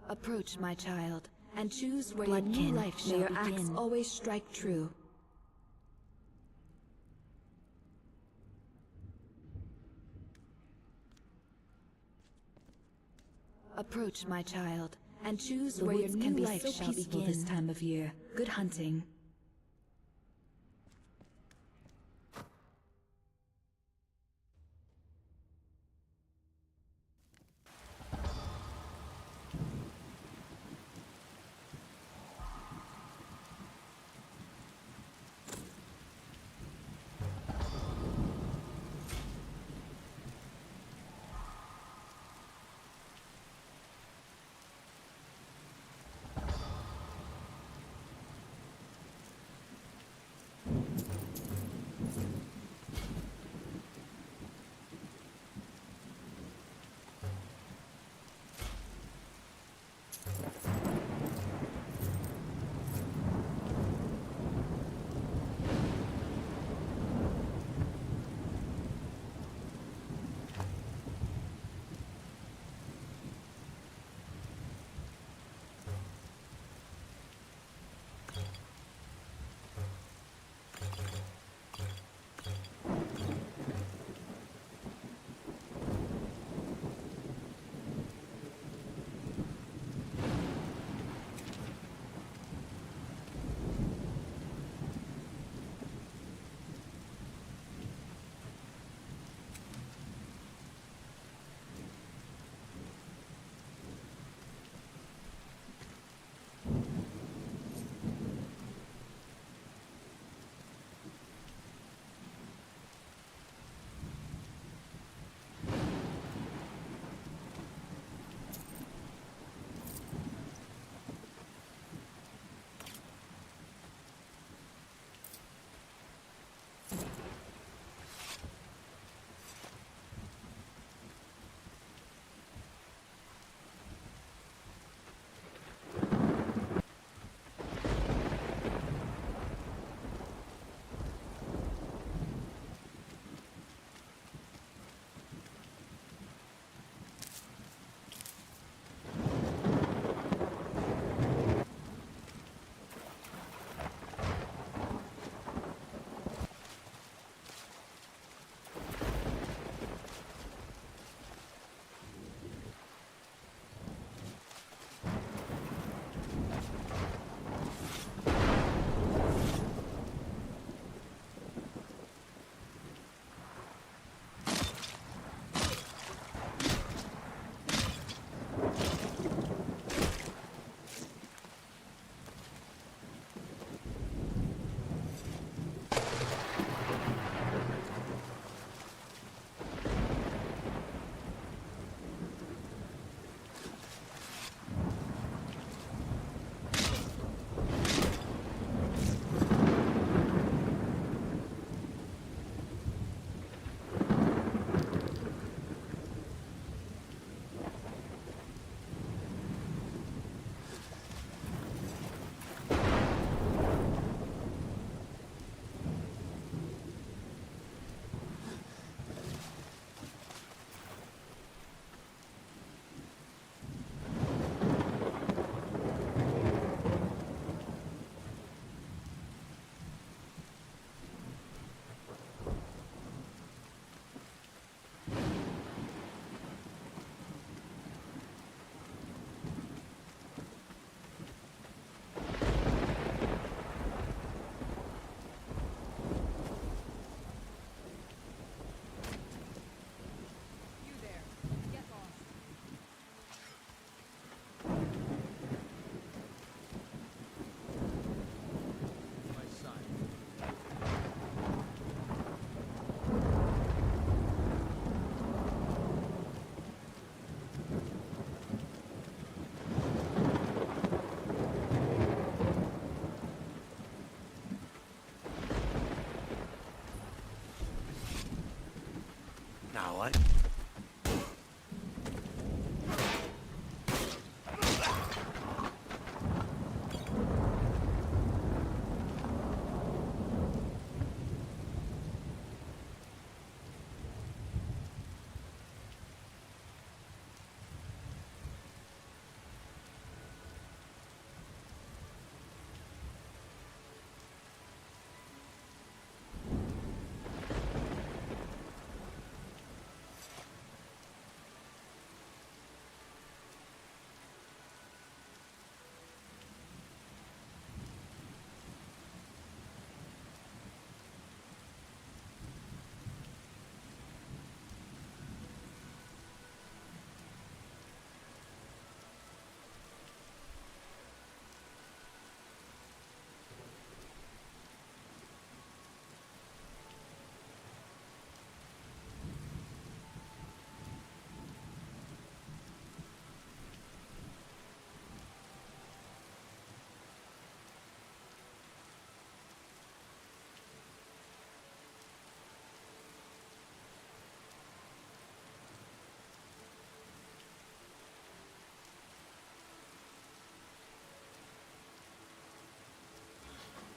Approach, my child, and choose where your new life shall begin. May your axe always strike true. Approach, my child, and choose where your new life shall begin. This time of year. Good hunting. Now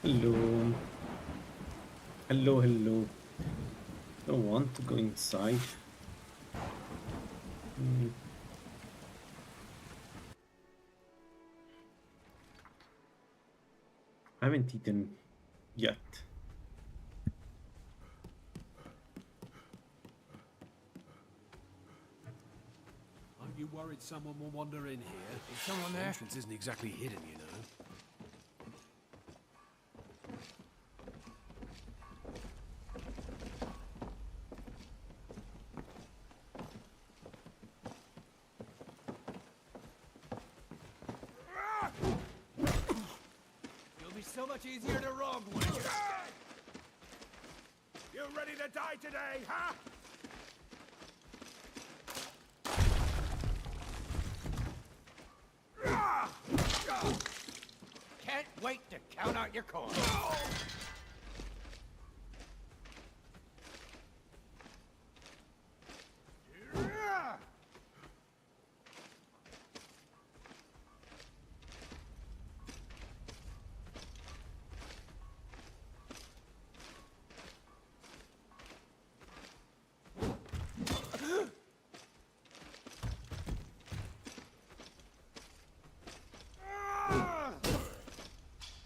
Hello. Hello, hello. Don't want to go inside. I haven't eaten yet. Aren't you worried someone will wander in here? Is someone The there? entrance isn't exactly hidden, you know. You'll be so much easier to rob when you're scared. You ready to die today, huh? Can't wait to count out your coins.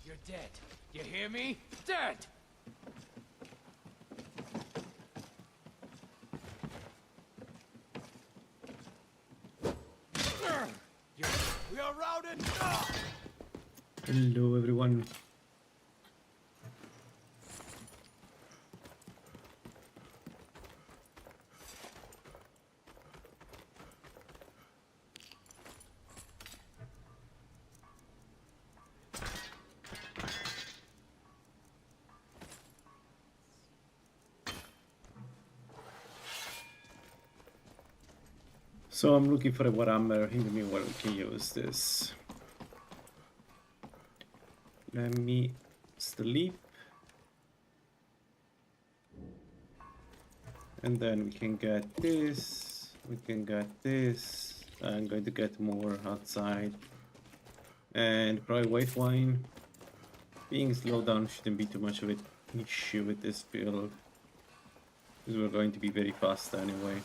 You're dead. You hear me? Dead! We are routed! Hello, everyone. So I'm looking for a warhammer. In the meanwhile, we can use this. Let me sleep. And then we can get this. We can get this. I'm going to get more outside. And probably white wine. Being slowed down shouldn't be too much of an issue with this build. Because we're going to be very fast anyway.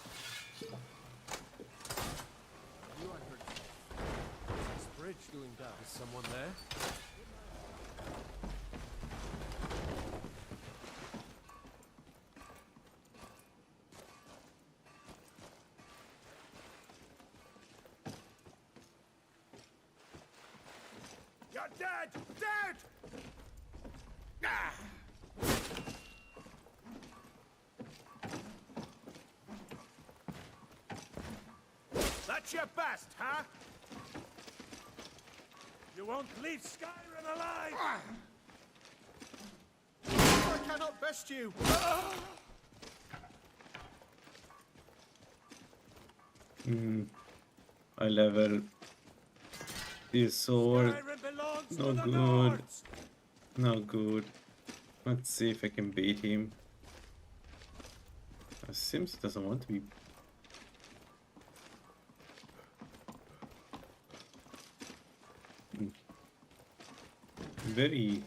This bridge doing that. Is someone there? You're dead! Dead! Ah! That's your best, huh? You won't leave Skyrim alive! I cannot best you! I level this sword. Skyrim belongs No to the good. Nords! No good. Let's see if I can beat him. Sims doesn't want to be. Very.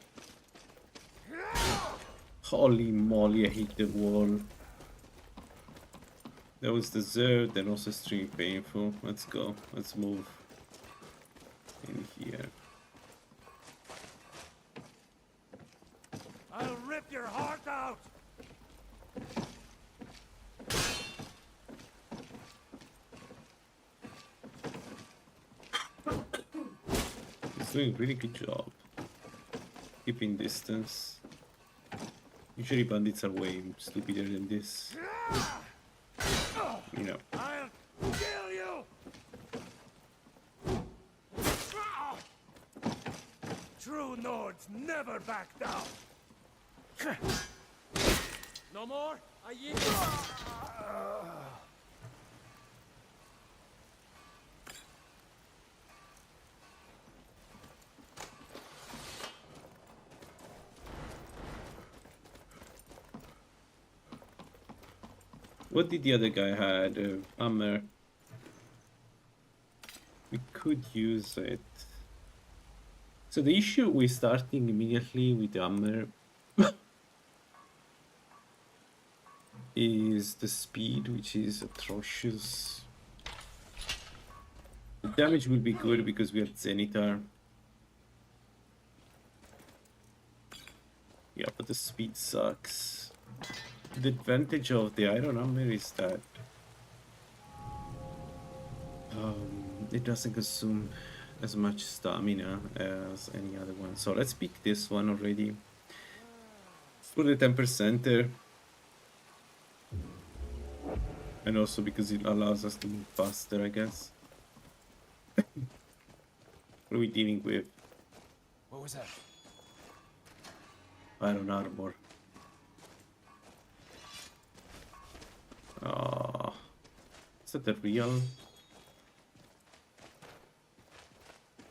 Holy moly, I hit the wall. That was deserved and also extremely painful. Let's go. Let's move in here. I'll rip your heart out! He's doing a really good job keeping distance. Usually bandits are way stupider than this. You know. I'll kill you! True Nords never back down! No more? I yield. What did the other guy had? Hammer. We could use it. So the issue with starting immediately with the hammer is the speed, which is atrocious. The damage will be good because we have Zenithar. Yeah, but the speed sucks. The advantage of the iron hammer is that it doesn't consume as much stamina as any other one. So let's pick this one already for the 10%er. And also because it allows us to move faster, I guess. What are we dealing with? What was that? Iron armor. Ah, is that the real?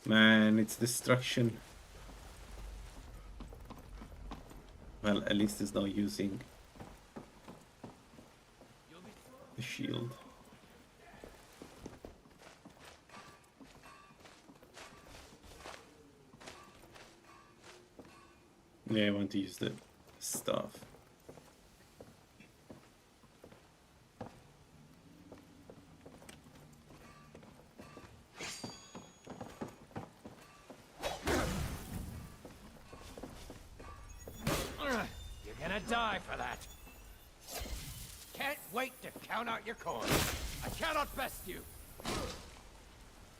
Man, it's destruction. Well, at least it's not using the shield. Yeah, I want to use the stuff. You're gonna die for that. Can't wait to count out your coins. I cannot best you.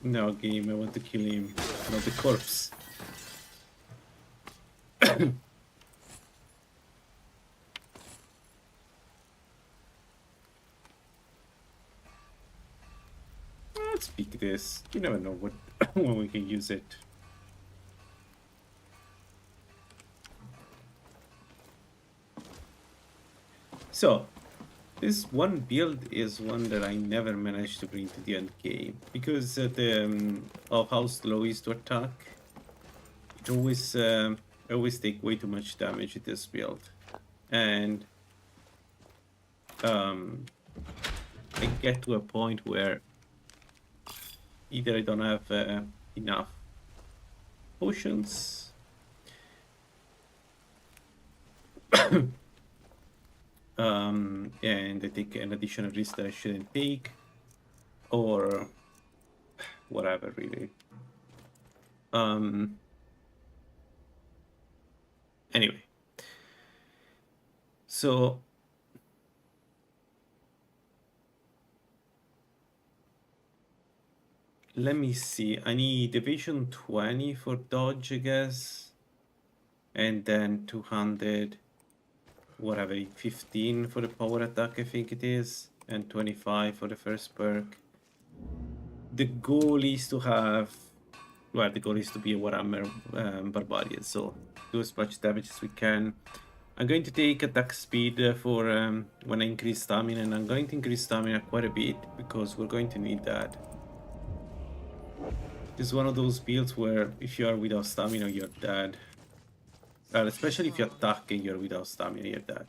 No, game, I want to kill him, not the corpse. Let's pick this. You never know what when we can use it. So, this one build is one that I never managed to bring to the end game because of how slow it is to attack. It always take way too much damage with this build, and I get to a point where either I don't have enough potions and I take an additional risk that I shouldn't take, or whatever, really. Anyway, so let me see. I need evasion 20 for dodge, I guess, and then 200. Whatever, 15 for the power attack, I think it is, and 25 for the first perk. The goal is to have, well, the goal is to be a Warhammer Barbarian, so do as much damage as we can. I'm going to take attack speed for when I increase stamina, and I'm going to increase stamina quite a bit because we're going to need that. This is one of those builds where if you are without stamina, you're dead. Especially if you attack and you're without stamina, you're dead.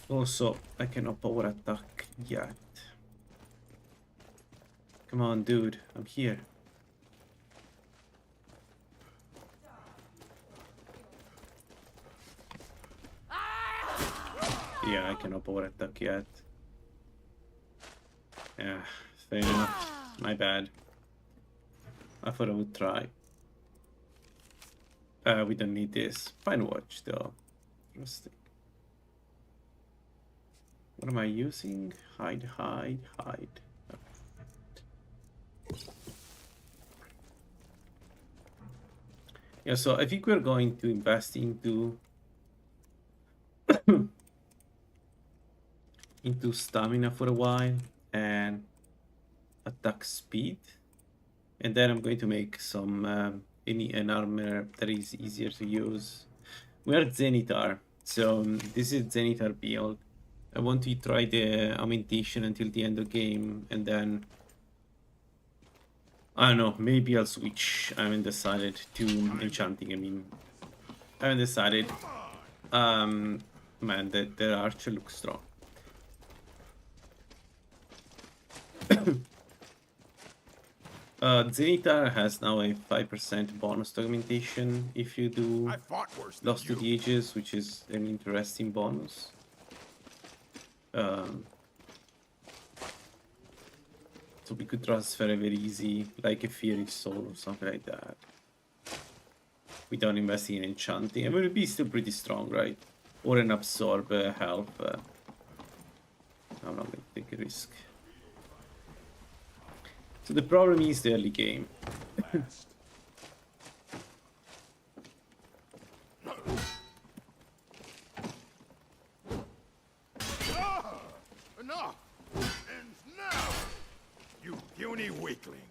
Also, I cannot power attack yet. Come on, dude, I'm here. Yeah, I cannot power attack yet. Yeah, fair enough. My bad. I thought I would try. We don't need this. Fine watch though. Interesting. What am I using? Hide. Okay. Yeah, so I think we're going to invest into into stamina for a while and attack speed, and then I'm going to make some an armor that is easier to use. We are Zenithar, so this is Zenithar build. I want to try the augmentation until the end of the game, and then I don't know, maybe I'll switch. I haven't decided to enchanting. I haven't decided. Man, the archer looks strong. Zenithar has now a 5% bonus to augmentation if you do I fought worse than Lost to you. the Ages, which is an interesting bonus. So we could transfer it very easy, like a Fiery Soul or something like that. Without investing in enchanting. It would be still pretty strong, right? Or an absorb health. I'm not going to take a risk. So the problem is the early game. Enough! Ends now! You puny weakling!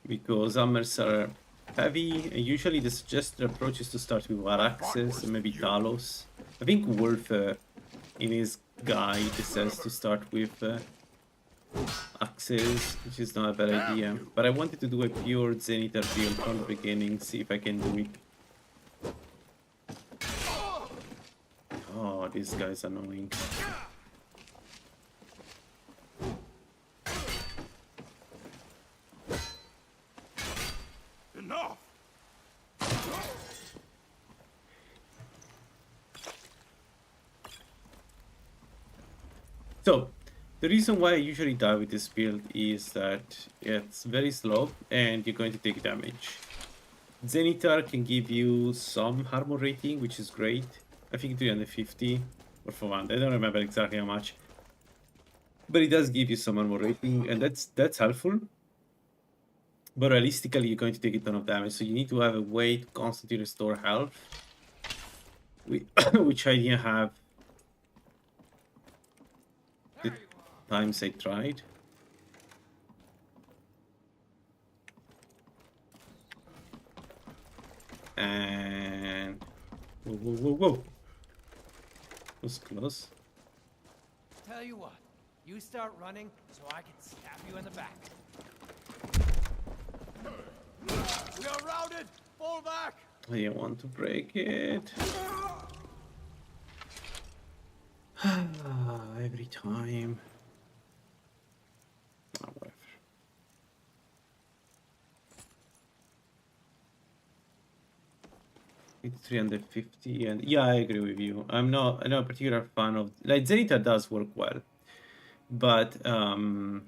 Because hammers are heavy, and usually the suggested approach is to start with war axes and maybe talos. I think Wolf in his guide says to start with axes, which is not a bad idea. But I wanted to do a pure Zenithar build from the beginning, see if I can do it. Oh, this guy's annoying. Enough! So, the reason why I usually die with this build is that it's very slow and you're going to take damage. Zenithar can give you some armor rating, which is great. I think 350 or 400, I don't remember exactly how much. But it does give you some armor rating, and that's helpful. But realistically, you're going to take a ton of damage, so you need to have a way to constantly restore health. Which I didn't have the times I tried. And whoa, whoa, whoa, whoa. Was close. Tell you what, you start running so I can stab you in the back. We are routed! Fall back! I didn't want to break it. Every time. Oh, whatever. It's 350, and yeah, I agree with you. I'm not a particular fan of, like, Zenithar does work well, but I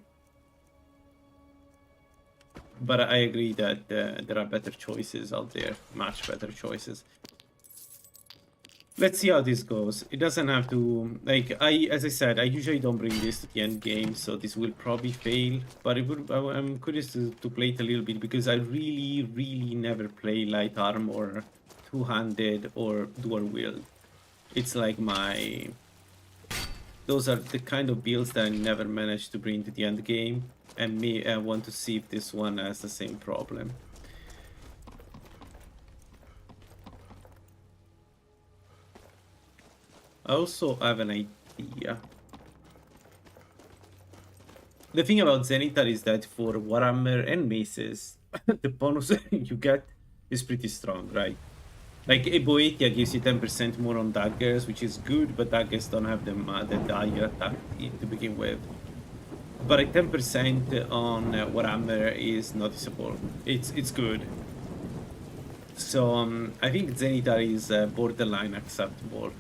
agree that there are better choices out there, much better choices. Let's see how this goes. It doesn't have to, like, as I said, I usually don't bring this to the end game, so this will probably fail. But I'm curious to play it a little bit, because I really never play light arm or two-handed or dual wield. It's like those are the kind of builds that I never managed to bring to the end game, and I want to see if this one has the same problem. I also have an idea. The thing about Zenithar is that for Warhammer and maces, the bonus you get is pretty strong, right? Like a Boetia gives you 10% more on daggers, which is good, but daggers don't have the dire attack to begin with. But a 10% on Warhammer is noticeable. It's good. So I think Zenithar is borderline acceptable.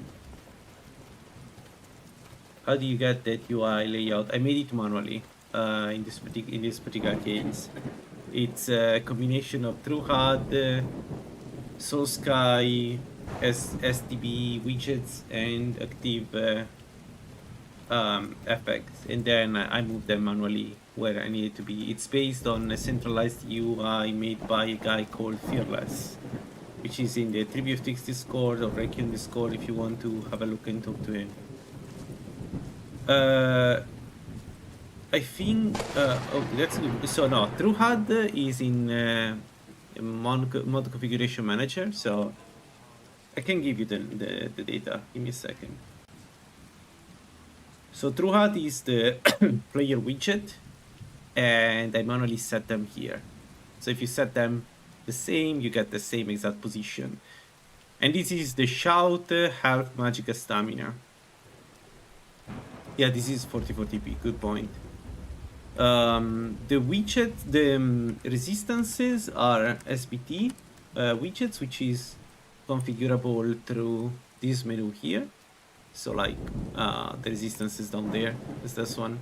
How do you get that UI layout? I made it manually in this particular case. It's a combination of TrueHUD, Soul Sky, STB widgets, and active effects, and then I move them manually where I need it to be. It's based on a centralized UI made by a guy called Fearless, which is in the 3bftweaks Discord or Requiem Discord if you want to have a look and talk to him. I think okay, that's good. So no, TrueHUD is in mod configuration manager, so I can give you the data. Give me a second. So TrueHUD is the player widget, and I manually set them here. So if you set them the same, you get the same exact position. And this is the shout, health, magic, stamina. Yeah, this is 40 TP. Good point. The widget, the resistances are SBT widgets, which is configurable through this menu here. So like the resistance is down there. Is this one?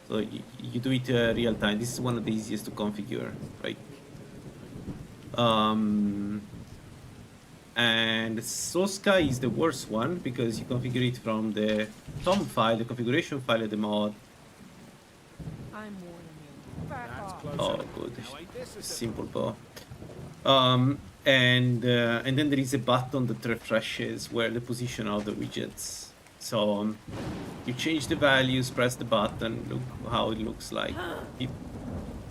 So you do it real time. This is one of the easiest to configure, right? And Soska is the worst one because you configure it from the TOM file, the configuration file of the mod. I'm warning you. Back That's off. close Oh, enough. good. Now, ain't this a Simple bow. And then there is a button that refreshes where the position of the widgets. So you change the values, press the button, look how it looks like,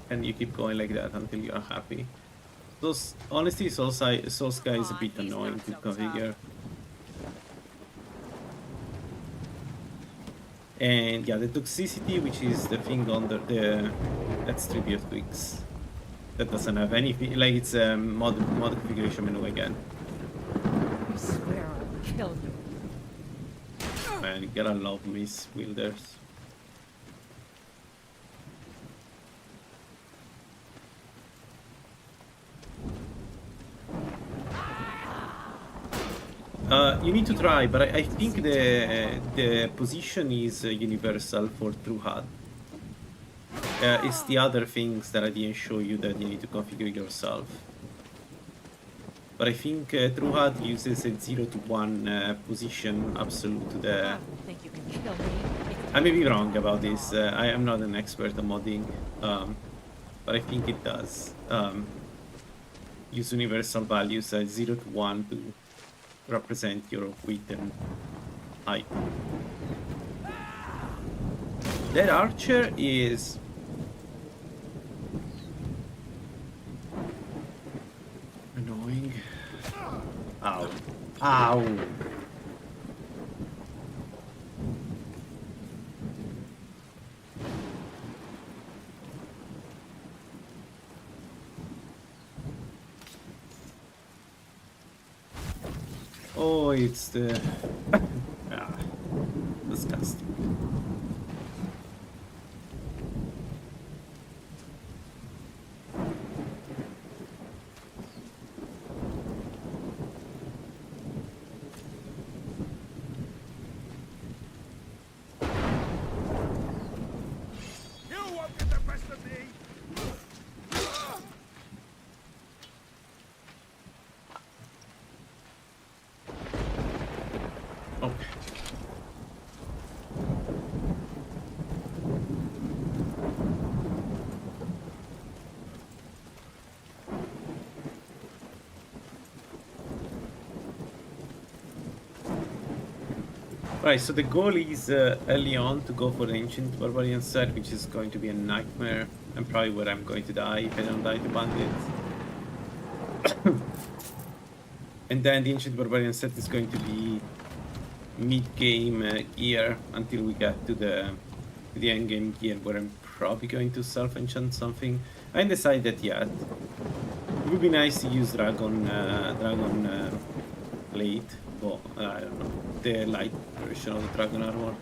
and you keep going like that until you are happy. So honestly, Soulsky is a bit annoying to configure. And yeah, the toxicity, which is the thing under the, that's 3bftweaks. That doesn't have anything, like it's a mod configuration menu again. I swear I'll kill you. Man, you gotta love Miss Wilders. You need to try, but I think the position is universal for True HUD. It's the other things that I didn't show you that you need to configure yourself. But I think True HUD uses a 0 to 1 position absolute to the... Think you can kill me? I may be wrong about this. I am not an expert on modding, but I think it does. Use universal values 0 to 1 to represent your width and height. That archer is... annoying. Ow. Ow! Oh, it's the... ah, disgusting. You won't get the best of me! Okay. Right, so the goal is early on to go for the ancient barbarian set, which is going to be a nightmare, and probably where I'm going to die if I don't die to bandits. And then the ancient barbarian set is going to be mid-game gear until we get to the end game gear, where I'm probably going to self-enchant something. I haven't decided yet. It would be nice to use dragon plate, but I don't know, the light version of the dragon armor.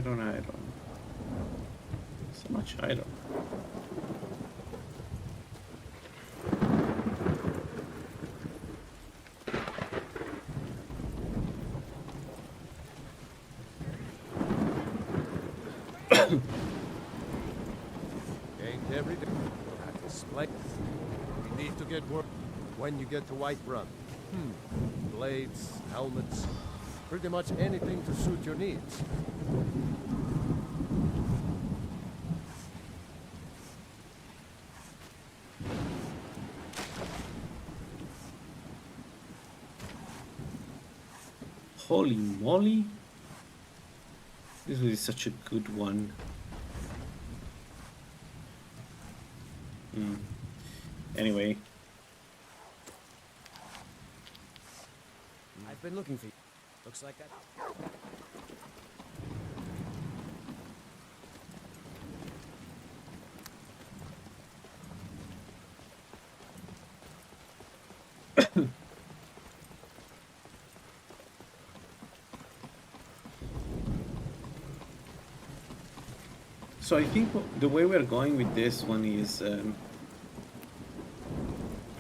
Iron. So much iron. Ain't every day. That display. We need to get work when you get to Whiterun. Blades, helmets, pretty much anything to suit your needs. Holy moly! This was such a good one. Anyway, I've been looking for you. Looks like that. so I think the way we're going with this one is, I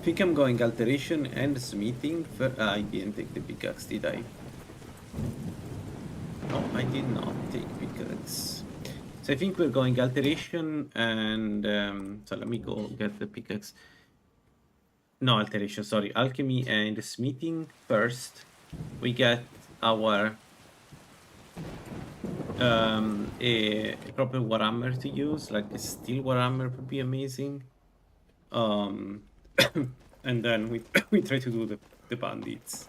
think I'm going alteration and smithing. I didn't take the pickaxe, did I? No, I did not take pickaxe. So I think we're going alteration and so let me go get the pickaxe. No, alteration, sorry, alchemy and smithing first. We get our a proper warhammer to use, like a steel warhammer would be amazing. And then we try to do the bandits.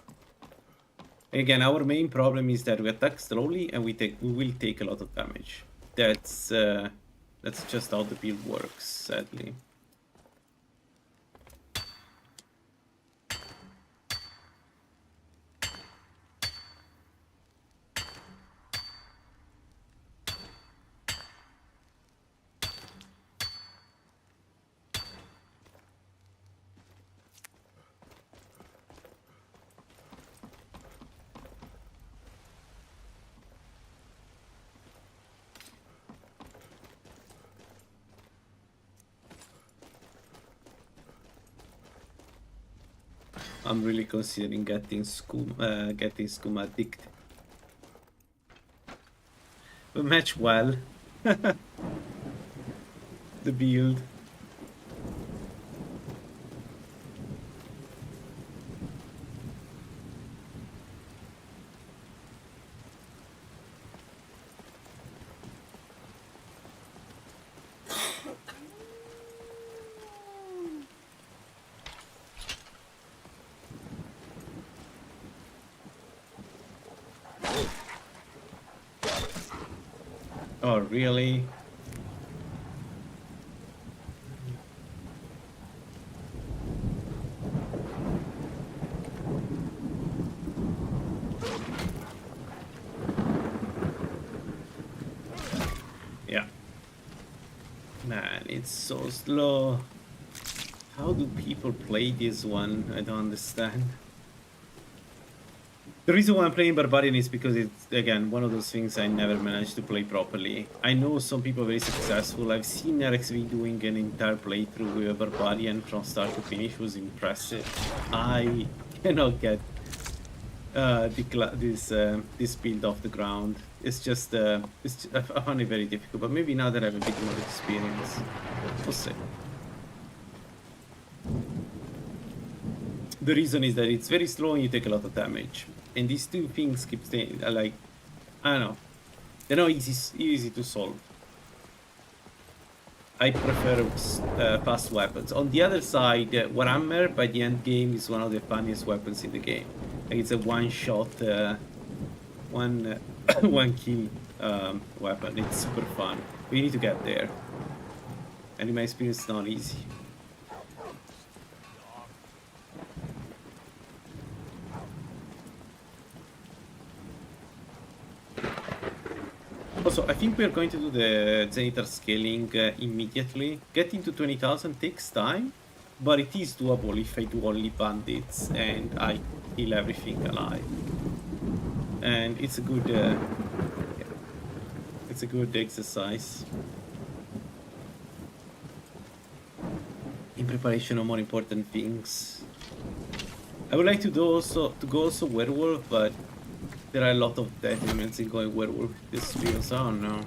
Again, our main problem is that we attack slowly and we will take a lot of damage. That's just how the build works, sadly. I'm really considering getting scum addicted. We match well. The build. Oh, really? Yeah. Man, it's so slow. How do people play this one? I don't understand. The reason why I'm playing Barbarian is because it's, again, one of those things I never managed to play properly. I know some people are very successful. I've seen RXV doing an entire playthrough with a Barbarian from start to finish. It was impressive. I cannot get this build off the ground. It's just, I find it very difficult. But maybe now that I have a bit more experience, we'll see. The reason is that it's very slow and you take a lot of damage. And these two things keep staying, like, I don't know. They're not easy to solve. I prefer fast weapons. On the other side, Warhammer by the end game is one of the funniest weapons in the game. Like, it's a one-shot, one kill weapon. It's super fun. We need to get there. And in my experience, it's not easy. Also, I think we're going to do the Zenithar scaling immediately. Getting to 20,000 takes time, but it is doable if I do only bandits and I kill everything alive. And it's a good exercise in preparation of more important things. I would like to go also werewolf, but there are a lot of detriments in going werewolf this feels, I don't know.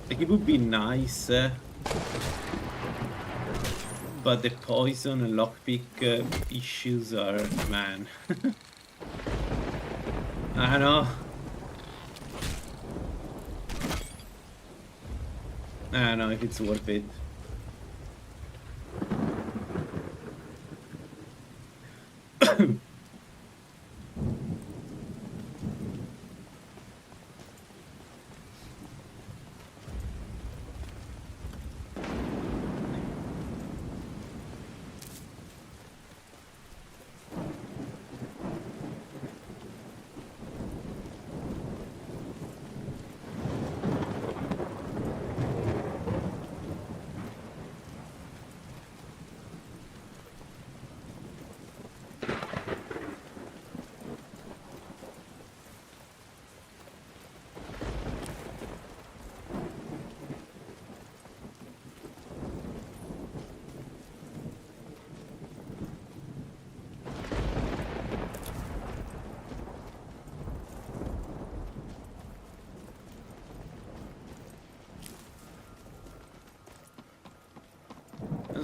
Like, it would be nice, but the poison and lockpick issues are, man. I don't know. I don't know if it's worth it.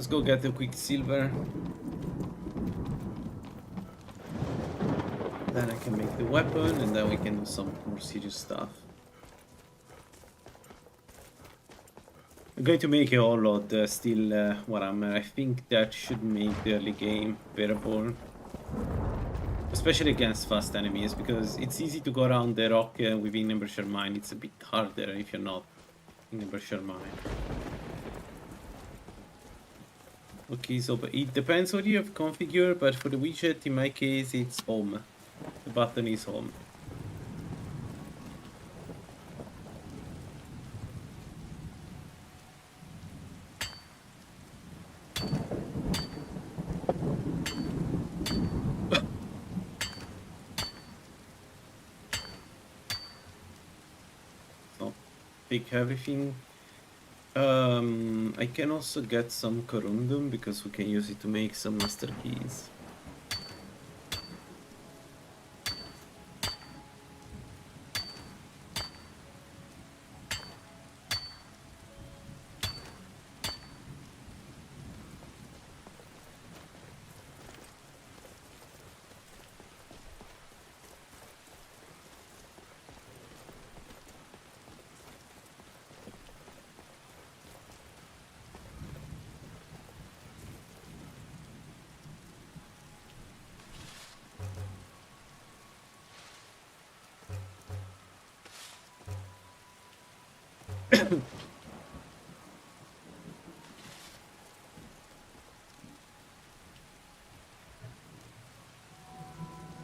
Let's go get the quicksilver. Then I can make the weapon, and then we can do some more serious stuff. I'm going to make a whole lot still Warhammer. I think that should make the early game bearable. Especially against fast enemies, because it's easy to go around the rock within Embroidered Mine. It's a bit harder if you're not in Embroidered Mine. Okay, so but it depends what you have configured, but for the widget, in my case, it's home. The button is home. So, pick everything. I can also get some corundum because we can use it to make some master keys.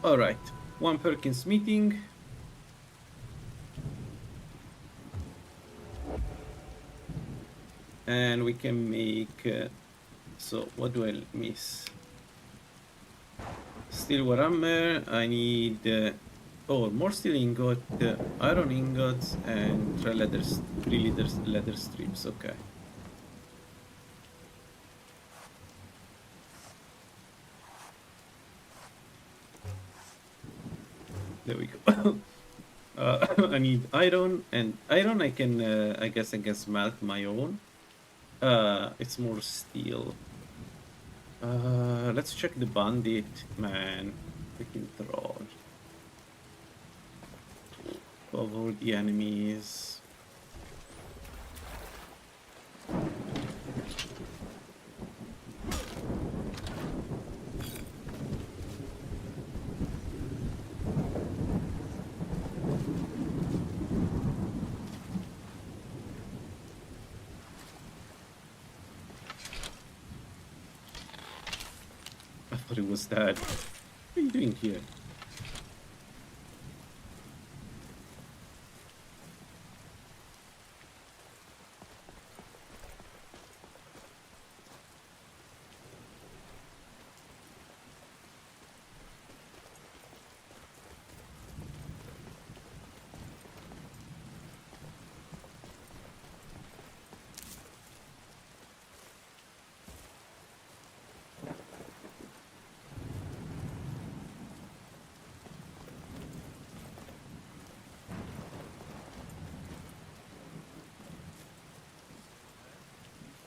Alright, one Perkins meeting. And we can make... so, what do I miss? Steel Warhammer, I need... oh, more steel ingot, iron ingots, and three leather strips, okay. There we go. I need iron, and iron I can, I guess I can smelt my own. It's more steel. Let's check the bandit, man. Freaking troll. Of all the enemies. I thought it was that. What are you doing here?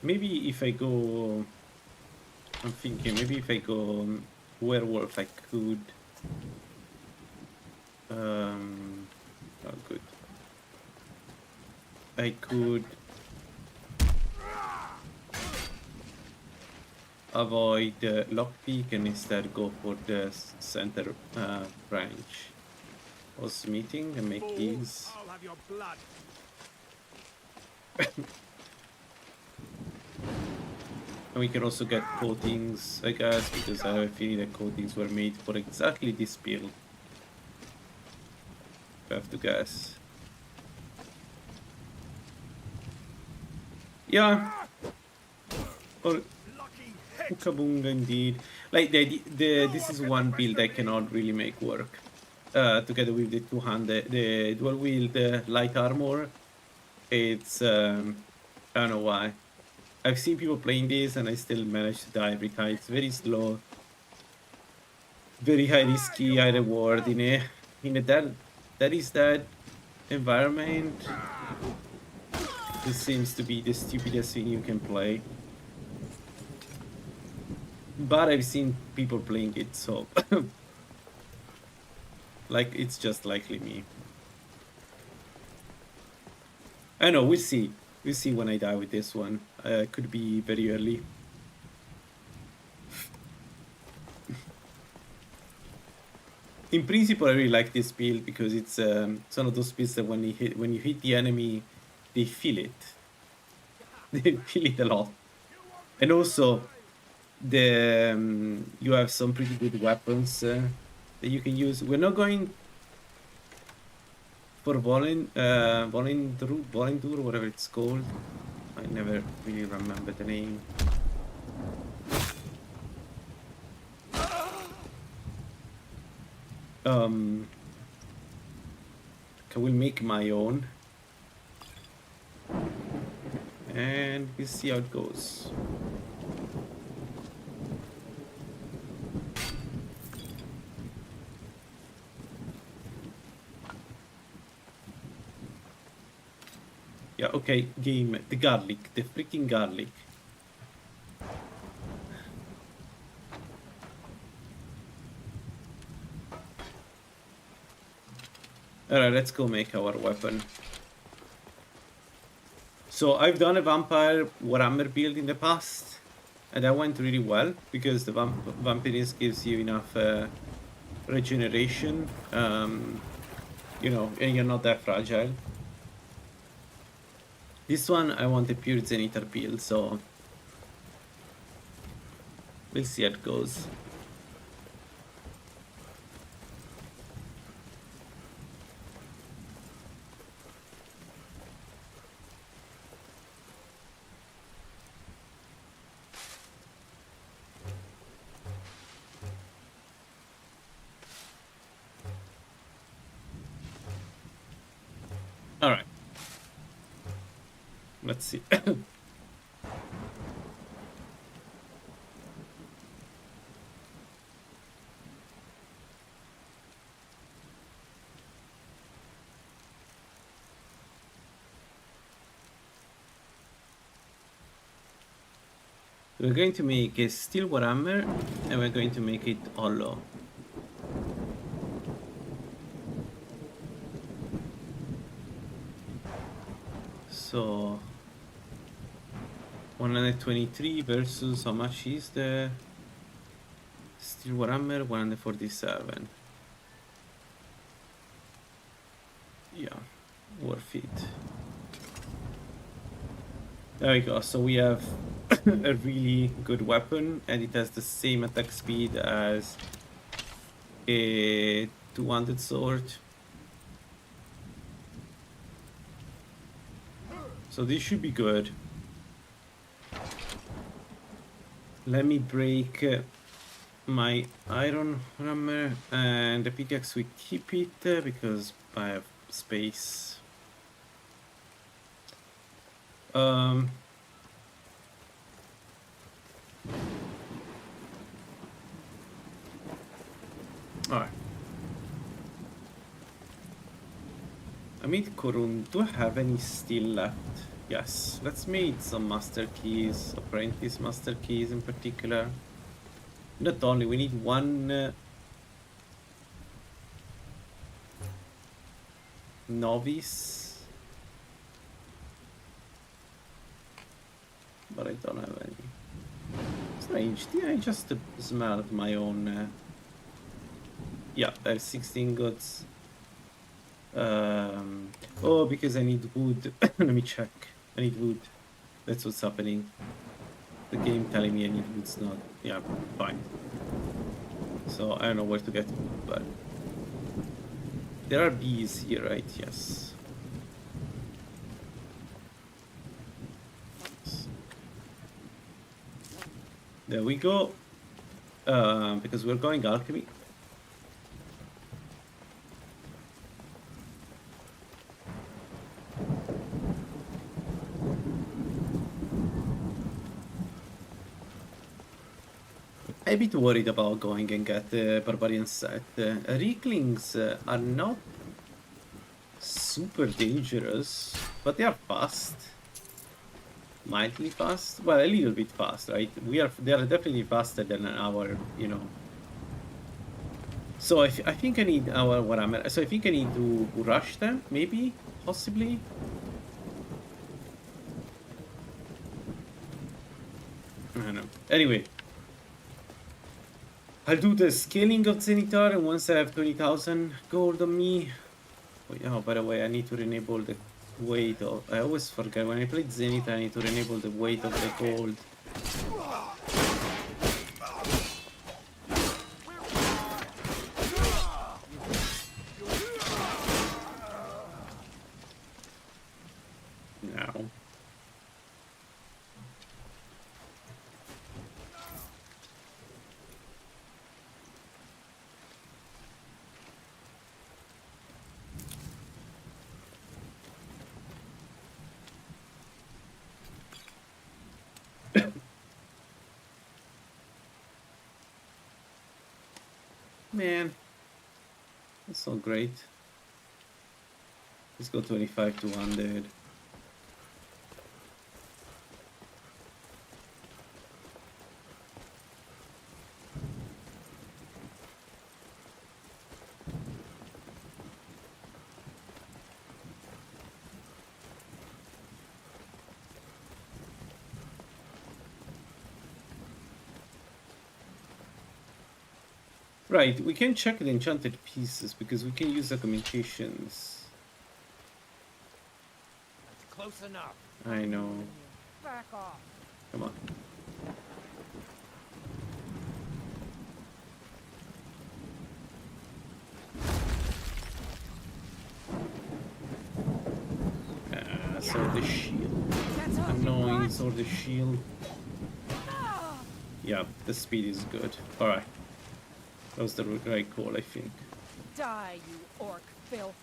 Maybe if I go... I'm thinking, maybe if I go werewolf, I could... oh, good. I could... avoid the lockpick and instead go for the center branch. I was meeting and make these. I'll have your blood. And we can also get coatings, I guess, because I have a feeling that coatings were made for exactly this build. I have to guess. Yeah. Or Ukabunga indeed. Like this is one build I cannot really make work. Together with the two-handed, the dual wield light armor. It's I don't know why. I've seen people playing this and I still manage to die every time. It's very slow, very high risky, high reward in that environment. This seems to be the stupidest thing you can play. but I've seen people playing it, so like it's just likely me. I know, we'll see. We'll see when I die with this one. Could be very early. In principle, I really like this build because it's one of those builds that when you hit the enemy, they feel it. They feel it a lot. And also, you have some pretty good weapons that you can use. We're not going for Volindur, whatever it's called. I never really remember the name. I will make my own. And we'll see how it goes. Yeah, okay, game. The garlic. The freaking garlic. Alright, let's go make our weapon. So I've done a vampire Warhammer build in the past, and that went really well because the vampirism gives you enough regeneration, you know, and you're not that fragile. This one I want a pure Zenithar build, so we'll see how it goes. All right. Let's see. We're going to make a steel Warhammer and we're going to make it hollow. So 123 versus how much is the steel Warhammer? 147. Yeah, worth it. There we go. So we have a really good weapon and it has the same attack speed as a 200 sword. So this should be good. Let me break my iron hammer and the pickaxe. We keep it because I have space. Alright. I made Korun. Do I have any steel left? Yes. Let's make some master keys, apprentice master keys in particular. Not only, we need one novice. But I don't have any. Strange. Did I just smell my own? Yeah, I have 16 goods. Oh, because I need wood. Let me check. I need wood. That's what's happening. The game telling me I need wood's not. Yeah, fine. So I don't know where to get wood, but there are bees here, right? Yes. There we go. Because we're going alchemy. I'm a bit worried about going and get the Barbarian set. Reeklings are not super dangerous, but they are fast. mildly fast. Well, a little bit fast, right? They are definitely faster than our, you know. So I think I need our Warhammer. So I think I need to rush them, maybe, possibly. I don't know. Anyway, I'll do the scaling of Zenithar, and once I have 20,000 gold on me. Oh, by the way, I need to enable the weight of. I always forget when I play Zenith, I need to enable the weight of the gold. Now. Man, that's not great. Let's go 25 to 100. Right, we can check the enchanted pieces because we can use augmentations. That's close enough. I know. Back off. Come on. Sword the shield. Annoying sword the shield. Yeah, the speed is good. Alright. That was the right call, I think. Die, you orc filth.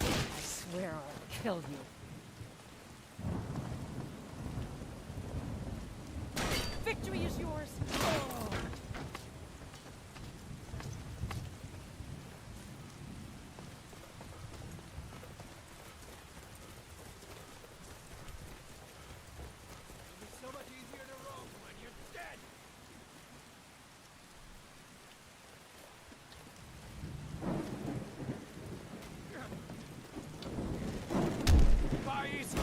I swear I'll kill you. Victory is yours. Oh. So much easier to roll when you're dead. Bye easy.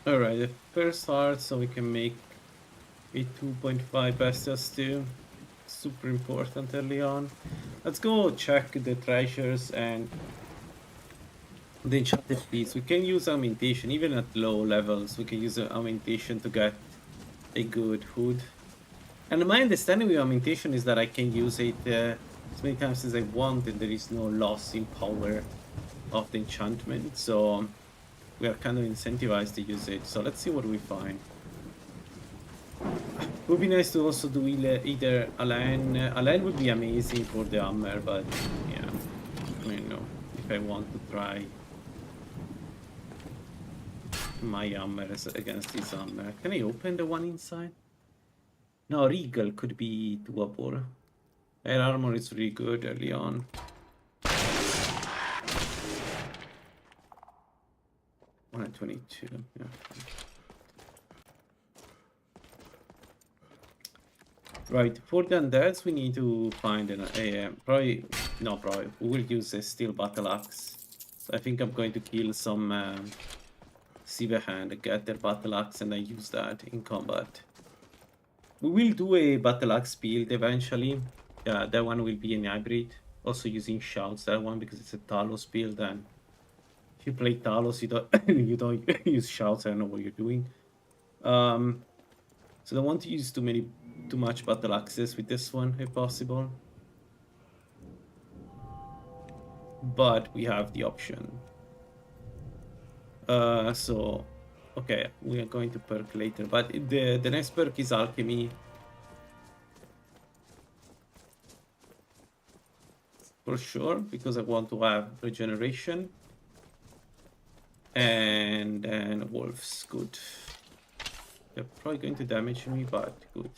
Alright, the first heart, so we can make a 2.5 bestials too. Super important early on. Let's go check the treasures and the enchanted piece. We can use augmentation, even at low levels. We can use augmentation to get a good hood. And my understanding with augmentation is that I can use it as many times as I want, and there is no loss in power of the enchantment. So we are kind of incentivized to use it. So let's see what we find. It would be nice to also do either Alan. Alan would be amazing for the hammer, but yeah, I mean, no. If I want to try my hammer against his hammer, can I open the one inside? No, Regal could be doable. Air armor is really good early on. One at 22. Yeah. Right, for the undeads we need to find an probably we will use a steel battle axe. So I think I'm going to kill some Silverhand, get their battle axe, and I use that in combat. We will do a battle axe build eventually. Yeah, that one will be an hybrid. Also using shouts, that one, because it's a Talos build, and if you play Talos you don't you don't use shouts. I don't know what you're doing. So don't want to use too much battle axes with this one if possible. But we have the option. So okay, we are going to perk later, but the next perk is alchemy. for sure, because I want to have regeneration. And wolves, good. They're probably going to damage me, but good.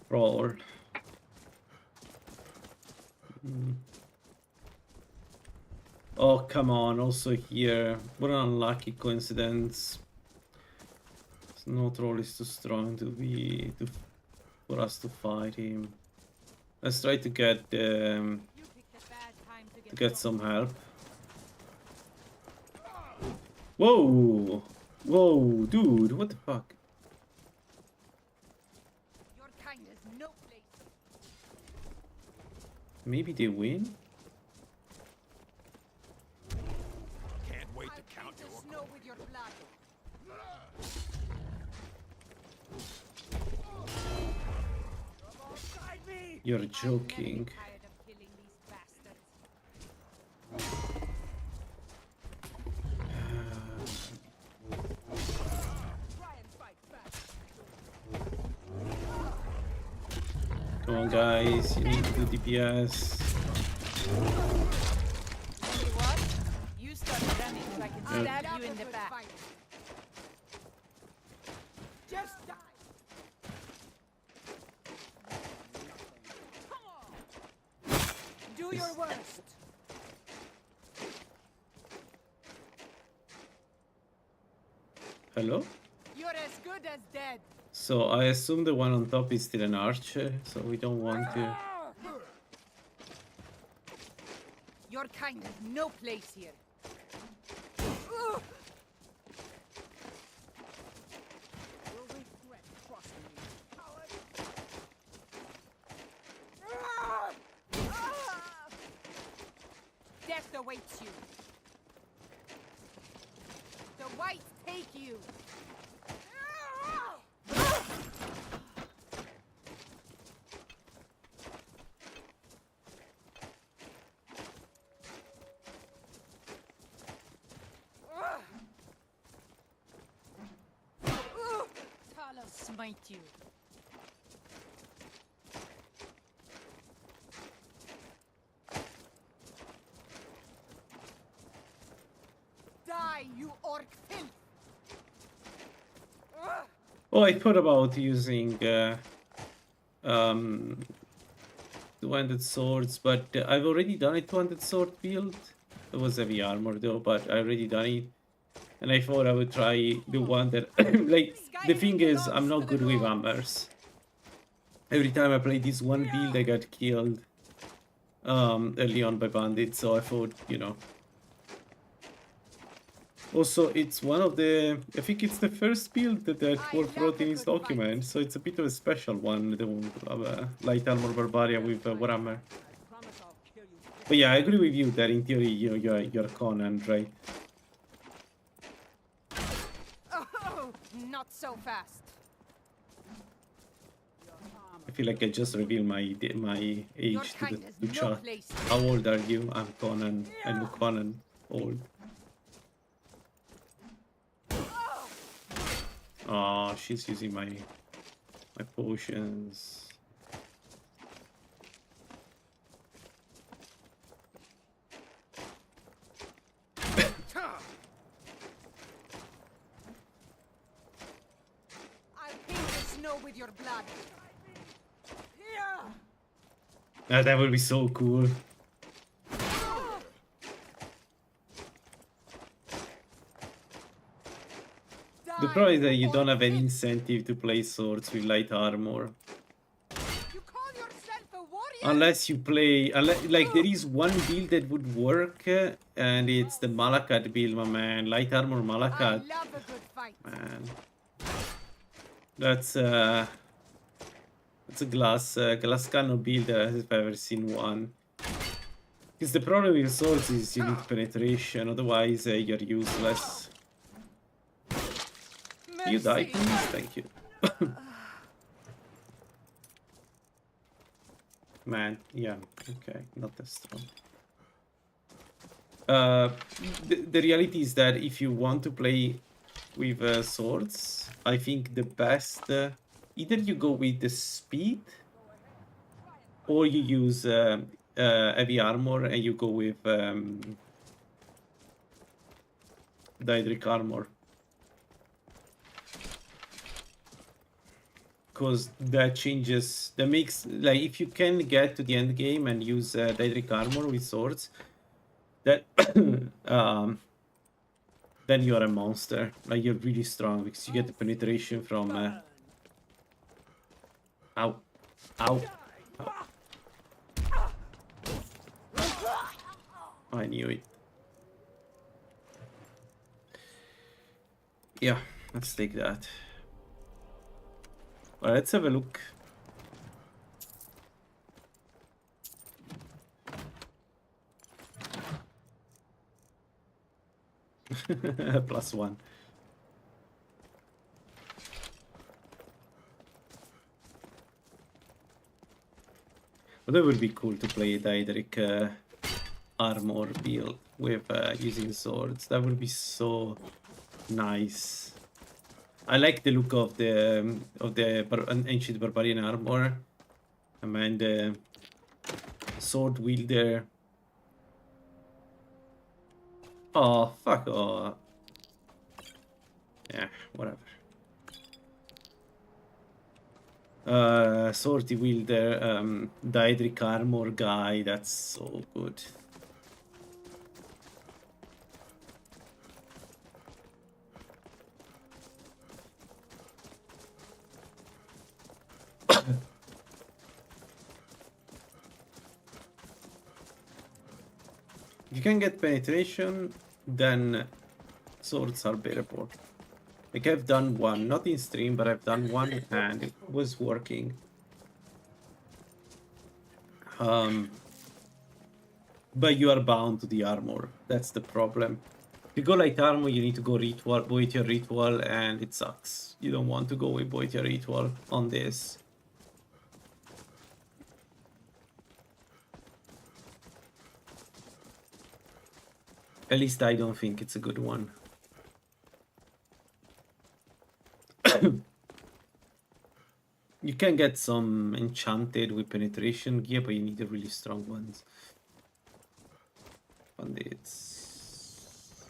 Roll. Oh, come on. Also here. What an unlucky coincidence. No troll is too strong for us to fight him. Let's try to get You picked a bad time to get some help. Whoa! Whoa, dude, what the fuck? Your kind has no place. Maybe they win? Can't wait to I'll count paint your the snow with your blood. alongside me. You're I'm joking. never tired of killing these bastards. Try and fight back. Come on, guys, you need to do DPS. Tell you what, you start running so I can stab you in the back. Just die. Do your worst. Hello? You're as good as dead. So I assume the one on top is still an archer, so we don't want to... Your kind has no place here. You'll regret crossing me, coward. Death awaits you. The whites take you. Talos smite you. Die, you orc filth! Oh, I thought about using two-handed swords, but I've already done a two-handed sword build. It was heavy armor though, but I already done it. And I thought I would try the one that... like, the thing is, I'm not good with hammers. Every time I play this one build, I got killed early on by bandits, so I thought, you know... Also, it's one of the... I think it's the first build that Wolf wrote in his document, so it's a bit of a special one, the light armor Barbarian with Warhammer. But yeah, I agree with you that in theory, you know, you're Conan, right? Oh, not so fast. I feel like I just revealed my age to the chat. How old are you? I'm Conan. I look Conan old. Oh, she's using my potions. I'll paint the snow with your blood. That would be so cool. The problem is that you don't have any incentive to play swords with light armor. You call yourself a warrior? Unless you play... like, there is one build that would work, and it's the Malakat build, my man. Light armor I Malakat. love a good fight. Man. That's a glass cannon build I've ever seen one. Because the problem with swords is you need penetration, otherwise you're useless. You die, please? Thank you. Man, yeah, okay, not that strong. The reality is that if you want to play with swords, I think the best either you go with the speed or you use heavy armor and you go with daedric armor, because that changes, that makes, like, if you can get to the end game and use daedric armor with swords, that then you are a monster. Like, you're really strong because you get the penetration from ow, ow, ow. I knew it. Yeah, let's take that. Well, let's have a look. +1. But that would be cool to play a Daedric armor build with using swords. That would be so nice. I like the look of the ancient barbarian armor. I mean the sword wielder. Oh, fuck off. Yeah, whatever. Sword wielder, Daedric armor guy, that's so good. If you can get penetration, then swords are bearable. Like, I've done one, not in stream, but I've done one and it was working. But you are bound to the armor. That's the problem. If you go light armor, you need to go ritual, Boethiah ritual, and it sucks. You don't want to go with Boethiah ritual on this. At least I don't think it's a good one. You can get some enchanted with penetration gear, but you need the really strong ones. Bandits.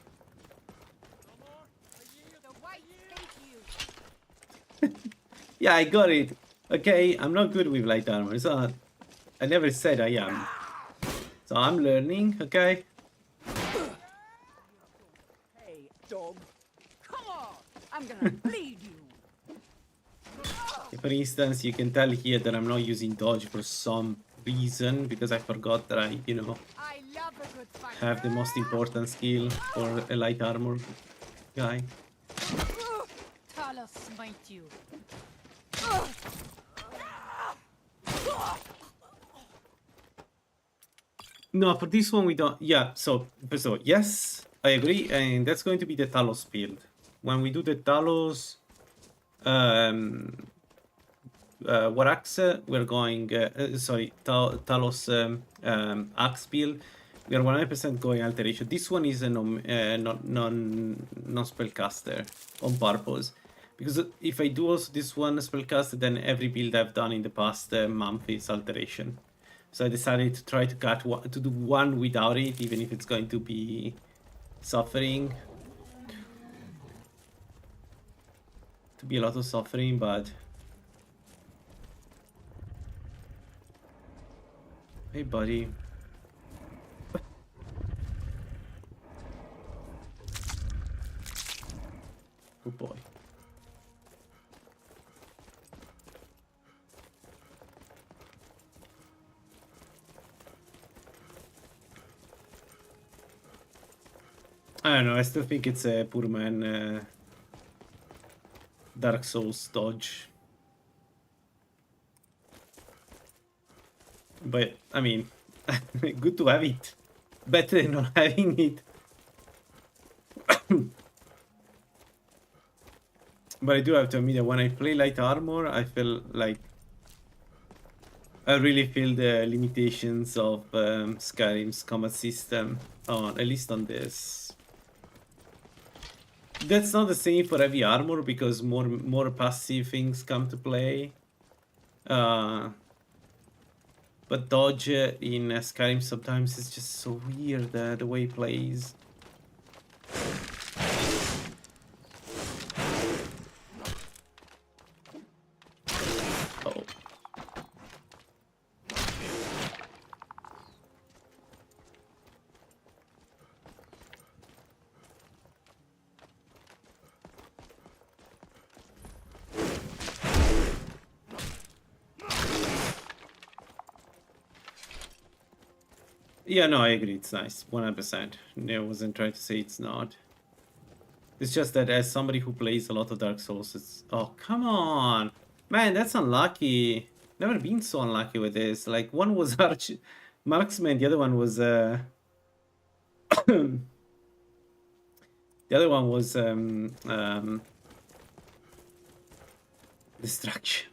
Yeah, I got it. Okay, I'm not good with light armor. So I never said I am. So I'm learning, okay? Hey, dog. Come on! I'm gonna bleed you. For instance, you can tell here that I'm not using dodge for some reason, because I forgot that I, I love a good fight. have the most important skill for a light armor guy. Talos smite you. No, for this one we don't. Yeah, so first of all, yes, I agree, and that's going to be the Talos build. When we do the Talos War Axe, we're going. Talos Axe build. We are 100% going alteration. This one is a non-spellcaster on purpose. Because if I do also this one spellcaster, then every build I've done in the past month is alteration. So I decided to try to do one without it, even if it's going to be suffering. To be a lot of suffering, but... Hey, buddy. Good boy. I don't know, I still think it's a poor man Dark Souls dodge. But I mean, good to have it. Better than not having it. But I do have to admit that when I play light armor, I feel like I really feel the limitations of Skyrim's combat system, at least on this. That's not the same for heavy armor because more passive things come to play. But dodge in Skyrim sometimes is just so weird, the way it plays. Oh. Yeah, no, I agree. It's nice. 100%. I wasn't trying to say it's not. It's just that as somebody who plays a lot of Dark Souls, it's... Oh, come on! Man, that's unlucky. Never been so unlucky with this. Like, one was Marksman, the other one was... the other one was... Destruction.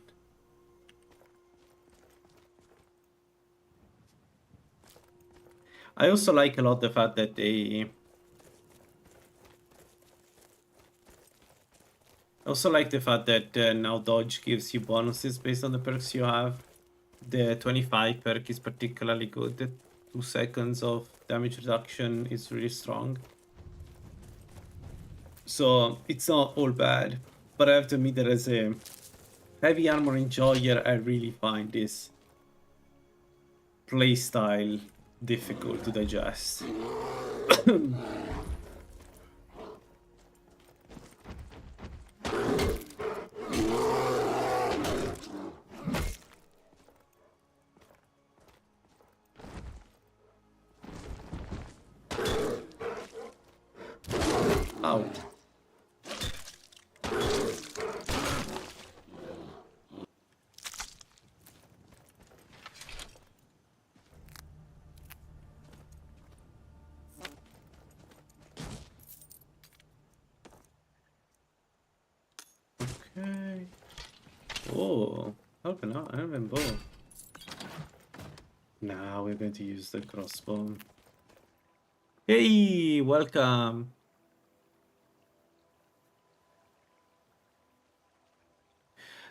I also like a lot the fact that they... I also like the fact that now dodge gives you bonuses based on the perks you have. The 25 perk is particularly good. The 2 seconds of damage reduction is really strong. So it's not all bad. But I have to admit that as a heavy armor enjoyer, I really find this playstyle difficult to digest. Ow. Okay. Oh, open up iron bow. Now we're going to use the crossbow. Hey, welcome.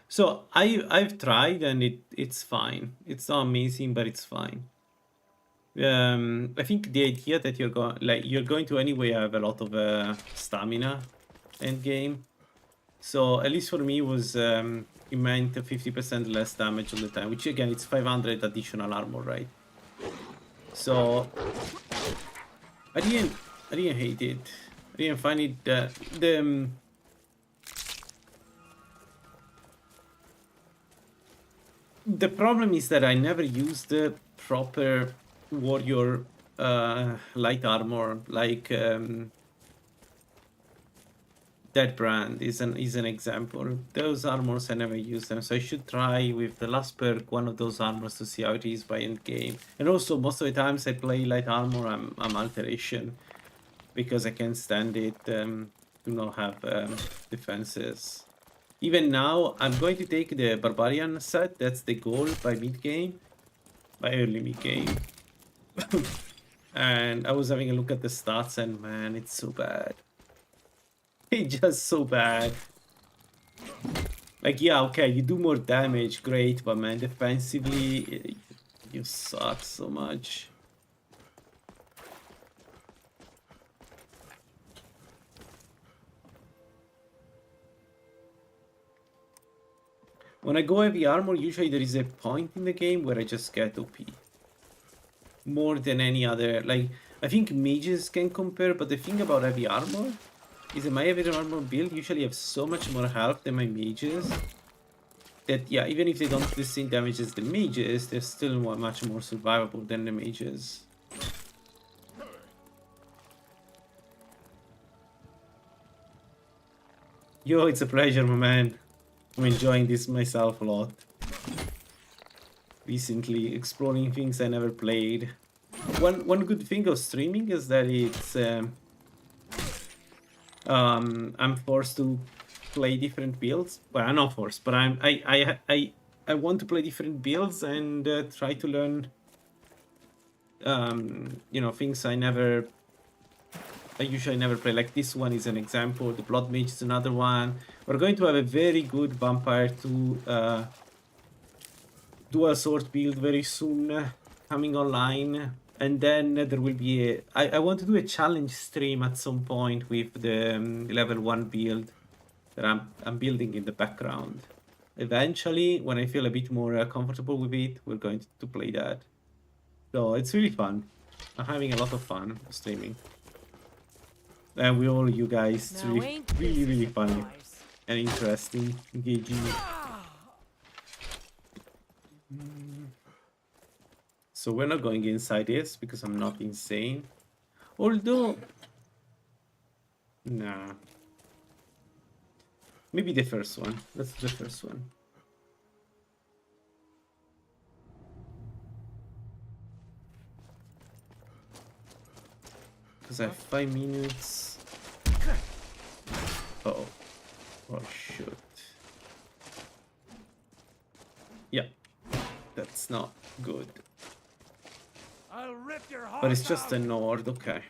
So I've tried and it's fine. It's not amazing, but it's fine. I think the idea that you're going to anyway have a lot of stamina end game. So at least for me was it meant 50% less damage all the time, which again it's 500 additional armor, right? So I didn't hate it. I didn't find it the problem is that I never used the proper warrior light armor, like that brand is an example. Those armors I never use them, so I should try with the last perk one of those armors to see how it is by end game. And also most of the times I play light armor, I'm alteration because I can't stand it. Do not have defenses. Even now, I'm going to take the Barbarian set. That's the goal by mid-game. By early mid-game. And I was having a look at the stats and man, it's so bad. It's just so bad. Like, yeah, okay, you do more damage, great. But man, defensively, you suck so much. When I go heavy armor, usually there is a point in the game where I just get OP. More than any other, like, I think mages can compare, but the thing about heavy armor is that my heavy armor build usually have so much more health than my mages that, yeah, even if they don't do the same damage as the mages, they're still much more survivable than the mages. Yo, it's a pleasure, my man. I'm enjoying this myself a lot. Recently, exploring things I never played. One good thing of streaming is that it's I'm forced to play different builds. Well, I'm not forced, but I want to play different builds and try to learn you know, things I usually never play. Like this one is an example. The Blood Mage is another one. We're going to have a very good Vampire 2 dual sword build very soon coming online. And then there will be I want to do a challenge stream at some point with the level 1 build that I'm building in the background. Eventually, when I feel a bit more comfortable with it, we're going to play that. So it's really fun. I'm having a lot of fun streaming. And with all you guys, it's Now really, ain't this really, really a funny surprise? and interesting, engaging. So we're not going inside this because I'm not insane. Although, nah. Maybe the first one. That's the first one. Because I have 5 minutes. Oh. Oh, shoot. Yeah. That's not good. I'll rip your heart But it's just out. a Nord, okay.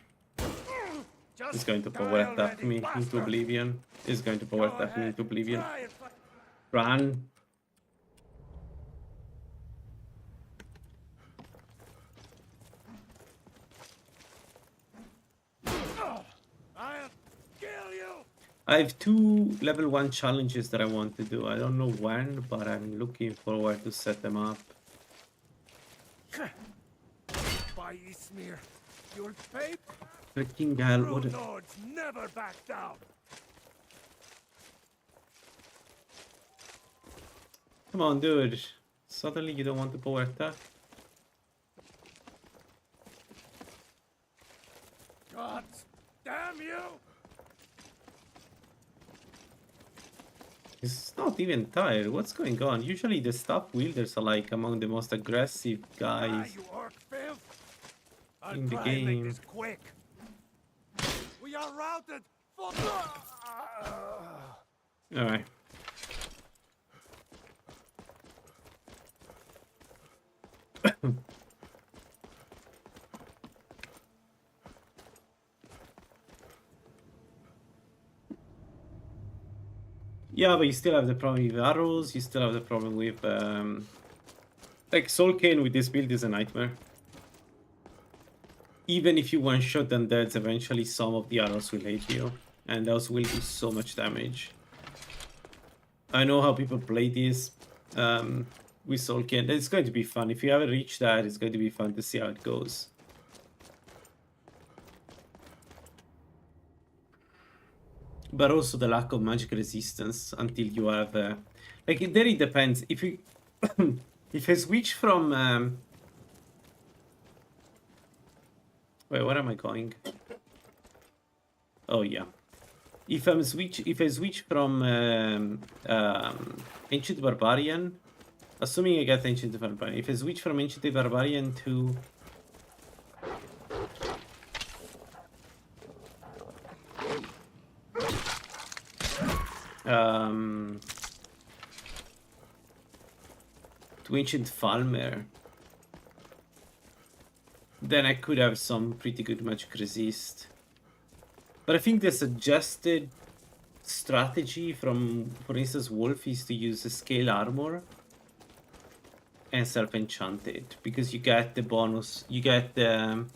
Just It's going to die power attack already, me into bastard. oblivion. It's going to power Go attack me ahead, into oblivion. try and fight. Run. I'll kill you. I have 2 level 1 challenges that I want to do. I don't know when, but I'm looking forward to set them up. By Ismir, you'll pay. Freaking hell, what True a... lords never back down. Come on, dude. Suddenly you don't want to power attack? God damn you! He's not even tired. What's going on? Usually the staff wielders are like among the most aggressive guys You orc filth. I'll in the try and make game. this quick. We are routed. Alright. Yeah, but you still have the problem with arrows, you still have the problem with like Soul Cane with this build is a nightmare. Even if you one-shot undeads, eventually some of the arrows will hit you, and those will do so much damage. I know how people play this with Soul Cane. It's going to be fun. If you haven't reached that, it's going to be fun to see how it goes. But also the lack of magic resistance until you have like there it depends. If you if I switch from wait, where am I going? Oh yeah. If I switch from Ancient Barbarian, assuming I get Ancient Barbarian, if I switch from Ancient Barbarian to Ancient Falmer, then I could have some pretty good magic resist. But I think the suggested strategy from, for instance, Wolf is to use a scale armor and self-enchanted, because you get the bonus, you get the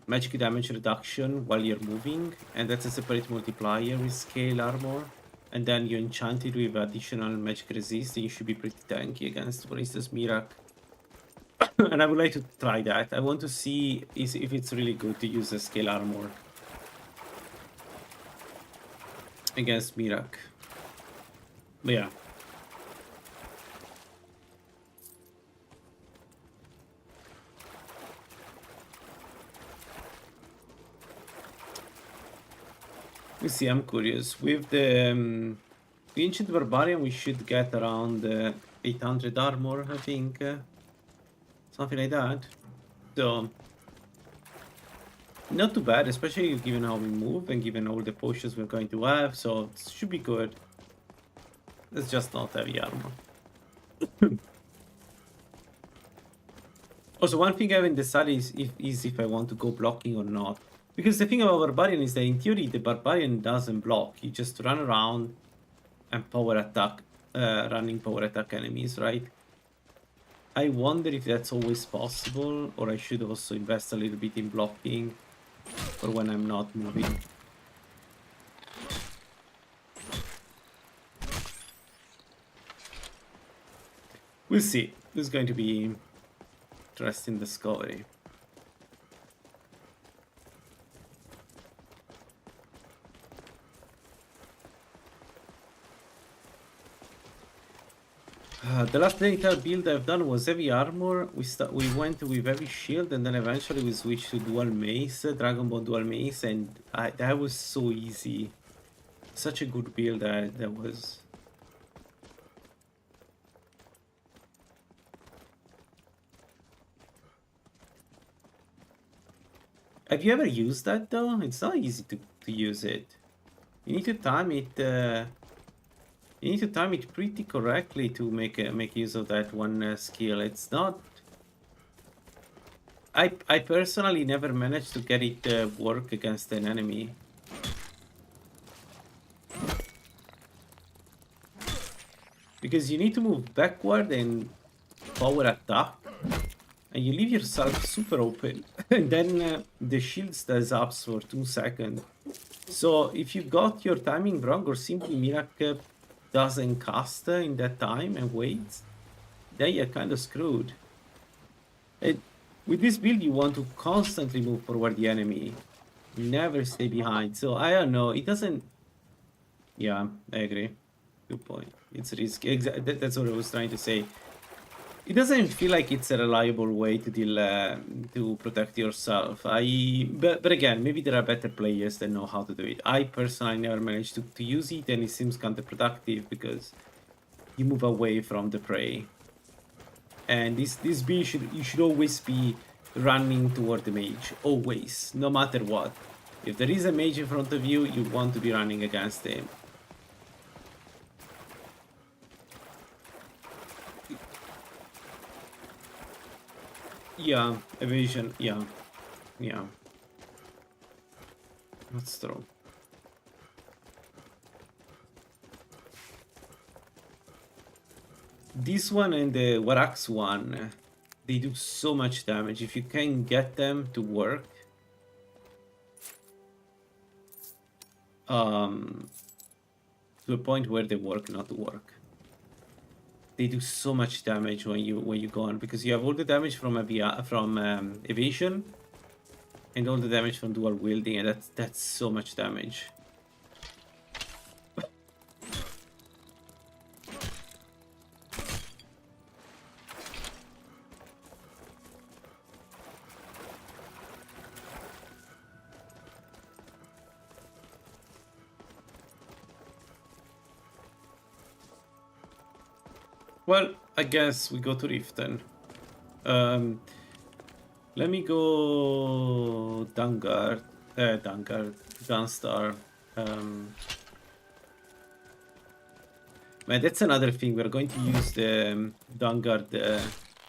magic damage reduction while you're moving, and that's a separate multiplier with scale armor. And then you enchant it with additional magic resist, and you should be pretty tanky against, for instance, Mirak. And I would like to try that. I want to see if it's really good to use a scale armor against Mirak. But yeah. You see, I'm curious. With the ancient barbarian, we should get around 800 armor, I think. Something like that. So, not too bad, especially given how we move and given all the potions we're going to have. So, it should be good. It's just not heavy armor. Also, one thing I haven't decided is if I want to go blocking or not. Because the thing about Barbarian is that in theory the Barbarian doesn't block. You just run around and power attack, running power attack enemies, right? I wonder if that's always possible, or I should also invest a little bit in blocking for when I'm not moving. We'll see. This is going to be interesting discovery. The last Zenithar build I've done was heavy armor. We went with heavy shield, and then eventually we switched to dual mace, Dragon Ball dual mace, and that was so easy. Such a good build that was. Have you ever used that though? It's not easy to use it. You need to time it. You need to time it pretty correctly to make use of that one skill. It's not. I personally never managed to get it work against an enemy. Because you need to move backward and power attack, and you leave yourself super open, and then the shield stays up for 2 seconds. So if you got your timing wrong or simply Miracle doesn't cast in that time and waits, then you're kind of screwed. With this build, you want to constantly move forward the enemy, never stay behind. So I don't know, it doesn't. Yeah, I agree. Good point. It's risky. That's what I was trying to say. It doesn't feel like it's a reliable way to deal to protect yourself. But again, maybe there are better players that know how to do it. I personally never managed to use it, and it seems counterproductive because you move away from the prey. And this build you should always be running toward the mage, always, no matter what. If there is a mage in front of you, you want to be running against him. Yeah, evasion, yeah. That's true. This one and the Warax one, they do so much damage. If you can get them to work, to a point where they work, not to work. They do so much damage when you go on, because you have all the damage from evasion and all the damage from dual wielding, and that's so much damage. Well, I guess we go to Rift then. Let me go Gunstar. Man, that's another thing. We're going to use the Dungard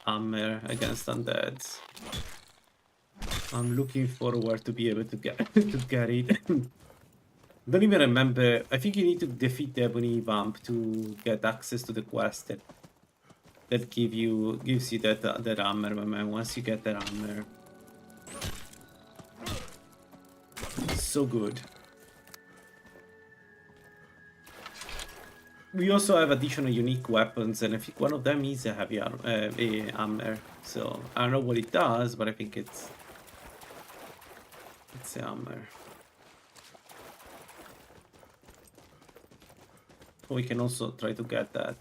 hammer against undeads. I'm looking forward to be able to get it. Don't even remember. I think you need to defeat the Ebony Vamp to get access to the quest that gives you that hammer, my man. Once you get that hammer, it's so good. We also have additional unique weapons, and I think one of them is a heavy hammer. So I don't know what it does, but I think it's a hammer. We can also try to get that.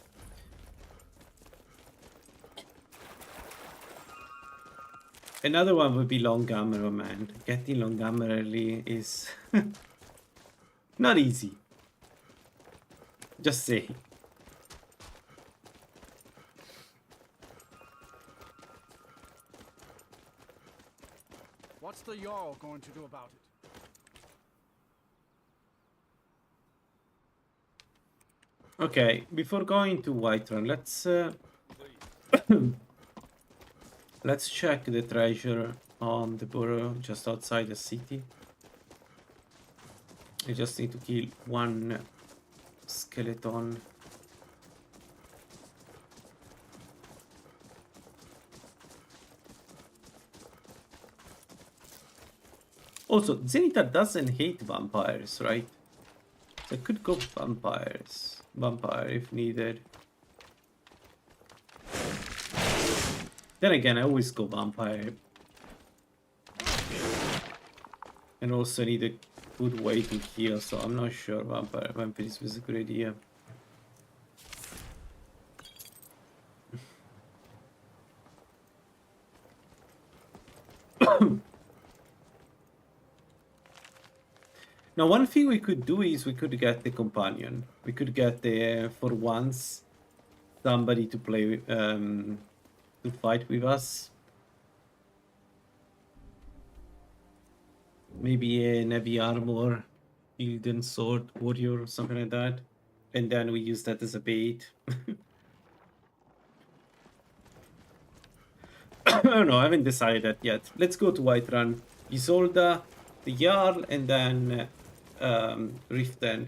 Another one would be long hammer, man. Getting long hammer early is Not easy. Just say. What's the Jarl going to do about it? Okay, before going to Whiterun, let's check the treasure on the burrow just outside the city. I just need to kill one skeleton. Also, Zenithar doesn't hate vampires, right? So I could go vampire if needed. Then again, I always go vampire. And also need a good way to heal, so I'm not sure vampire is a good idea. Now, one thing we could do is we could get the companion. We could get the for once somebody to play to fight with us. Maybe a heavy armor, Elden sword warrior or something like that, and then we use that as a bait. I don't know. I haven't decided that yet. Let's go to Whiterun, Isolda, the Jarl, and then Riften.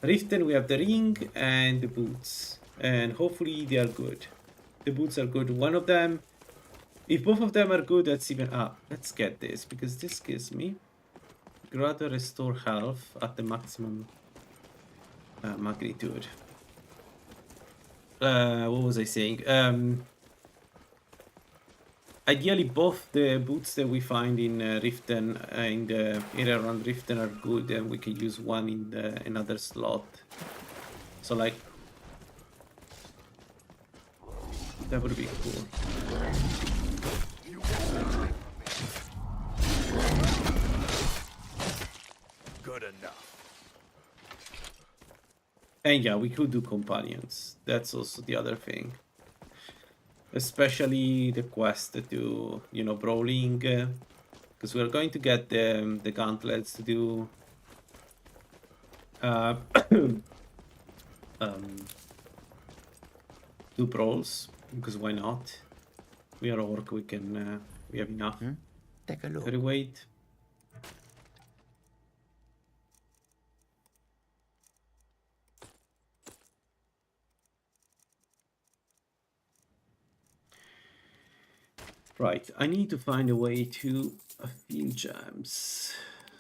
Riften, we have the ring and the boots, and hopefully they are good. The boots are good. One of them, if both of them are good, that's even let's get this, because this gives me rather restore health at the maximum magnitude. What was I saying? Ideally, both the boots that we find in Riften, in the area around Riften, are good, and we can use one in another slot. So, like, that would be cool. Good enough. And yeah, we could do companions. That's also the other thing. Especially the quest to do, you know, brawling. Because we're going to get the gauntlets to do do brawls. Because why not? We are orc, we can we have enough. Take a look. Very wait. Right, I need to find a way to field gems.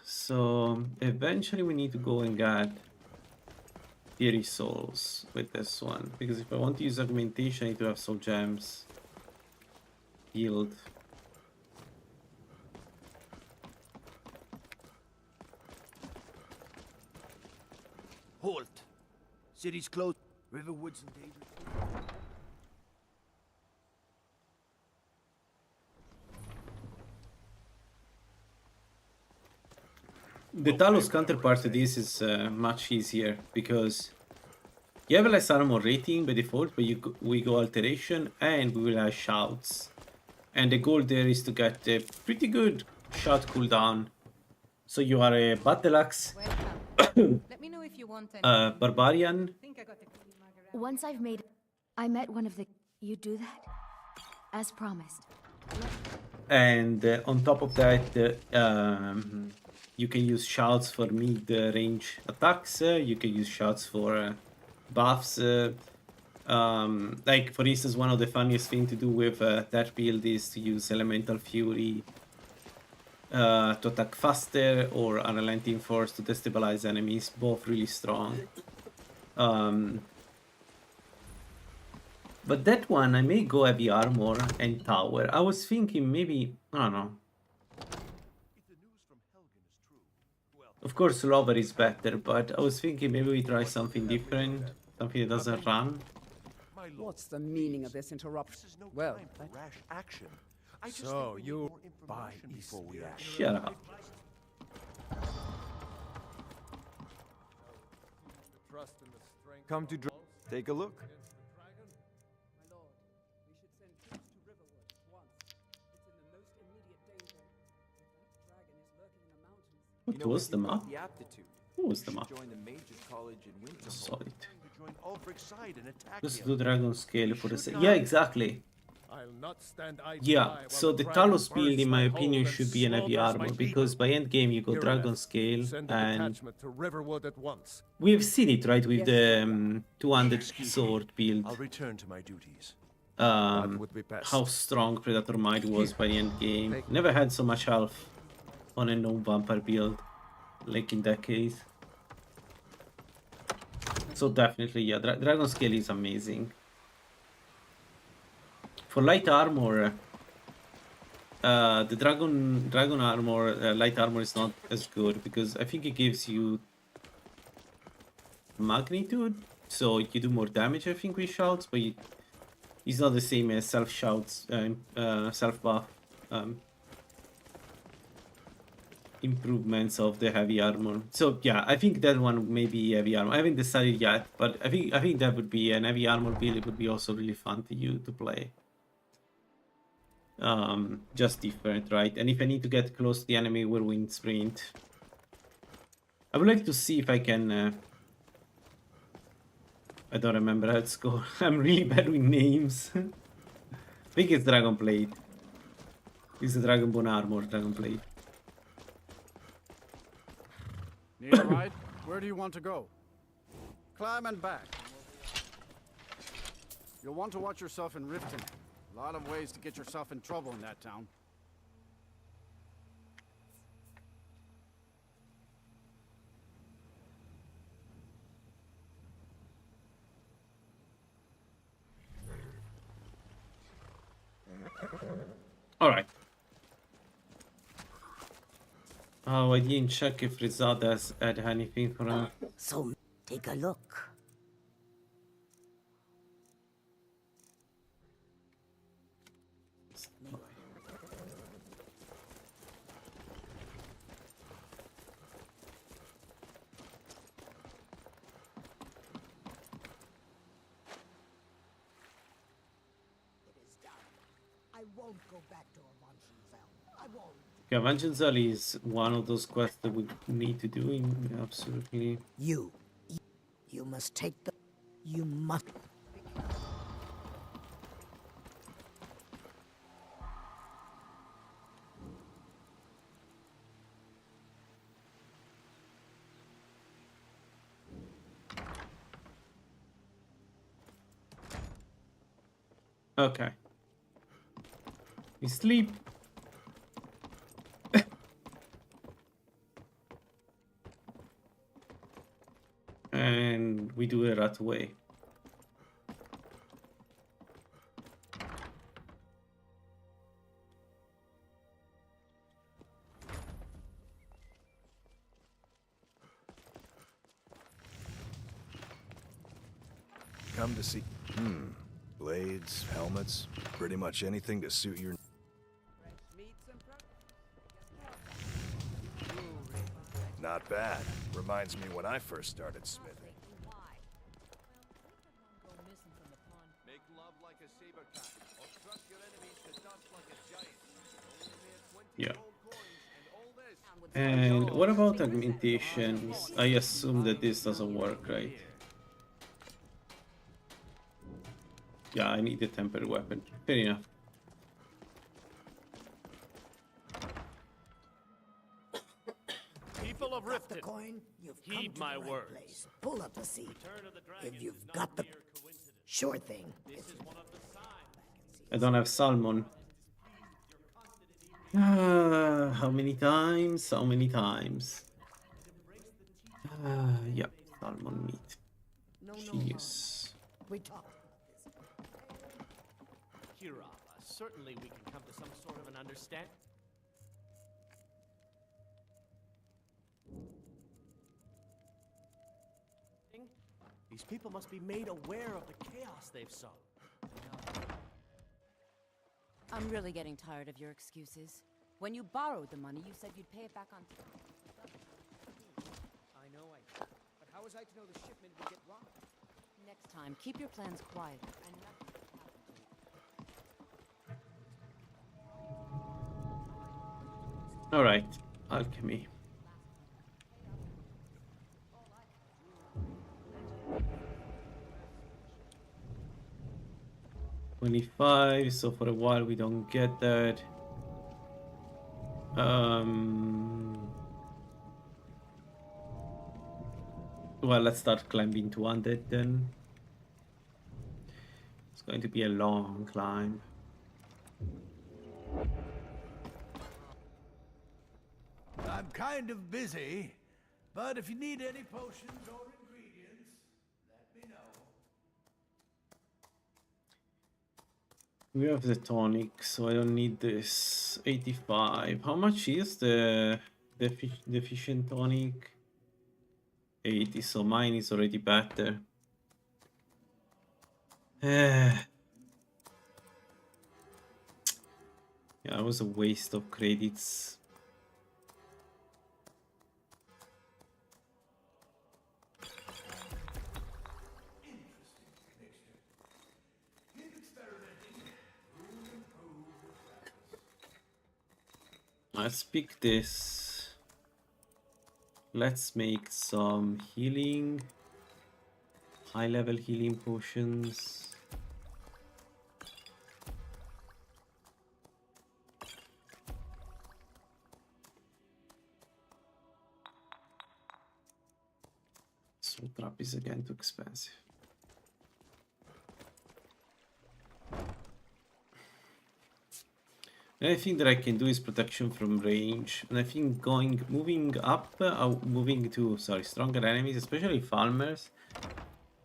So eventually we need to go and get 30 souls with this one. Because if I want to use augmentation, I need to have soul gems healed. Halt. City's closed. Riverwood's in danger. The Talos counterpart to this is much easier because you have less armor rating by default, but we go alteration and we will have shouts. And the goal there is to get a pretty good shout cooldown. So you are a battle axe, Let me know if you want any. barbarian. Think I got the cookie mug around. Once I've made... I met one of the... You do that? As promised. And on top of that, you can use shouts for mid-range attacks. You can use shouts for buffs. Like, for instance, one of the funniest things to do with that build is to use Elemental Fury to attack faster, or Unrelenting Force to destabilize enemies. Both really strong. But that one, I may go heavy armor and tower. I was thinking maybe, I don't know. Of course, Lover is better, but I was thinking maybe we try something different, something that doesn't run. What's the meaning of this interruption? Well, Rash action. I just So, think we need you more information buy before we act. Shut up. trust in the strength Come of to our dr- walls take a look. against the dragon? My lord, we should send troops to Riverwood at once. It's in the most immediate danger. If that dragon is lurking in the mountains. What was the map? The aptitude. What was You the should map? join the Mages College in Winterhold. Solid. Join Ulfric's side and attack Just him. do dragon scale for the yeah, exactly. I'll not stand idly Yeah, by while so the dragon Talos build, bursts in my my opinion, hold should and be an heavy slaughters my armor because people. by end game you go Herein, dragon scale, send a and detachment to Riverwood at once. we've seen it right with the 200 sword build. I'll return to my duties. That would be best. How strong Predator Might was by the end game. Never had so much health on a no vampire build like in that case. So definitely, yeah, dragon scale is amazing. For light armor, the dragon armor, light armor is not as good because I think it gives you magnitude, so you do more damage. I think with shouts, but it's not the same as self shouts, self buff improvements of the heavy armor. So yeah, I think that one may be heavy armor. I haven't decided yet, but I think that would be an heavy armor build. It would be also really fun to play. Just different, right? And if I need to get close to the enemy, we'll win sprint. I would like to see if I can. I don't remember how it's called. I'm really bad with names. I think it's Dragon Blade. It's the Dragon Bone Armor, Dragon Blade. Need a ride? Where do you want to go? Climb and back. You'll want to watch yourself in Riften. A lot of ways to get yourself in trouble in that town. Alright. Oh, I didn't check if Rizad has had anything for him. So, take a look. I won't go back to Avanshenzell. I won't. Yeah, Vengeance is one of those quests that we need to do in absolutely. You must take the... You must... Okay. We sleep. And we do it right away. Come to see. Blades, helmets, pretty much anything to suit your. Not bad. Reminds me when I first started smithing. Make love like a saber cat, or crush your enemies to dust like a giant. Only Yeah. gold coins and all this. And what about augmentations? I assume that this doesn't work, right? Yeah, I need a tempered weapon. Fair enough. People of Got the Riften, coin? You've come heed to my the right words. place. Pull up a seat. Return of the dragon If you've is not got the... mere coincidence. Sure thing. This is one of the signs. I don't have salmon. How many times? How many times? Yeah, salmon meat. No, Jeez. We talked. Kira, certainly we can come to some sort of an understanding. These people must be made aware of the chaos they've sown. I'm really getting tired of your excuses. When you borrowed the money, you said you'd pay it back on time. I know I did. But how is was I to know the shipment would get robbed? Next time, keep your plans quiet and nothing will happen to you. All right, alchemy. $25. So for a while we don't get that. Well, let's start climbing to 100 then. It's going to be a long climb. I'm kind of busy, but if you need any potions or ingredients, let me know. We have the tonic, so I don't need this. 85. How much is the deficient tonic? 80, so mine is already better. Yeah, it was a waste of credits. Let's pick this. Let's make some healing. High level healing potions. Soul trap is again too expensive. And I think that I can do is protection from range, and I think moving up, moving to stronger enemies, especially farmers,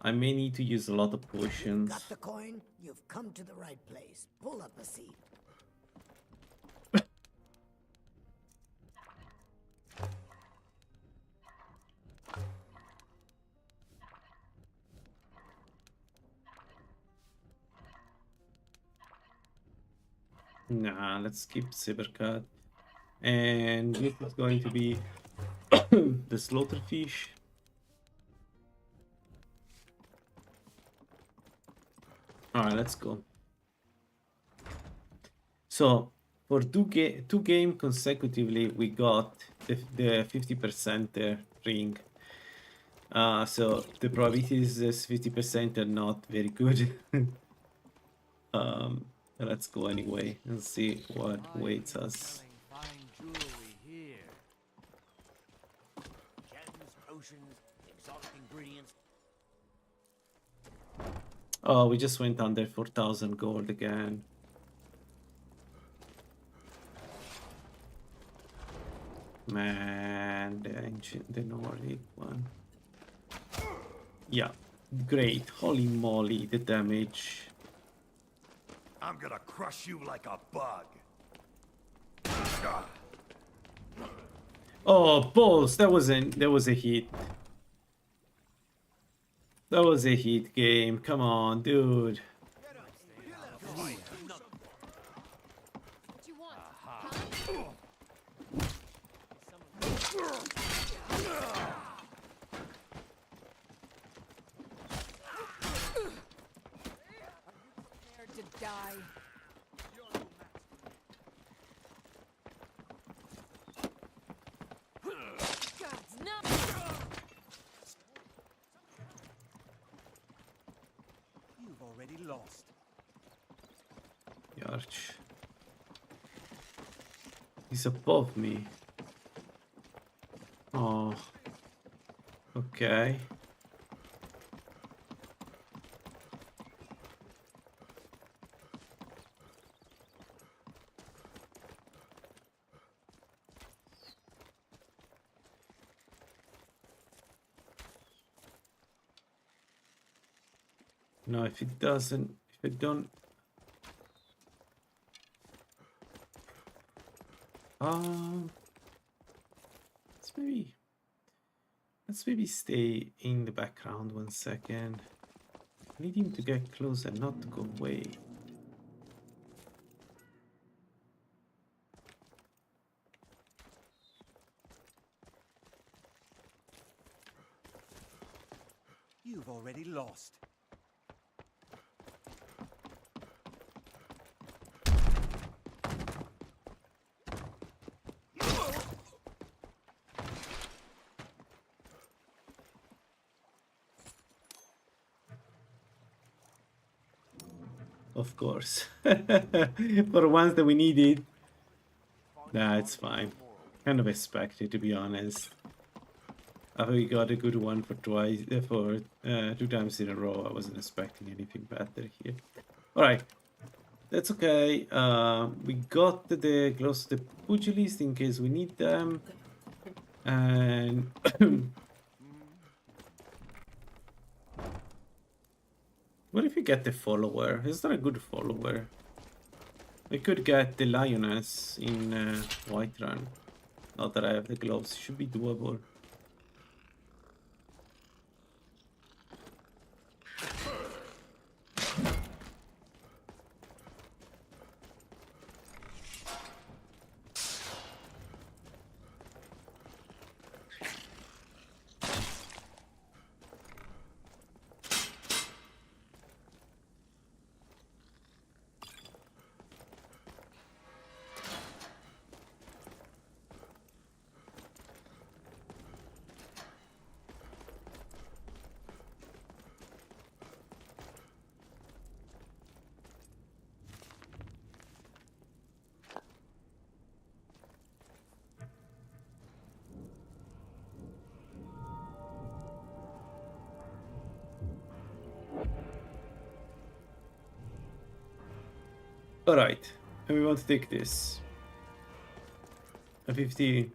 I may need to use a lot of potions. Got the coin? You've come to the right place. Pull up a seat. Nah, let's skip Sabercat. And this is going to be the slaughterfish. Alright, let's go. So, for two games consecutively, we got the 50% ring. So, the probabilities is 50% are not very good. Let's go anyway and see what waits us. Oh, we just went under 4,000 gold again. Man, the Nordic one. Yeah, great. Holy moly, the damage. I'm gonna crush you like a bug. Oh, balls! That was a hit. That was a hit game. Come on, dude. To die. Gods, no! You've already lost. Yarch. He's above me. Oh. Okay. No, if it doesn't, if it don't... let's maybe stay in the background 1 second. I need him to get closer, not to go away. You've already lost. Of course. For once that we need it. Nah, it's fine. Kind of expected, to be honest. After we got a good one for twice, for 2 times in a row, I wasn't expecting anything better here. Alright. That's okay. We got the close to the pugilist in case we need them. And what if we get the follower? Is that a good follower? We could get the lioness in Whiterun. Now that I have the gloves, it should be doable. Alright, and we want to take this. A 50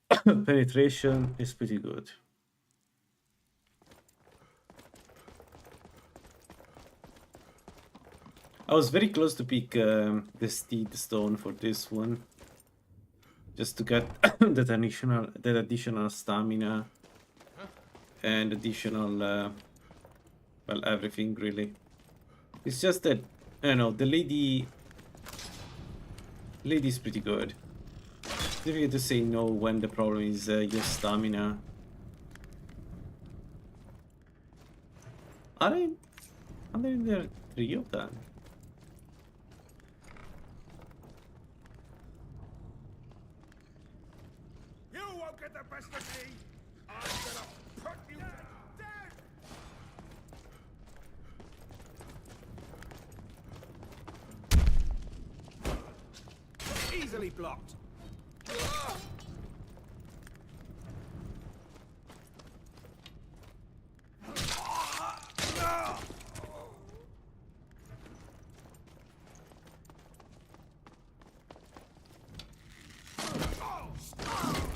penetration is pretty good. I was very close to pick the steed stone for this one. Just to get that additional stamina and additional well, everything really. It's just that I don't know, the lady's pretty good. It's difficult to say no when the problem is your stamina. Are there 3 of them? You won't get the best of me! I'm gonna put you down! Easily blocked.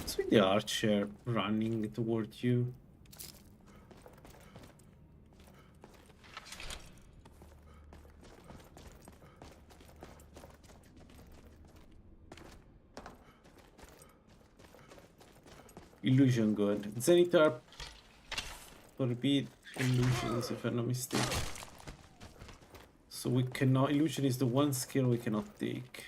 It's the archer running toward you. Illusion good. Zenithar forbid illusions if I'm not mistaken. So we cannot, illusion is the one skill we cannot take.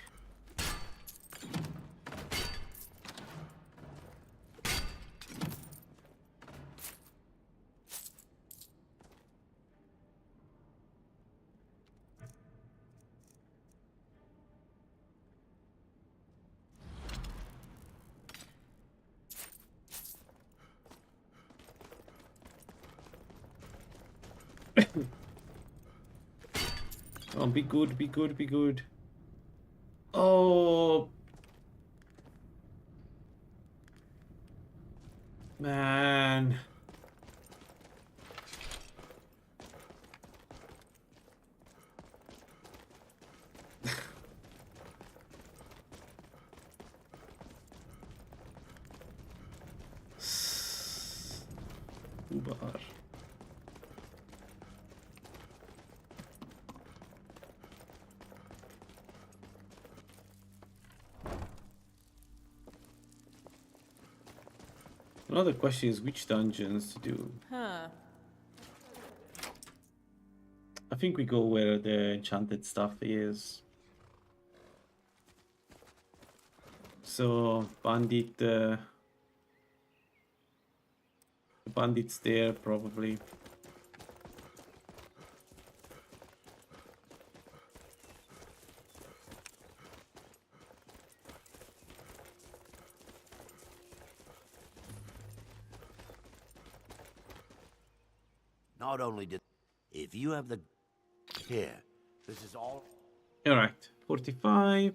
Oh, be good, be good, be good. Oh. Man. Ubar. Another question is which dungeons to do. Huh. I think we go where the enchanted stuff is. So bandit, bandits there, probably. Not only did... If you have the... Here, this is all... Alright, 45.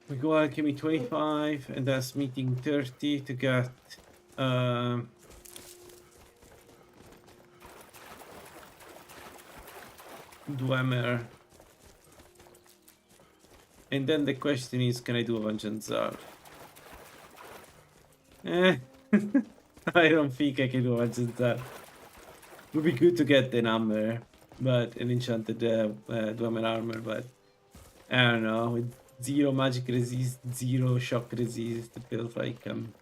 We go alchemy 25, and that's meeting 30 to get Dwemer. And then the question is, can I do a Vengeance Czar? I don't think I can do a Vengeance Czar. Would be good to get an armor, but an enchanted Dwemer armor, but I don't know. With 0 magic resist, 0 shock resist, it feels like I'm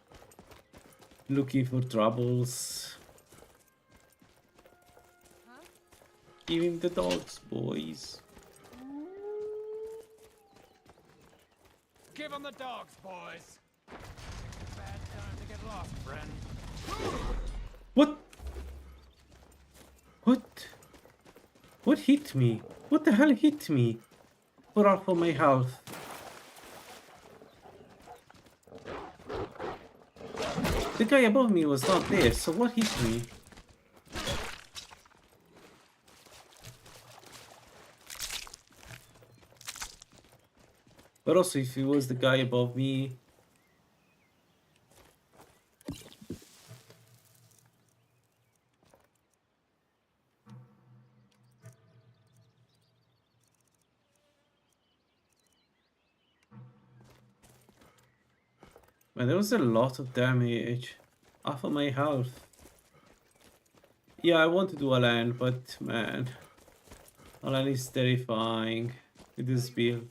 looking for troubles. Give him the dogs, boys. Give 'em the dogs, boys. Bad time to get lost, friend. What? What? What hit me? What the hell hit me? For half of my health. The guy above me was not there, so what hit me? But also, if it was the guy above me... Man, there was a lot of damage. Half of my health. Yeah, I want to do Alan, but man... Alan is terrifying with this build.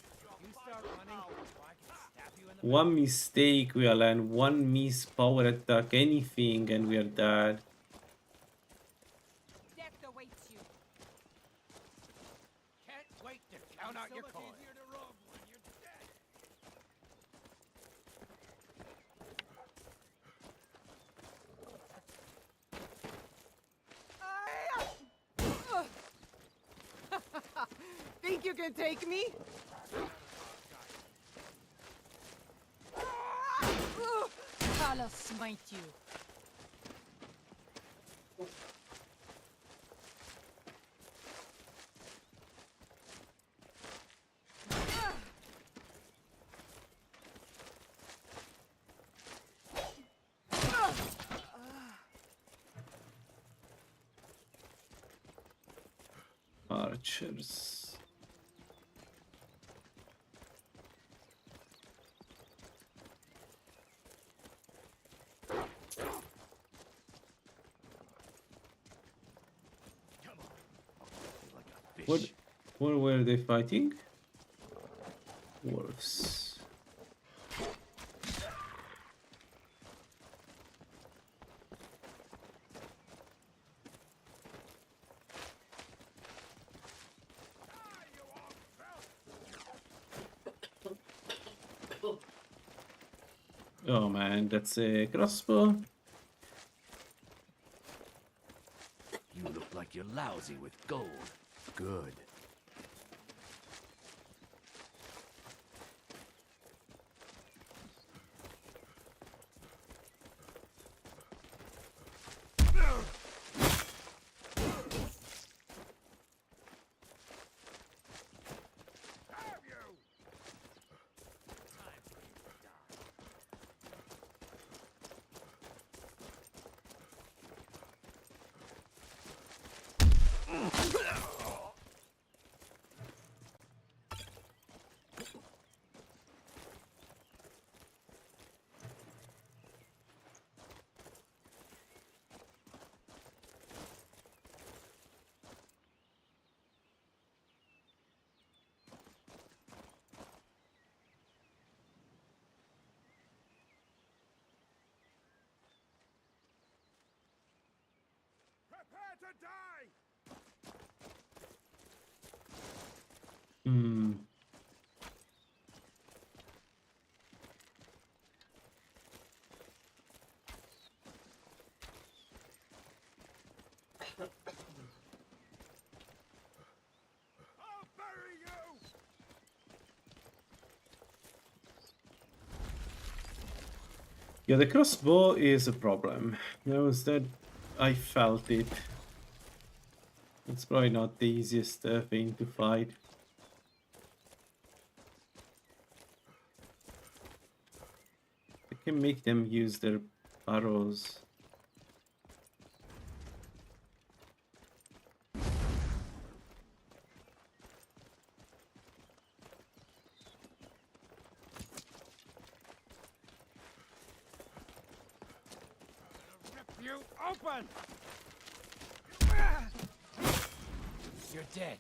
One mistake we Alan, one miss power attack, anything, and we are dead. Death awaits you. Can't wait to count out your coins. Think you can take me? I'll smite you. Archers. What were they fighting? Wolves. Oh man, that's a crossbow. You look like you're lousy with gold. Good. Prepare to die! Hmm. Yeah, the crossbow is a problem. That I felt it. It's probably not the easiest thing to fight. I can make them use their arrows. You open! You're dead.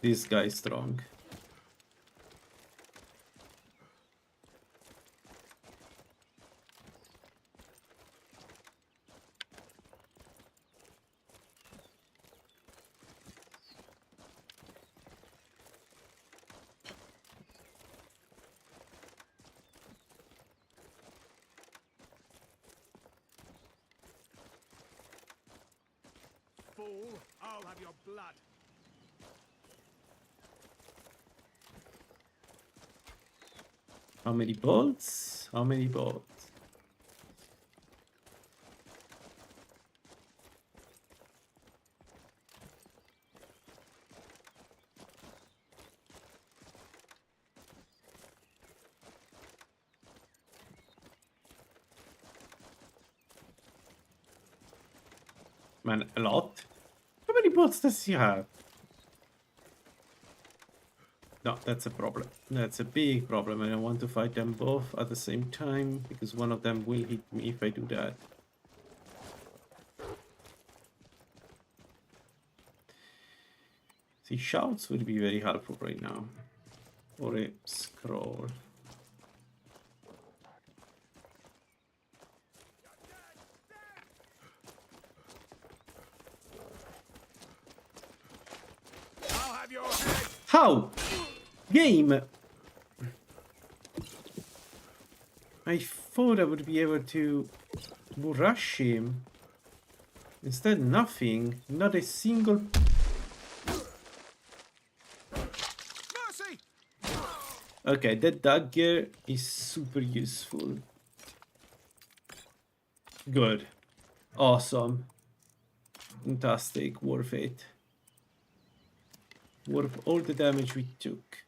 This guy's strong. Fool, I'll have your blood. How many bolts? How many bolts? Man, a lot? How many bolts does he have? No, that's a problem. That's a big problem, and I want to fight them both at the same time, because one of them will hit me if I do that. See, shouts would be very helpful right now. Or a scroll. I'll have your head. How? Game! I thought I would be able to rush him. Instead, nothing. Not a single... Mercy! Okay, that dagger is super useful. Good. Awesome. Fantastic. Worth it. Worth all the damage we took.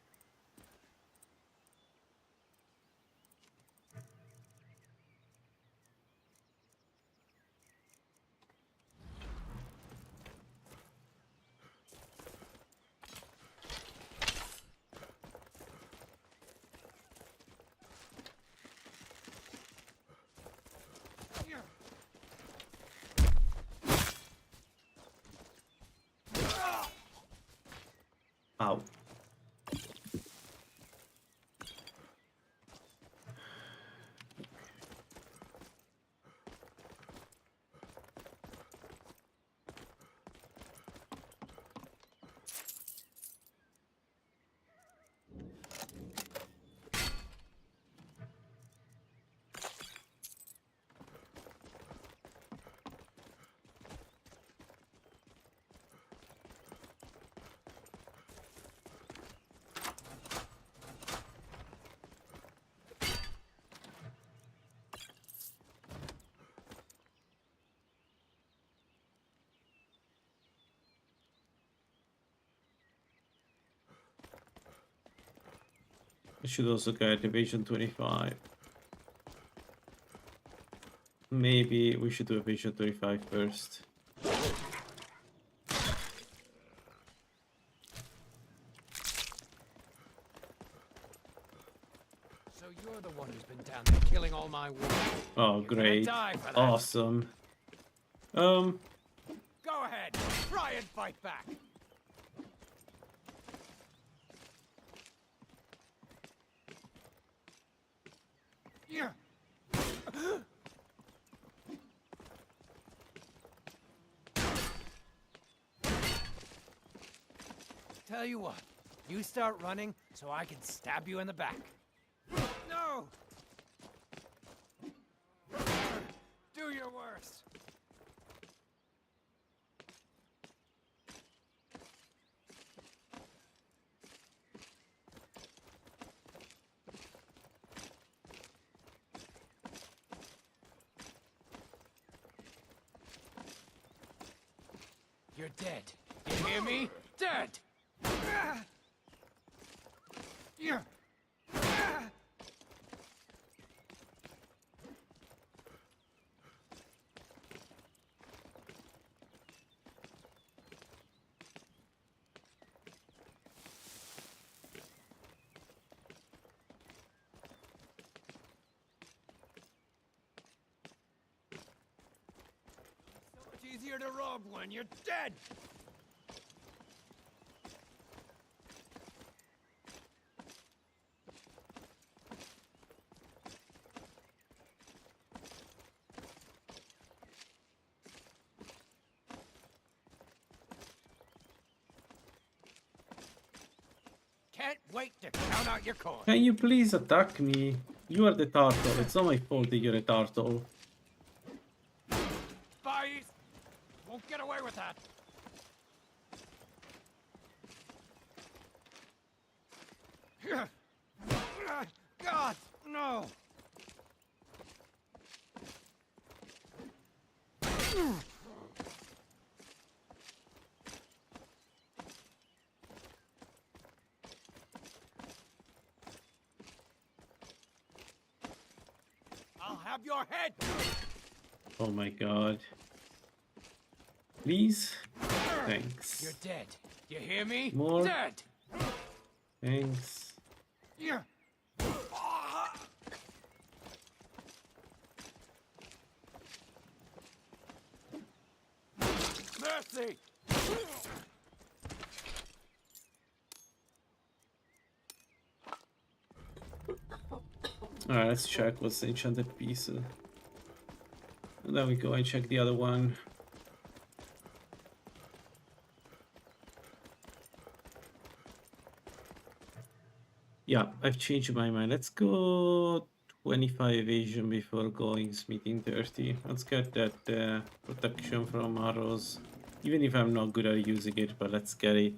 Ow. I should also get evasion 25. Maybe we should do evasion 25 first. So you're the one who's been down there killing all my wolves. Oh, You're gonna great. die for that. Awesome. Go ahead, try and fight back. Yeah. Tell you what, you start running so I can stab you in the back. No! Do your worst. You're dead. You hear me? Dead! Yeah. So much easier to rob when you're dead! Can't wait to count out your coin. Can you please attack me? You are the turtle. It's not my fault that you're a turtle. Spies! Won't get away with that. God, no! I'll have your head! Oh my god. Please? Thanks. You're dead. You hear me? More? Dead! Thanks. Yeah. Mercy! Alright, let's check what's the enchanted piece. And then we go and check the other one. Yeah, I've changed my mind. Let's go 25 evasion before going smithing 30. Let's get that protection from arrows. Even if I'm not good at using it, but let's get it.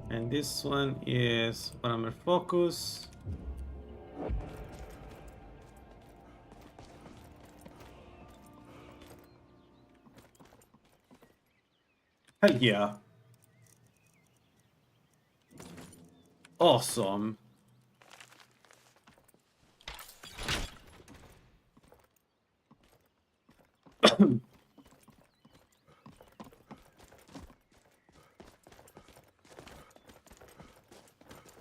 And this one is Paramer Focus. Hell yeah. Awesome.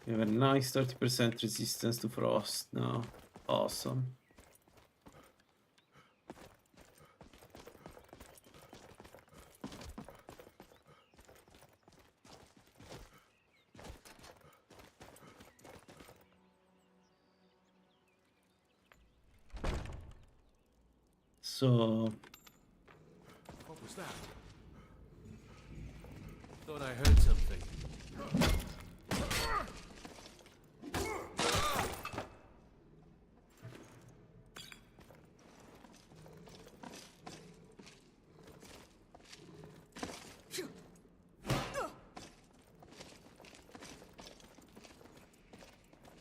We have a nice 30% resistance to frost now. Awesome. So What was that? Thought I heard something.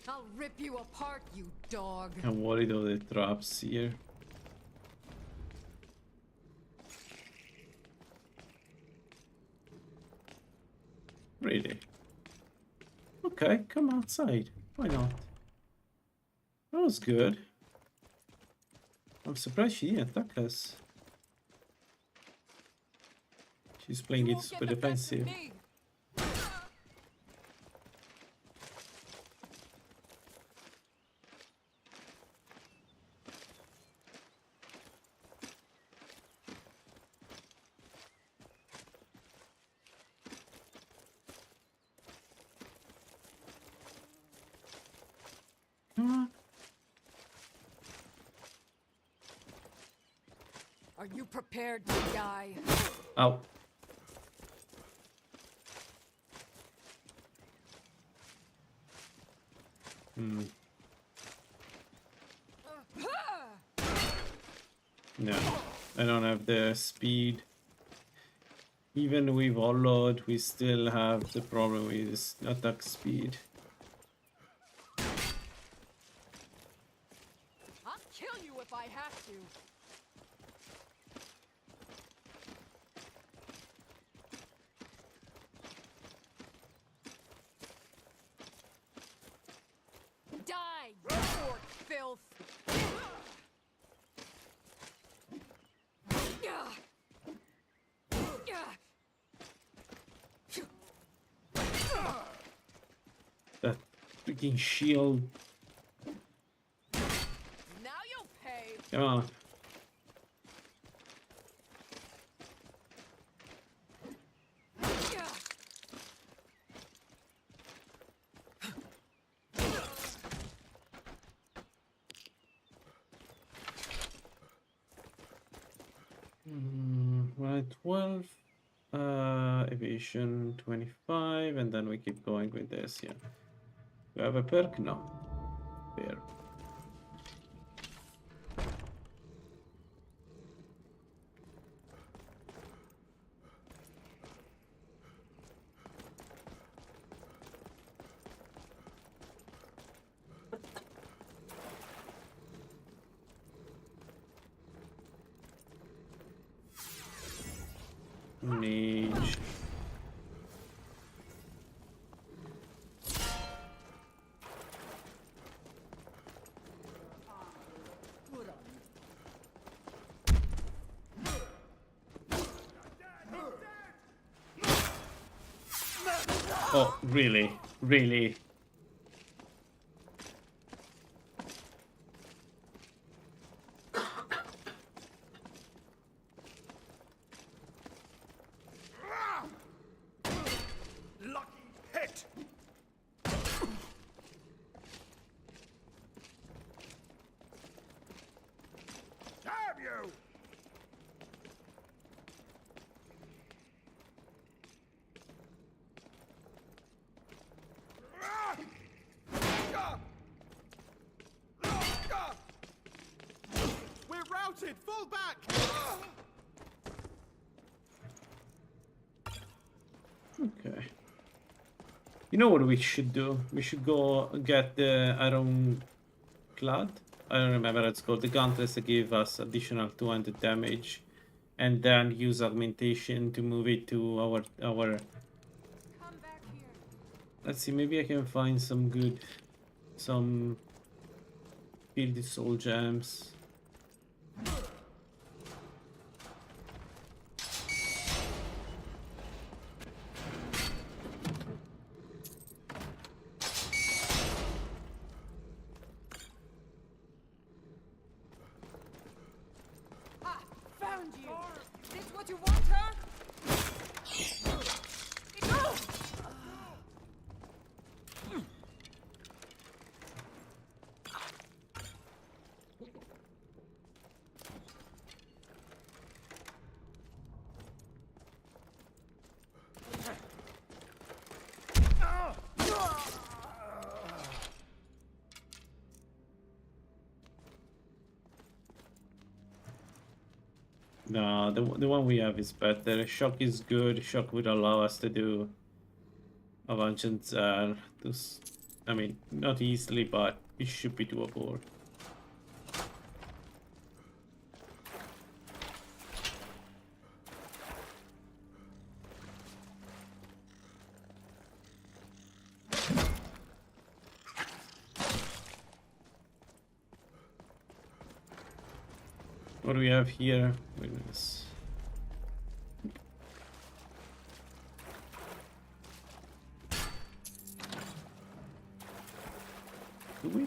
I'll rip you apart, you dog. I'm worried of the traps here. Really? Okay, come outside. Why not? That was good. I'm surprised she didn't attack us. She's playing it super defensive. Are you prepared to die? Ow. No, I don't have the speed. Even with Warlord, we still have the problem with this attack speed. I'll kill you if I have to. Freaking shield. Now you'll pay. Come on. Right, 12. Evasion 25, and then we keep going with this. Yeah. We have a perk? No. There. Mage. Oh, really? Really? Lucky hit! Damn you! We're routed! Fall back! Okay. You know what we should do? We should go get the iron clad. I don't remember what it's called. The gauntlets that give us additional 200 damage, and then use augmentation to move it to our. Come back here. Let's see. Maybe I can find some field soul gems. Ah, found you. This what you want, huh? No! No, the one we have is better. Shock is good. Shock would allow us to do a bunch of I mean, not easily, but it should be doable. What do we have here? Witness. Do we?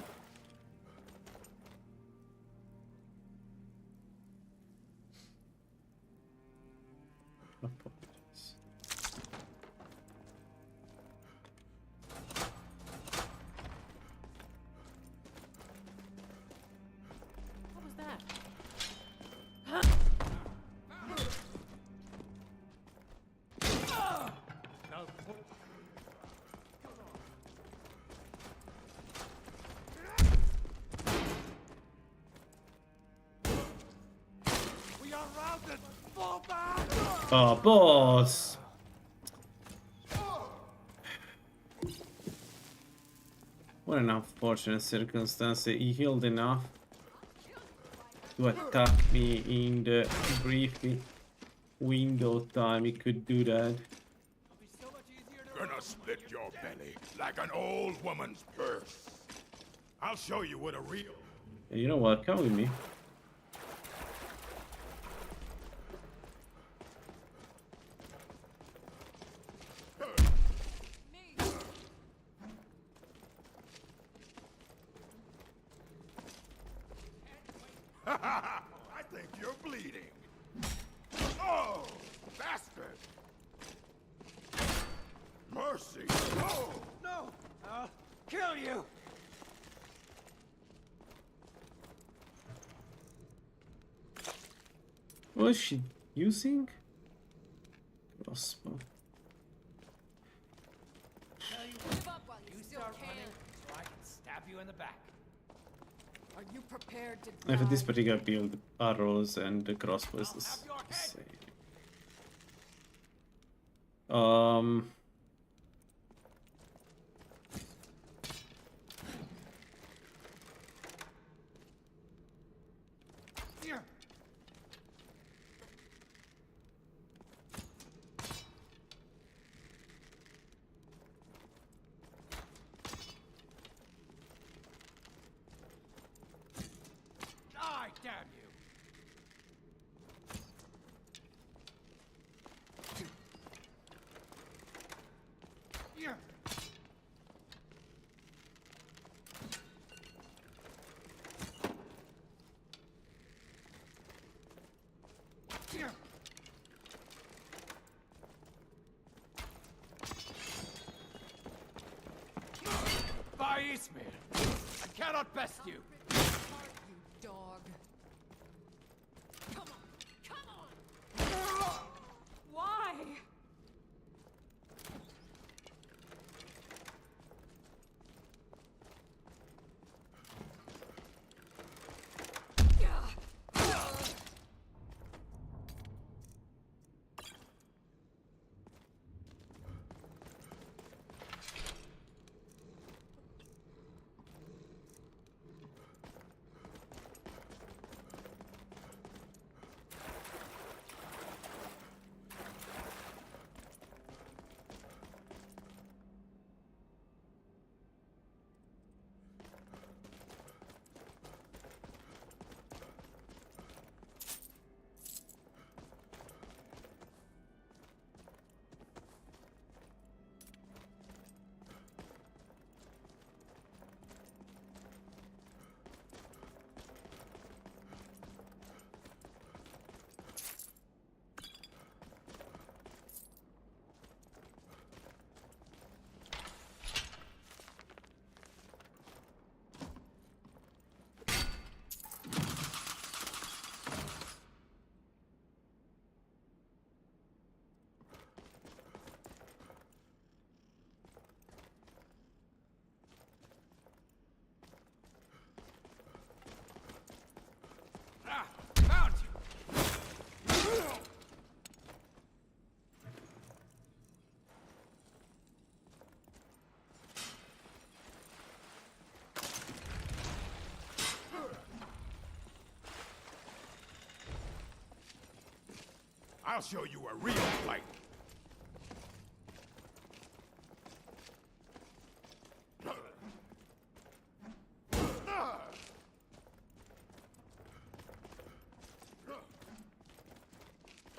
Apologies. What was that? We are routed! Fall back! Oh, boss! What an unfortunate circumstance. He healed enough to attack me in the brief window time he could do that. Gonna split your belly like an old woman's purse. I'll show you what a real... And you know what? Come with me. I think you're bleeding. Oh, bastard! Mercy! Oh! No! I'll kill you! What is she using? Crossbow. Give up while you start running, so I can stab you in the back. Are you prepared to And for die? this particular build, arrows and the crossbow is the same. Die, damn you! By Eastmere! I cannot best you! You dog. Come on! Come on! Why? Found you! I'll show you a real fight.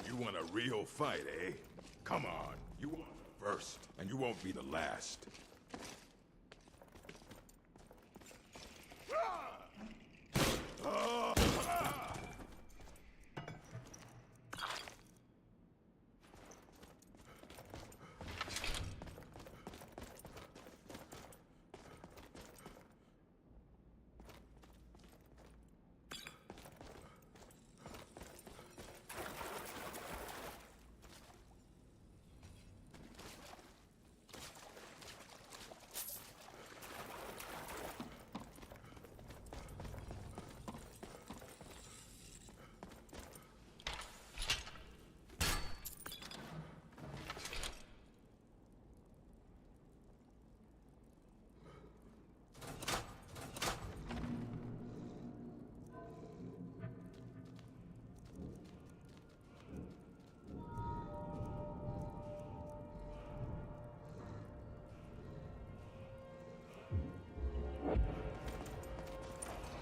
You want a real fight, eh? Come on. You want it first, and you won't be the last.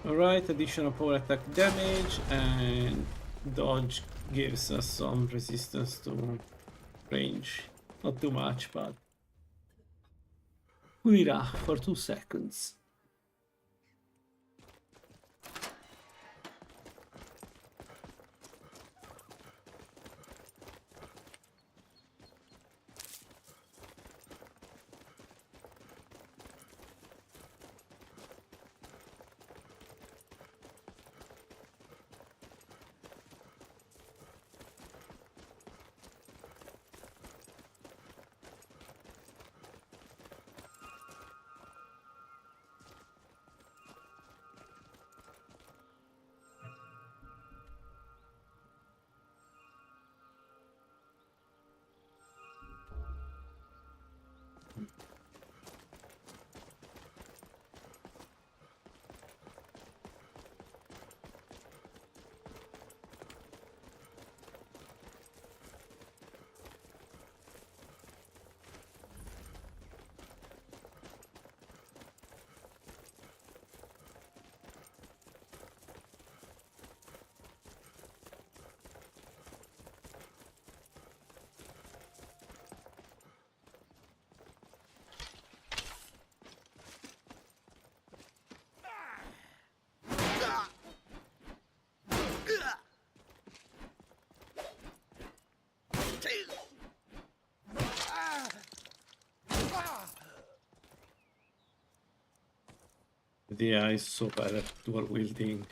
Alright, additional power attack damage, and dodge gives us some resistance to range. Not too much, but enough for 2 seconds. The AI is so bad at dual wielding.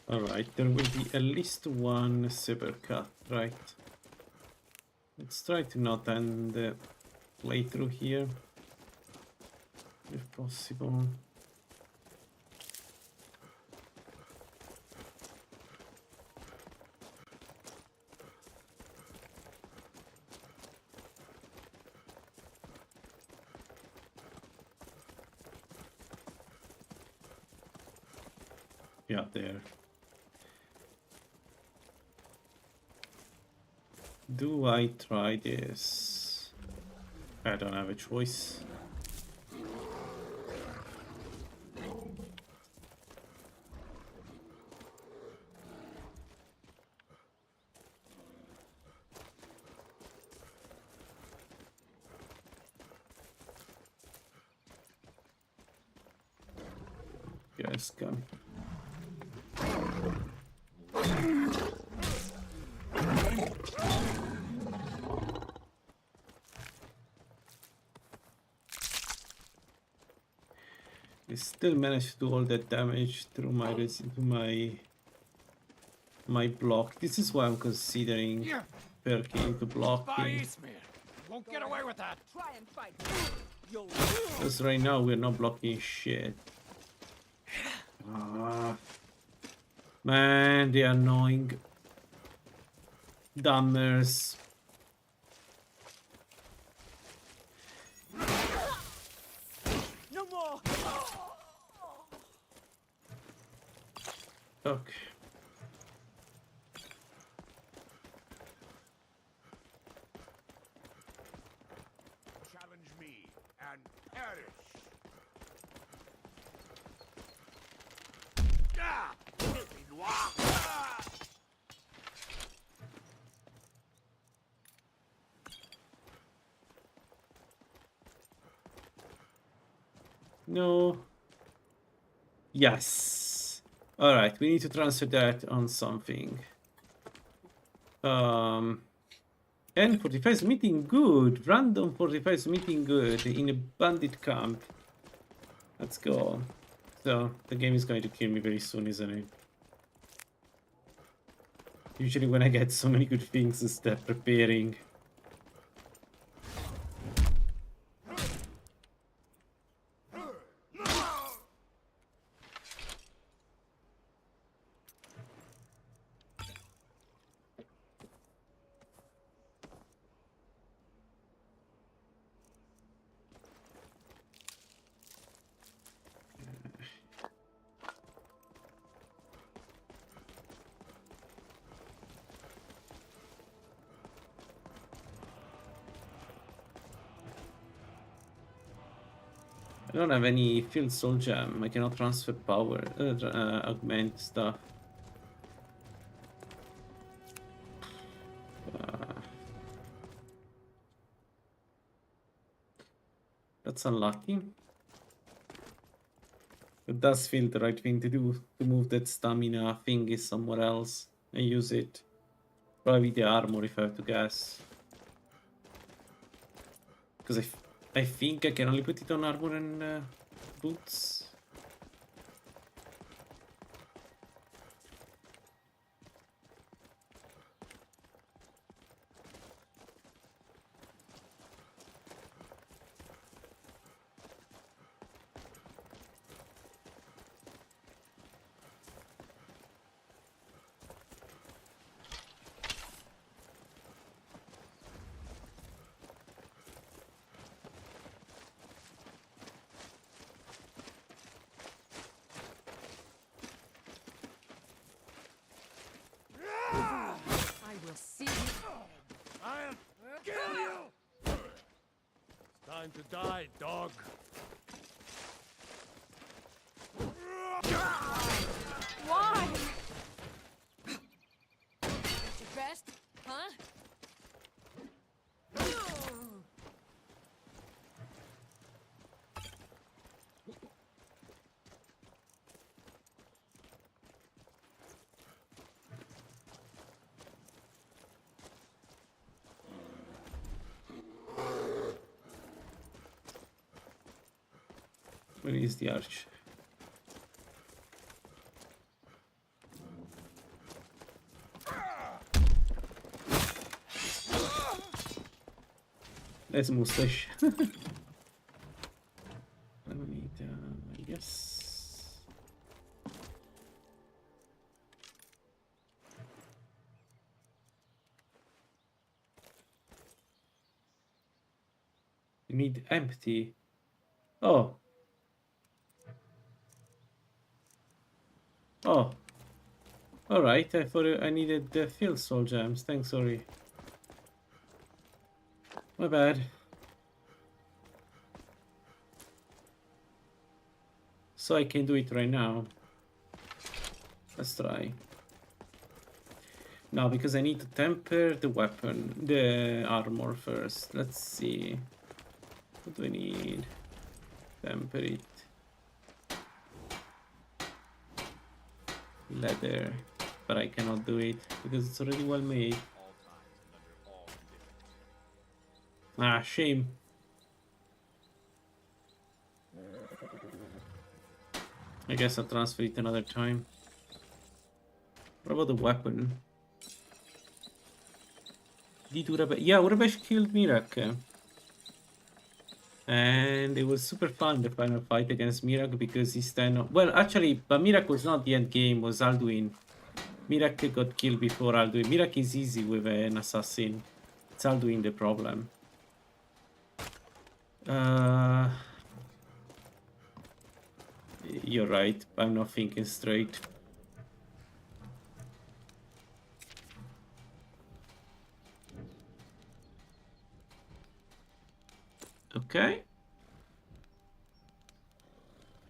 Alright, there will be at least one super cut, right? Let's try to not end the playthrough here, if possible. Yeah, there. Do I try this? I don't have a choice. Yes, come. I still managed to do all that damage through my block. This is why I'm considering perking into blocking. Won't get away with that. Try and fight. Because right now we're not blocking shit. Ah, man, the annoying dumbers. No more. Okay. Challenge me and perish. Ah! Filthy noir! Ah! No. Yes. All right, we need to transfer that on something. And 45 meeting good. Random 45 meeting good in a bandit camp. Let's go. So the game is going to kill me very soon, isn't it? Usually when I get so many good things, I start preparing. I don't have any field soul gem. I cannot transfer power, augment stuff. That's unlucky. It does feel the right thing to do, to move that stamina thingy somewhere else and use it. Probably the armor if I have to guess. Because I think I can only put it on armor and boots. I will see you. I'll kill you! It's time to die, dog. Why? That's your best, huh? Where is the arch? That's mustache. I need, yes. You need empty. Oh. Oh. Alright, I thought I needed the field soul gems. Thanks, sorry. My bad. So I can do it right now. Let's try. No, because I need to temper the weapon, the armor first. Let's see. What do I need? Temper it. Leather. But I cannot do it because it's already well made. Ah, shame. I guess I'll transfer it another time. What about the weapon? Did Urabesh? Yeah, Urabesh killed Mirak. And it was super fun, the final fight against Mirak, because he's 10. Well, actually, but Mirak was not the end game, was Alduin. Mirak got killed before Alduin. Mirak is easy with an assassin. It's Alduin the problem. You're right, I'm not thinking straight. Okay.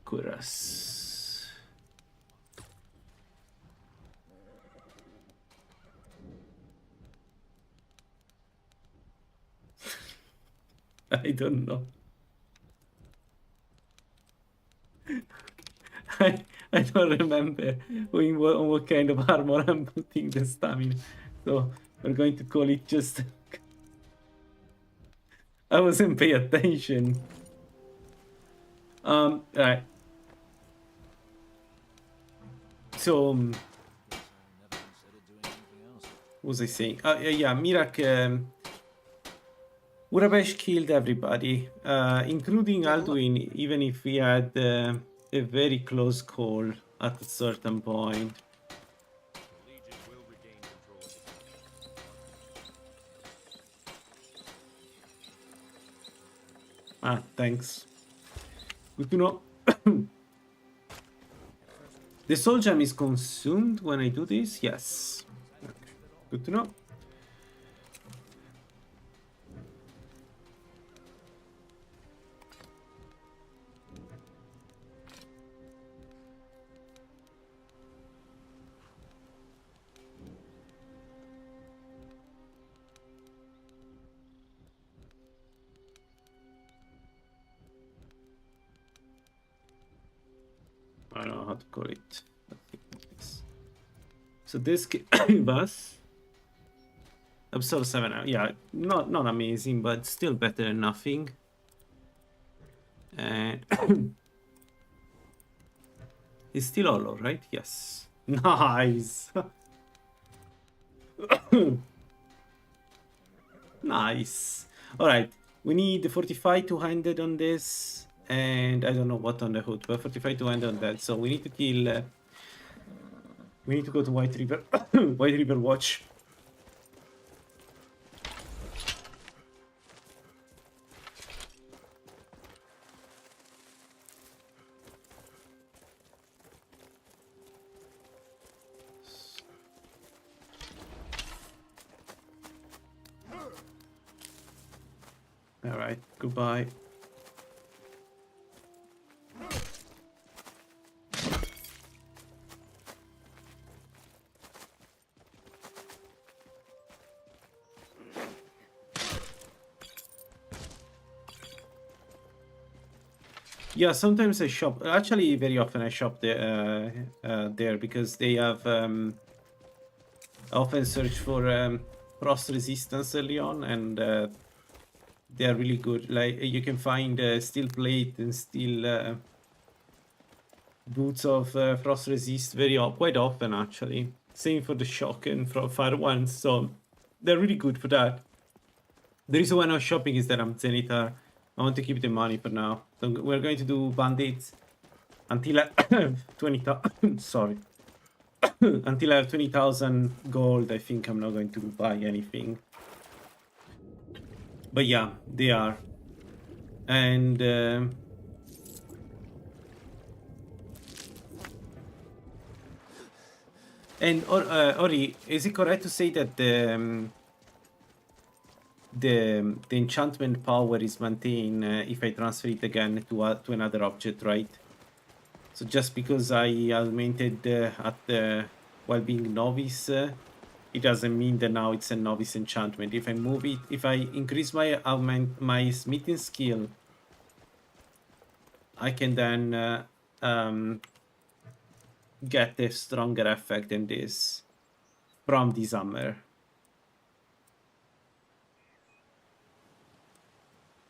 Cuirass. I don't know. I don't remember on what kind of armor I'm putting the stamina. So we're going to call it just... I wasn't paying attention. Right. So, what was I saying? Yeah, Mirak... Urabesh killed everybody, including Alduin, even if we had a very close call at a certain point. Ah, thanks. Good to know. The soul gem is consumed when I do this? Yes. Okay. Good to know. I don't know how to call it. So this gave us episode 7. Yeah, not amazing, but still better than nothing. And it's still hollow, right? Yes. Nice. Nice. All right, we need 45 200 on this, and I don't know what on the hood, but 45 200 on that. So we need to kill. We need to go to White River. White River Watch. All right, goodbye. Yeah, sometimes I shop. Actually, very often I shop there because they have. I often search for frost resistance early on, and they are really good. Like you can find steel plate and steel boots of frost resist quite often actually. Same for the shock and fire ones. So they're really good for that. The reason why I'm not shopping is that I'm Zenithar. I want to keep the money for now. So we're going to do bandits until I have 20,000. Sorry. Until I have 20,000 gold, I think I'm not going to buy anything. But yeah, they are. And Ori, is it correct to say that the enchantment power is maintained if I transfer it again to another object, right? So just because I augmented while being novice, it doesn't mean that now it's a novice enchantment. If I move it, if I increase my smithing skill, I can then get a stronger effect than this from this hammer.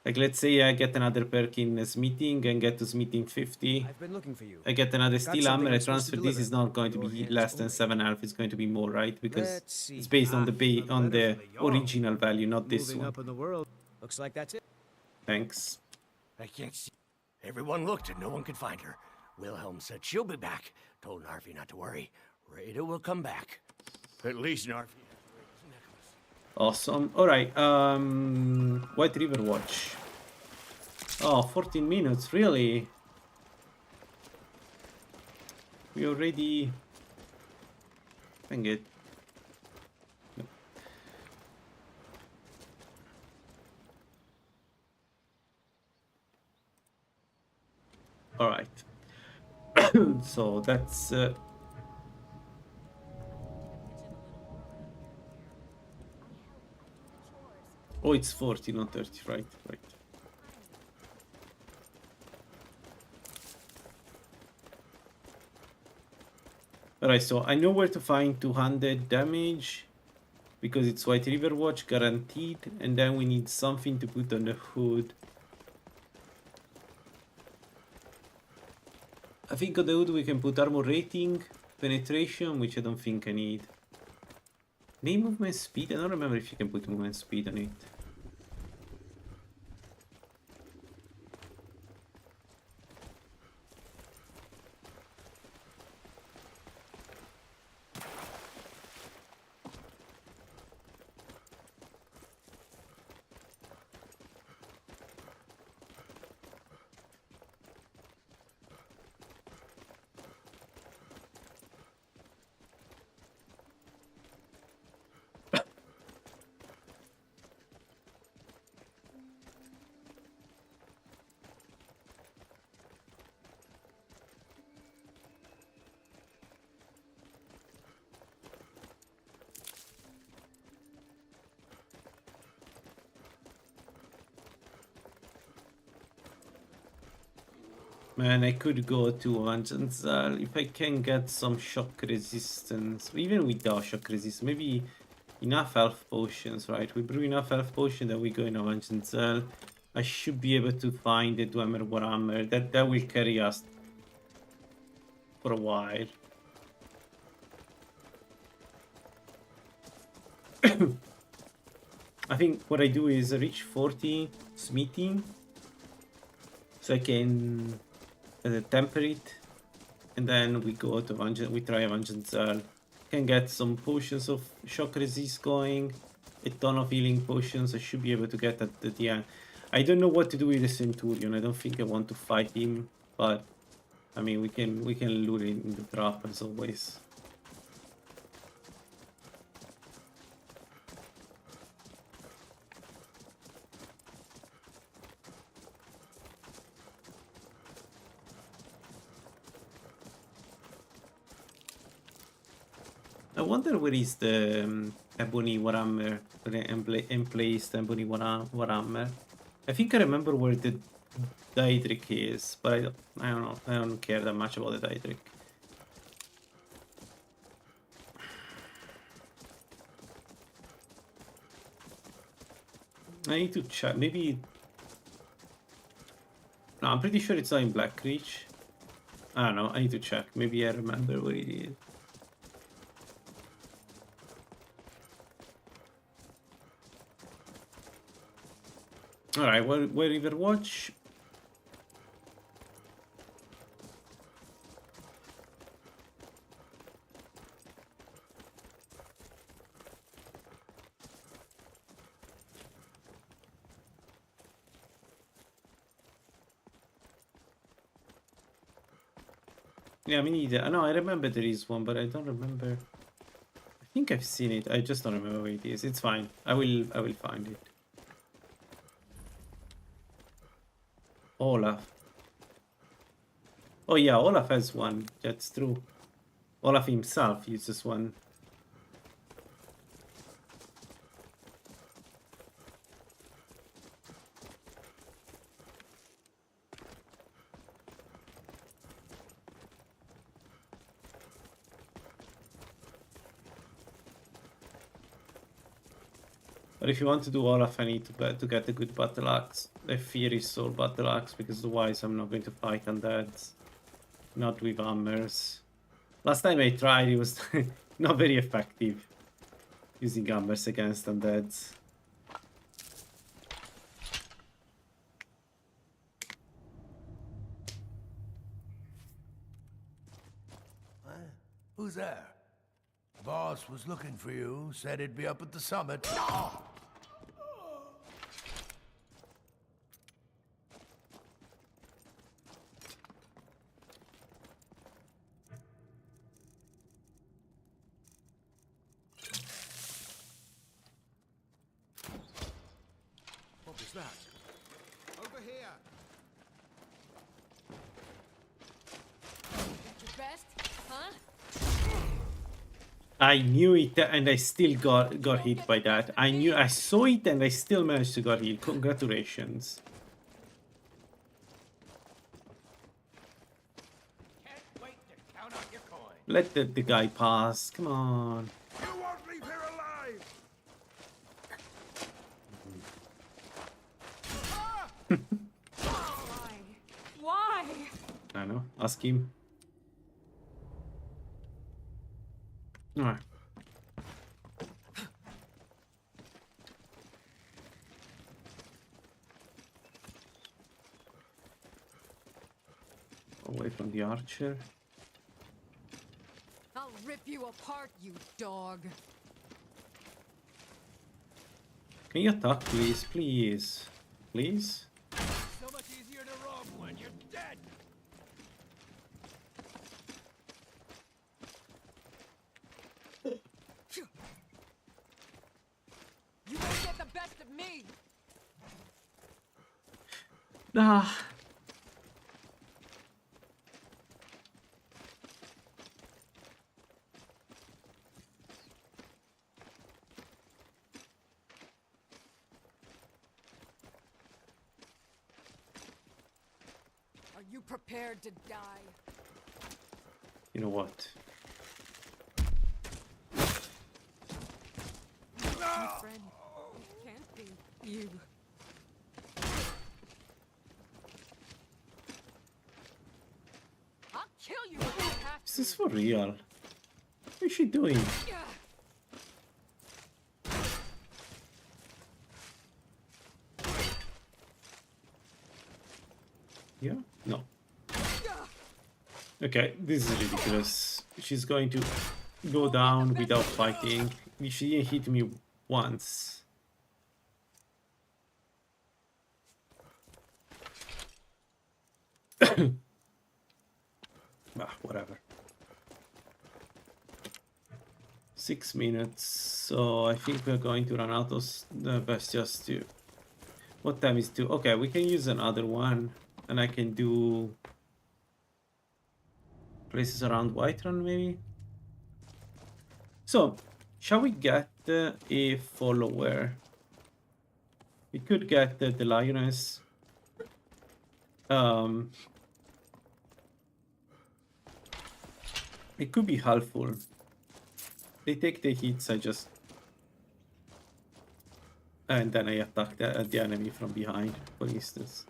Like, let's say I get another perk in smithing and get to smithing 50. I've been looking for you. I get another Got steel hammer, I something I'm supposed to transfer this, is not going to Your be hands less than only. 7 health, it's going to be more, right? Because Let's see. it's based on the A letter the from the Jarl. original value, not this Moving one. up in the world. Looks like that's it. Thanks. I can't see. Everyone looked and no one could find her. Wilhelm said she'll be back. Told Narfi not to worry. Rada will come back. At least Narfi. Awesome. Alright, White River Watch. Oh, 14 minutes, really? We already... Dang it. No. Alright. So that's... Oh, it's 40, not 30, right, right. Alright, so I know where to find 200 damage because it's White River Watch guaranteed, and then we need something to put on the hood. I think on the hood we can put armor rating, penetration, which I don't think I need. Maybe movement speed? I don't remember if you can put movement speed on it. Man, I could go to Vengeance if I can get some shock resistance. Even without shock resistance, maybe enough health potions, right? We brew enough health potion that we go in Vengeance. I should be able to find the Dwemer Warhammer. That will carry us for a while. I think what I do is reach 40 smithing, so I can temper it, and then we go to Vengeance. We try Vengeance. Can get some potions of shock resist going, a ton of healing potions. I should be able to get at the end. I don't know what to do with the Centurion. I don't think I want to fight him, but I mean we can lure him in the trap as always. I wonder where is the Ebony Warhammer, the emplaced Ebony Warhammer. I think I remember where the Daedric is, but I don't know. I don't care that much about the Daedric. I need to check. Maybe. No, I'm pretty sure it's not in Blackreach. I don't know. I need to check. Maybe I remember where it is. Alright, where River Watch? Yeah, me neither. No, I remember there is one, but I don't remember. I think I've seen it. I just don't remember where it is. It's fine. I will find it. Olaf. Oh yeah, Olaf has one. That's true. Olaf himself uses one. But if you want to do Olaf, I need to get a good battle axe, a Fiery Soul battle axe, because otherwise I'm not going to fight undeads. Not with hammers. Last time I tried, it was not very effective using hammers against undeads. Who's there? Boss was looking for you, said he'd be up at the summit. What was that? Over here. At your best, huh? I knew it and I still got hit by that. I saw it and I still managed to get hit. Congratulations. Can't wait to count out your coin. Let the guy pass. Come on. You won't leave here alive! Why? I don't know. Ask him. Alright. Away from the archer. I'll rip you apart, you dog. Can you attack, please? Please? Please? So much easier to rob when you're dead. You won't get the best of me. Ah. Are you prepared to die? You know what? My friend, it can't be you. I'll kill you if you have Is this for real? What is she doing? Yeah? No. Okay, this is ridiculous. She's going to go down without fighting. She didn't hit me once. Whatever. 6 minutes, so I think we're going to run out of the bestias too. What time is 2? Okay, we can use another one, and I can do places around Whiterun maybe. So, shall we get a follower? We could get the lioness. It could be helpful. They take the hits, I just... And then I attack the enemy from behind, for instance.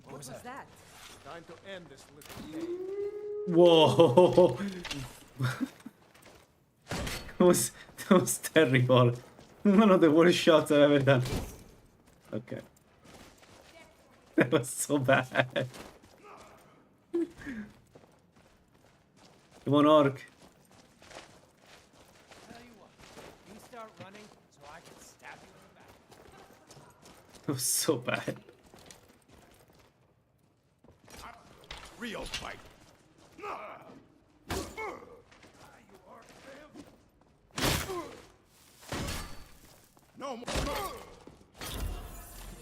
What was that? Time to end this little game. Whoa! that was terrible. One of the worst shots I've ever done. Okay. That was so bad. Come on, Orc. Tell you what, you start running so I can stab you in the back. That was so bad. Real fight. No more.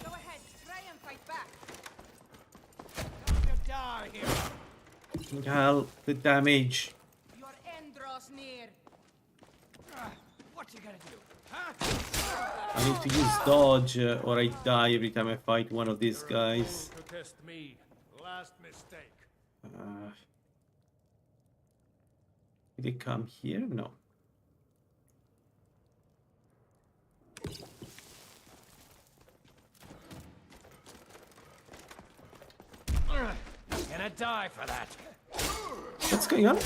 Go ahead, try and fight back. Time to die here. Hell, the damage. Your end draws near. What you gonna do? I need to use dodge or I die every time I fight one of these guys. To test me. Last mistake. Did they come here? No. Gonna die for that. What's going on?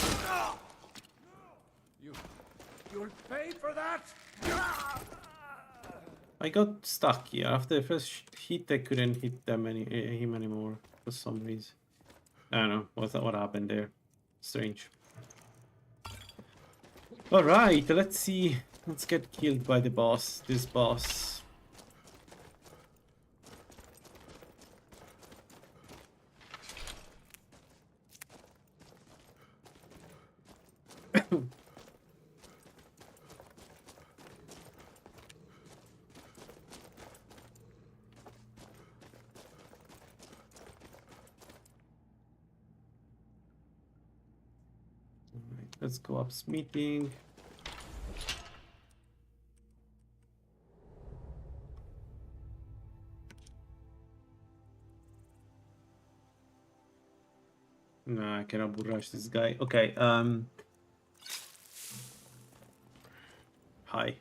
You'll pay for that. I got stuck here. After the first hit, I couldn't hit him anymore for some reason. I don't know what happened there. Strange. All right, let's see. Let's get killed by the boss. This boss. Let's go up smithing. No, I cannot rush this guy. Okay, hi.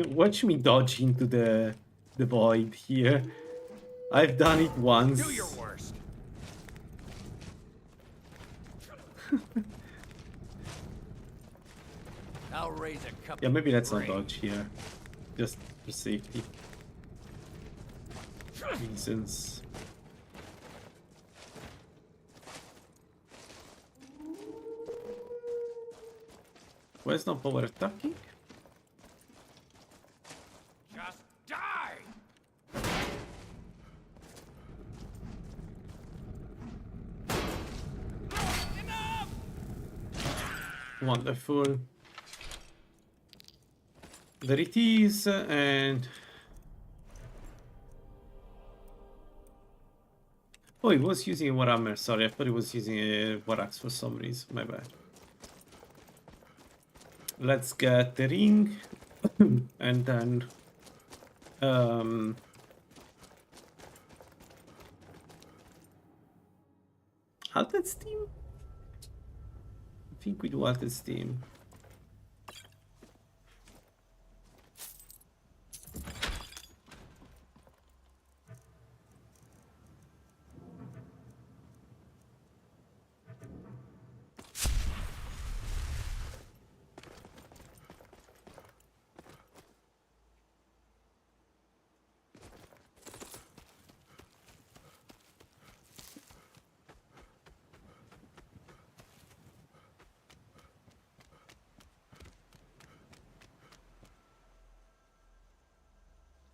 Watch me dodge into the void here. I've done it once. Do your worst. I'll raise a cup. Yeah, maybe let's not dodge here. Just for safety reasons. Where's no power attacking? Just die. Enough. Wonderful. There it is, and... Oh, he was using a Warhammer. Sorry, I thought he was using a Warax for some reason. My bad. Let's get the ring, and then... Altered Steam? I think we do Altered Steam.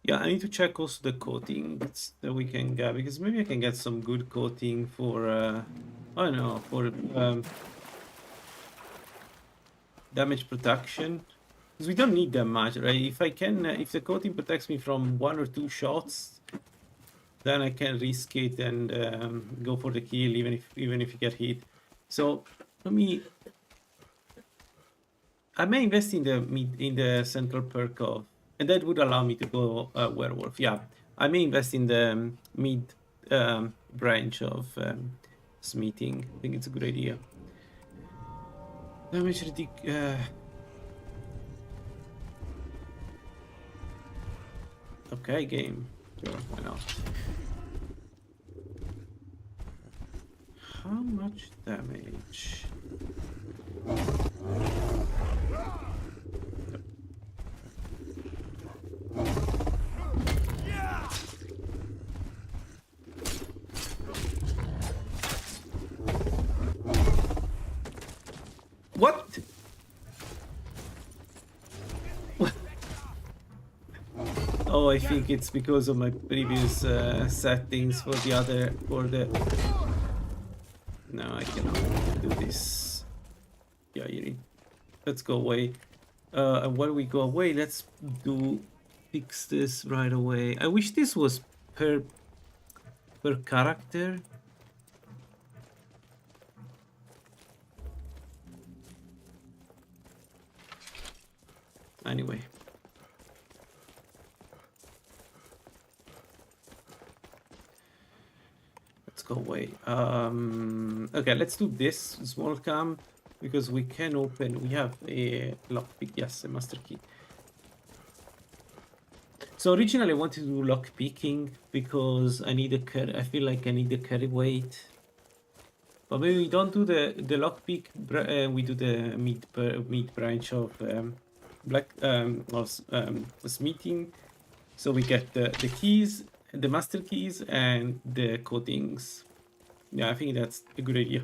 Yeah, I need to check also the coatings that we can get, because maybe I can get some good coating for, I don't know, for damage protection. Because we don't need that much, right? If I can, if the coating protects me from 1 or 2 shots, then I can risk it and go for the kill, even if you get hit. So let me. I may invest in the central perk of. And that would allow me to go werewolf. Yeah, I may invest in the mid branch of smithing. I think it's a good idea. Damage okay, game. Sure, why not? How much damage? What? Oh, I think it's because of my previous settings for the No, I cannot do this. Yeah, you need. Let's go away. And while we go away, let's fix this right away. I wish this was per character. Anyway. Let's go away. Okay, let's do this small camp because we can open. We have a lockpick. Yes, a master key. So originally I wanted to do lock picking because I need a I feel like I need a carry weight. But maybe we don't do the lock pick. We do the mid branch of smithing. So we get the keys, the master keys, and the coatings. Yeah, I think that's a good idea.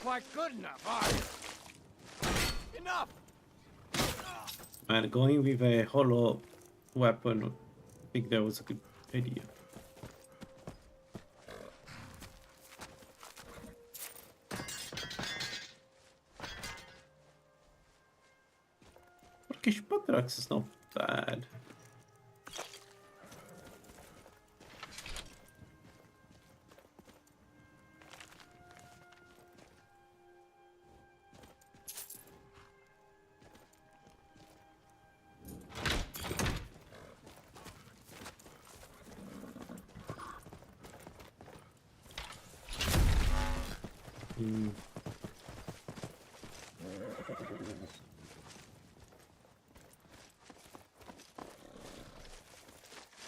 Quite good enough, are you? Enough! And going with a hollow weapon, I think that was a good idea. Turkish Patrax is not bad.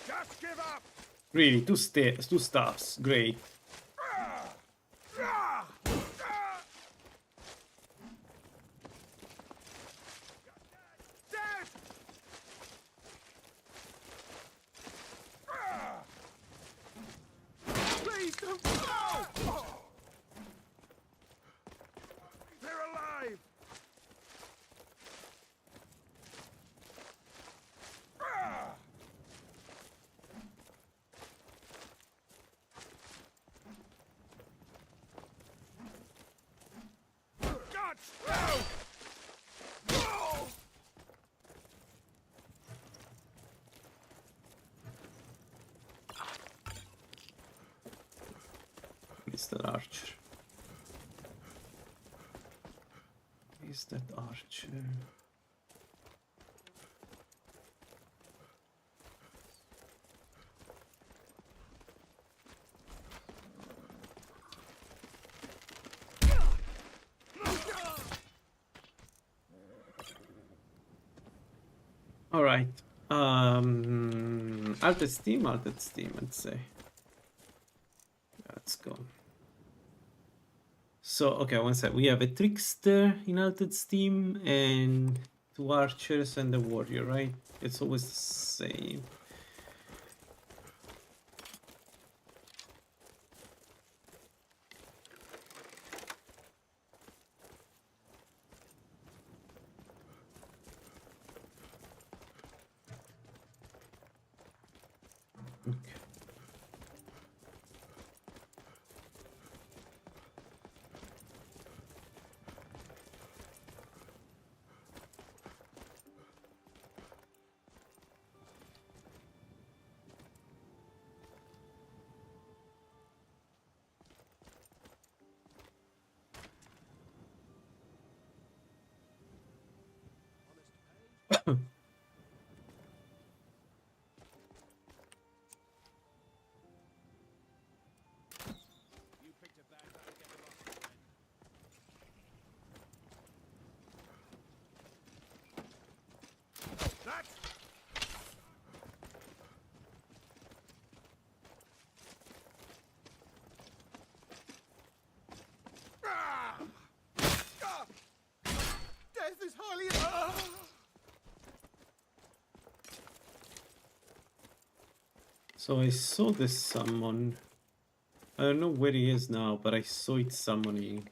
Just give up! Really, two staffs, great. Please They're alive! Is that archer? Is that archer? All right. Altered steam, let's say. Let's go. So, okay, one sec. We have a trickster in Altered Steam and 2 archers and a warrior, right? It's always the same. Okay. Death is highly... So I saw this summon. I don't know where he is now, but I saw it summoning.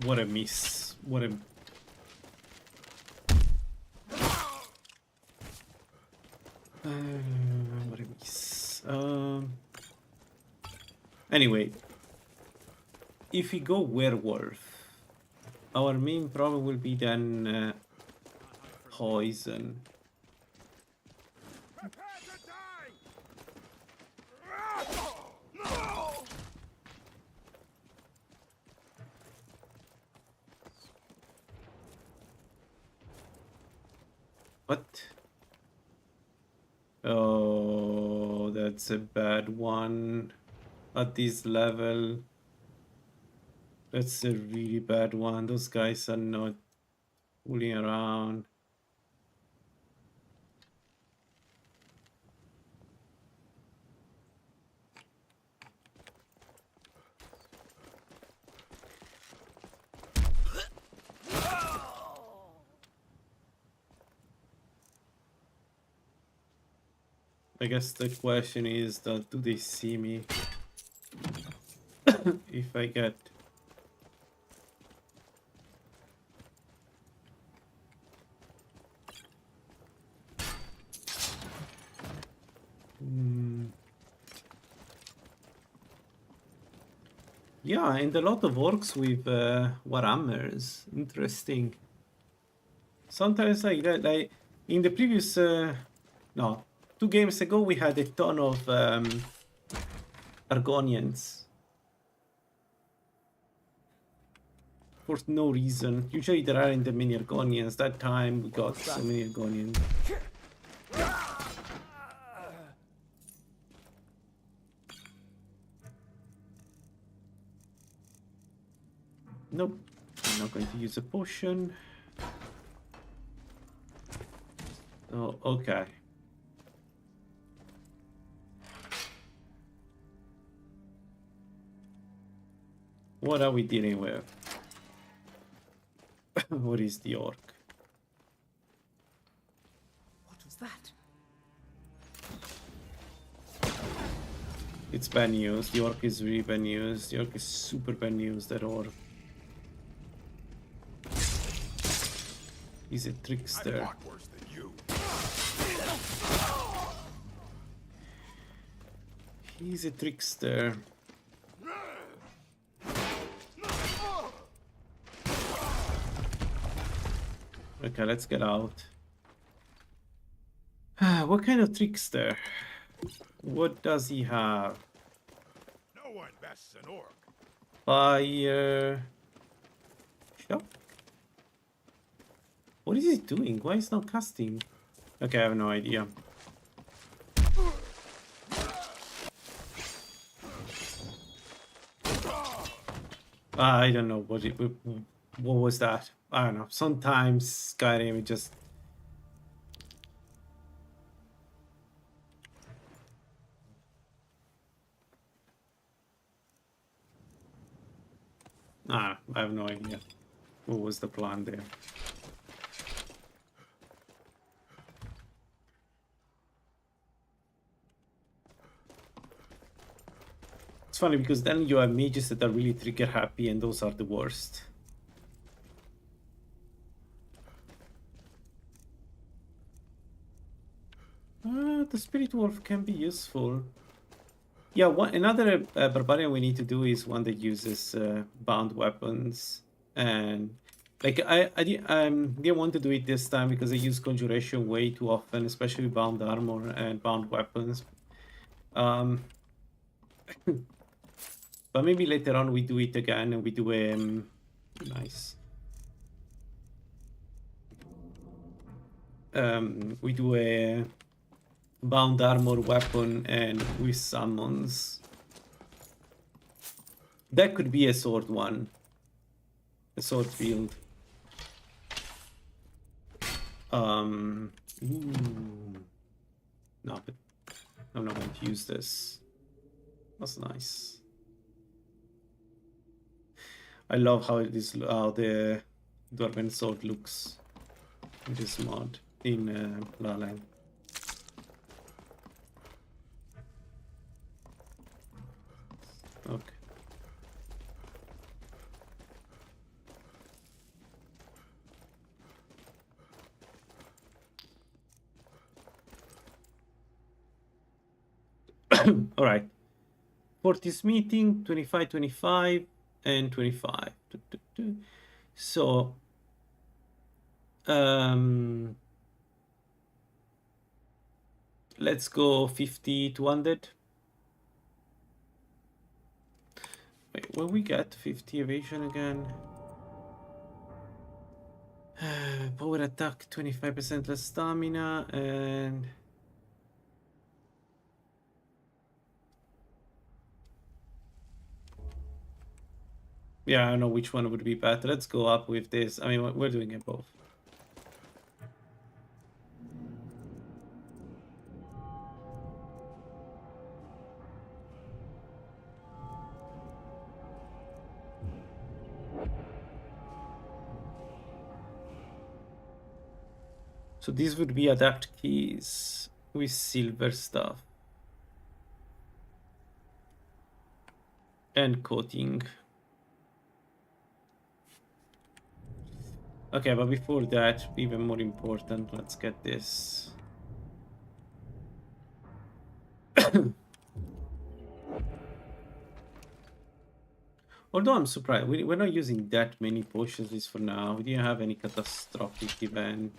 What a miss. What a... what a miss. Anyway. If we go werewolf, our main problem will be then poison. What? Oh, that's a bad one at this level. That's a really bad one. Those guys are not fooling around. I guess the question is that do they see me if I get... Yeah, and a lot of orcs with warhammers. Interesting. Sometimes like that, like in the previous, no, 2 games ago we had a ton of Argonians. For no reason. Usually there aren't that many Argonians. That time we got so many Argonians. Nope, I'm not going to use a potion. Oh, okay. What are we dealing with? What is the orc? What was that? It's bad news. The orc is really bad news. The orc is super bad news, that orc. He's a trickster. worse than you. He's a trickster. Okay, let's get out. What kind of trickster? What does he have? No one bests an orc. Fire. Shop? What is he doing? Why is not casting? Okay, I have no idea. I don't know what was that? I don't know. Sometimes Skyrim it just I have no idea. What was the plan there? It's funny because then you have mages that are really trigger happy and those are the worst. The spirit wolf can be useful. Yeah, another barbarian we need to do is one that uses bound weapons, and like I didn't want to do it this time because I use conjuration way too often, especially bound armor and bound weapons. But maybe later on we do it again and we do a nice. We do a bound armor weapon and with summons. That could be a sword one. A sword field. Ooh. No, but I'm not going to use this. That's nice. I love how it is, how the Dwarven sword looks in this mod in Lalaland. Okay. All right. For this meeting, 25, 25, and 25. So, let's go 50 to 100. Wait, will we get 50 evasion again? Power attack, 25% less stamina, and yeah, I don't know which one would be better. Let's go up with this. I mean, we're doing it both. So these would be adapt keys with silver stuff. And coating. Okay, but before that, even more important, let's get this. Although I'm surprised, we're not using that many potions at least for now. We didn't have any catastrophic event.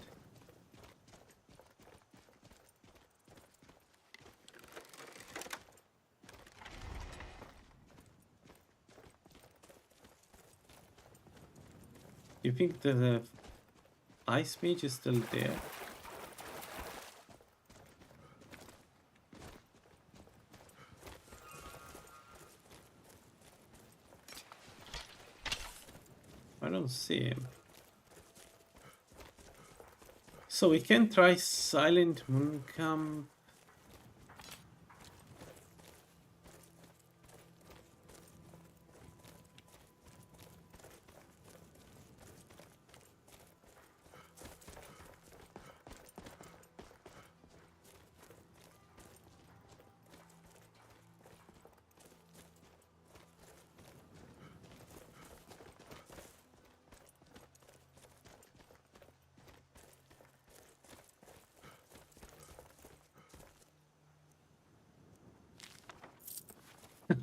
You think the ice mage is still there? I don't see him. So we can try Silent Moon Camp.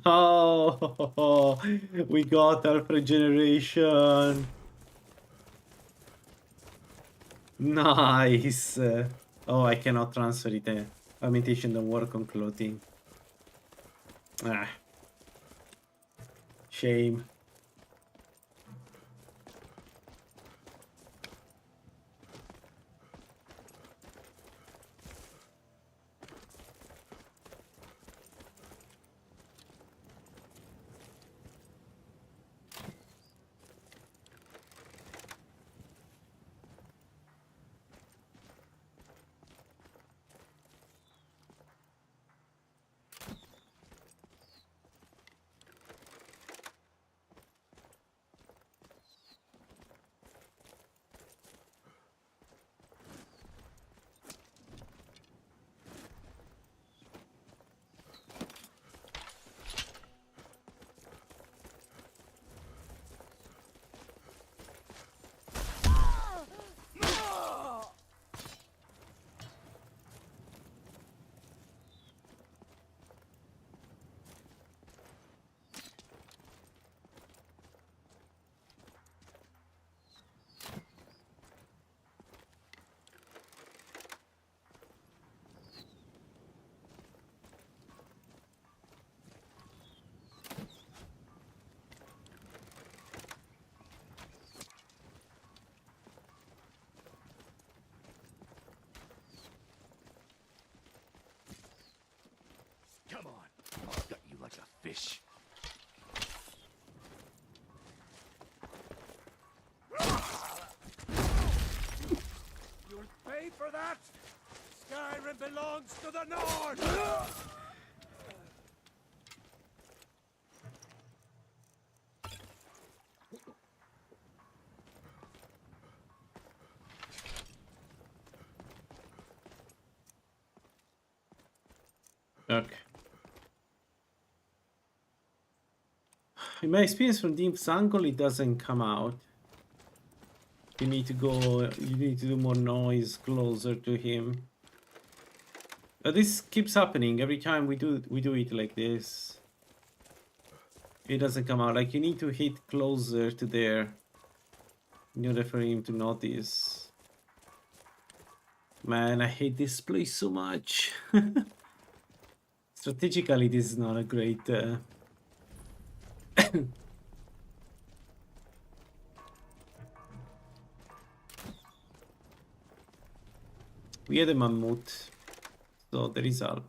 Oh, we got our regeneration. Nice. Oh, I cannot transfer it. Augmentation don't work on clothing. Ah, shame. Come on. I'll gut you like a fish. You'll pay for that! Skyrim belongs to the North! Okay. In my experience from Deep's angle, it doesn't come out. You need to go, you need to do more noise closer to him. This keeps happening every time we do it like this. It doesn't come out. Like, you need to hit closer to there in order for him to notice. Man, I hate this place so much. Strategically, this is not a great... We had a mammoth, so there is all.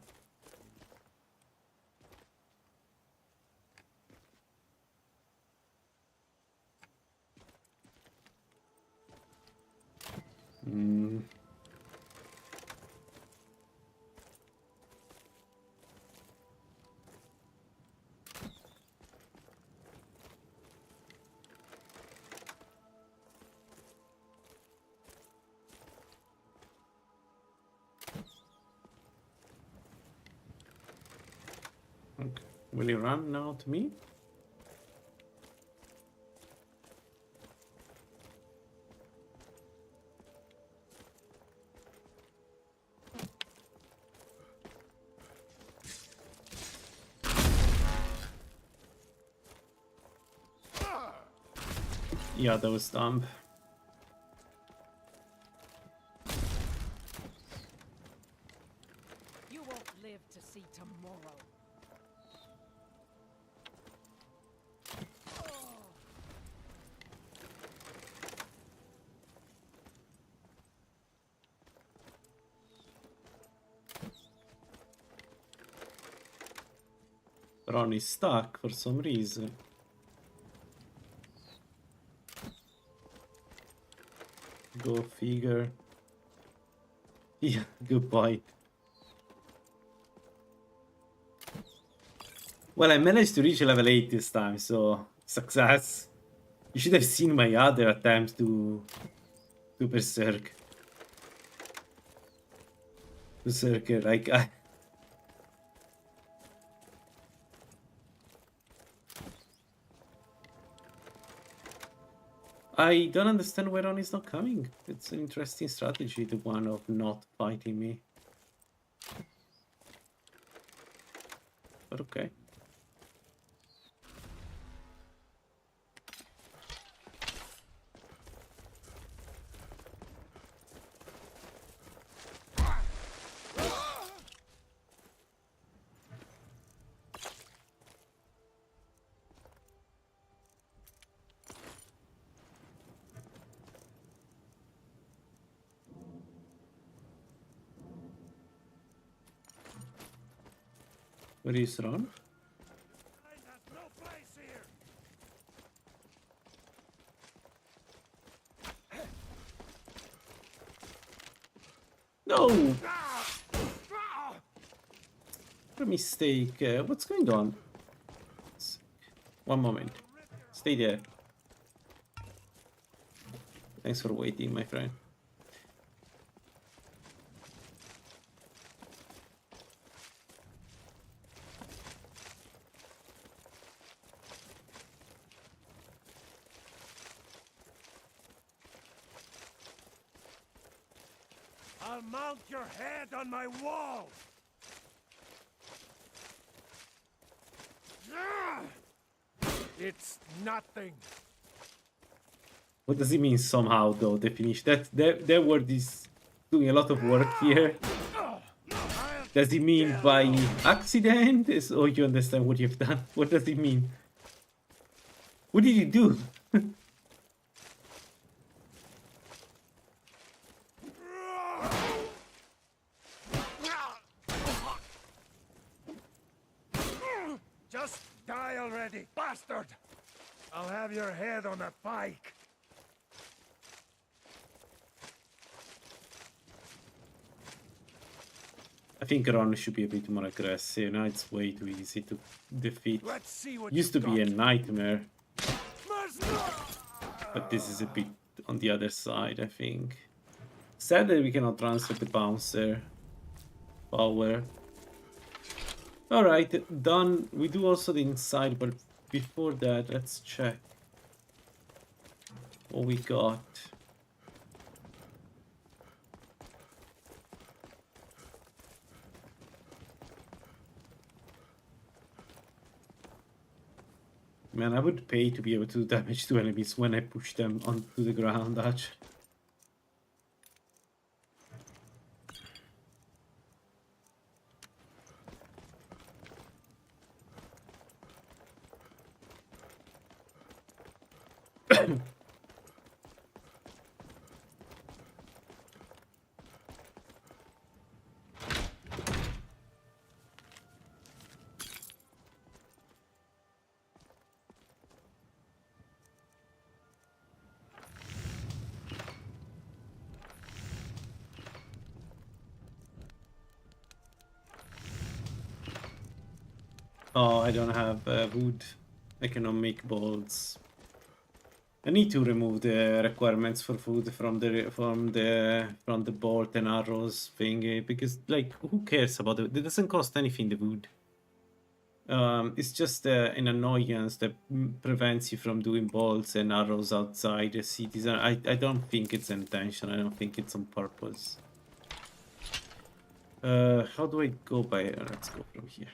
Okay. Will you run now to me? Yeah, that was dumb. You won't live to see tomorrow. Ron is stuck for some reason. Go figure. Yeah, good point. Well, I managed to reach level 8 this time, so success. You should have seen my other attempts to berserk. Berserker, like I don't understand why Ron is not coming. It's an interesting strategy, the one of not fighting me. But okay. Where is Ron? No! What a mistake. What's going on? One moment. Stay there. Thanks for waiting, my friend. I'll mount your head on my wall! It's nothing. What does it mean somehow though, the finish? That word is doing a lot of work here. Does it mean by accident? Or you understand what you've done? What does it mean? What did you do? Just die already, bastard! I'll have your head on a pike. I think Ron should be a bit more aggressive. Now it's way too easy to defeat. Let's see what Used to you've be a got. nightmare. But this is a bit on the other side, I think. Sad that we cannot transfer the bouncer power. Alright, done. We do also the inside, but before that, let's check what we got. Man, I would pay to be able to do damage to enemies when I push them onto the ground, actually. Oh, I don't have wood. I cannot make bolts. I need to remove the requirements for food from the bolt and arrows thingy, because like who cares about it? It doesn't cost anything, the wood. It's just an annoyance that prevents you from doing bolts and arrows outside the cities. I don't think it's intentional. I don't think it's on purpose. How do I go by? Let's go from here.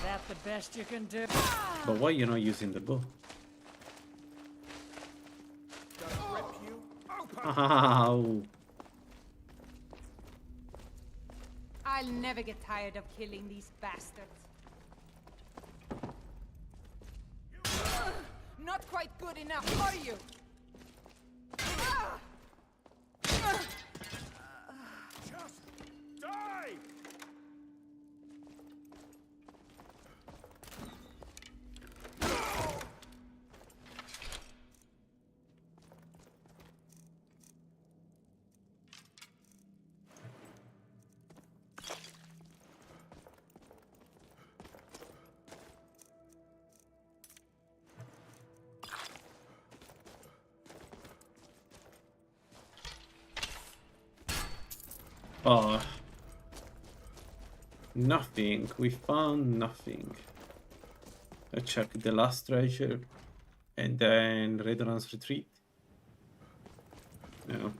That the best you can do? But why you're not using the bow? Ow! I'll never get tired of killing these bastards. Not quite good enough, are you? Just die! Oh. Nothing. We found nothing. I check the last treasure. And then Redon's retreat. No.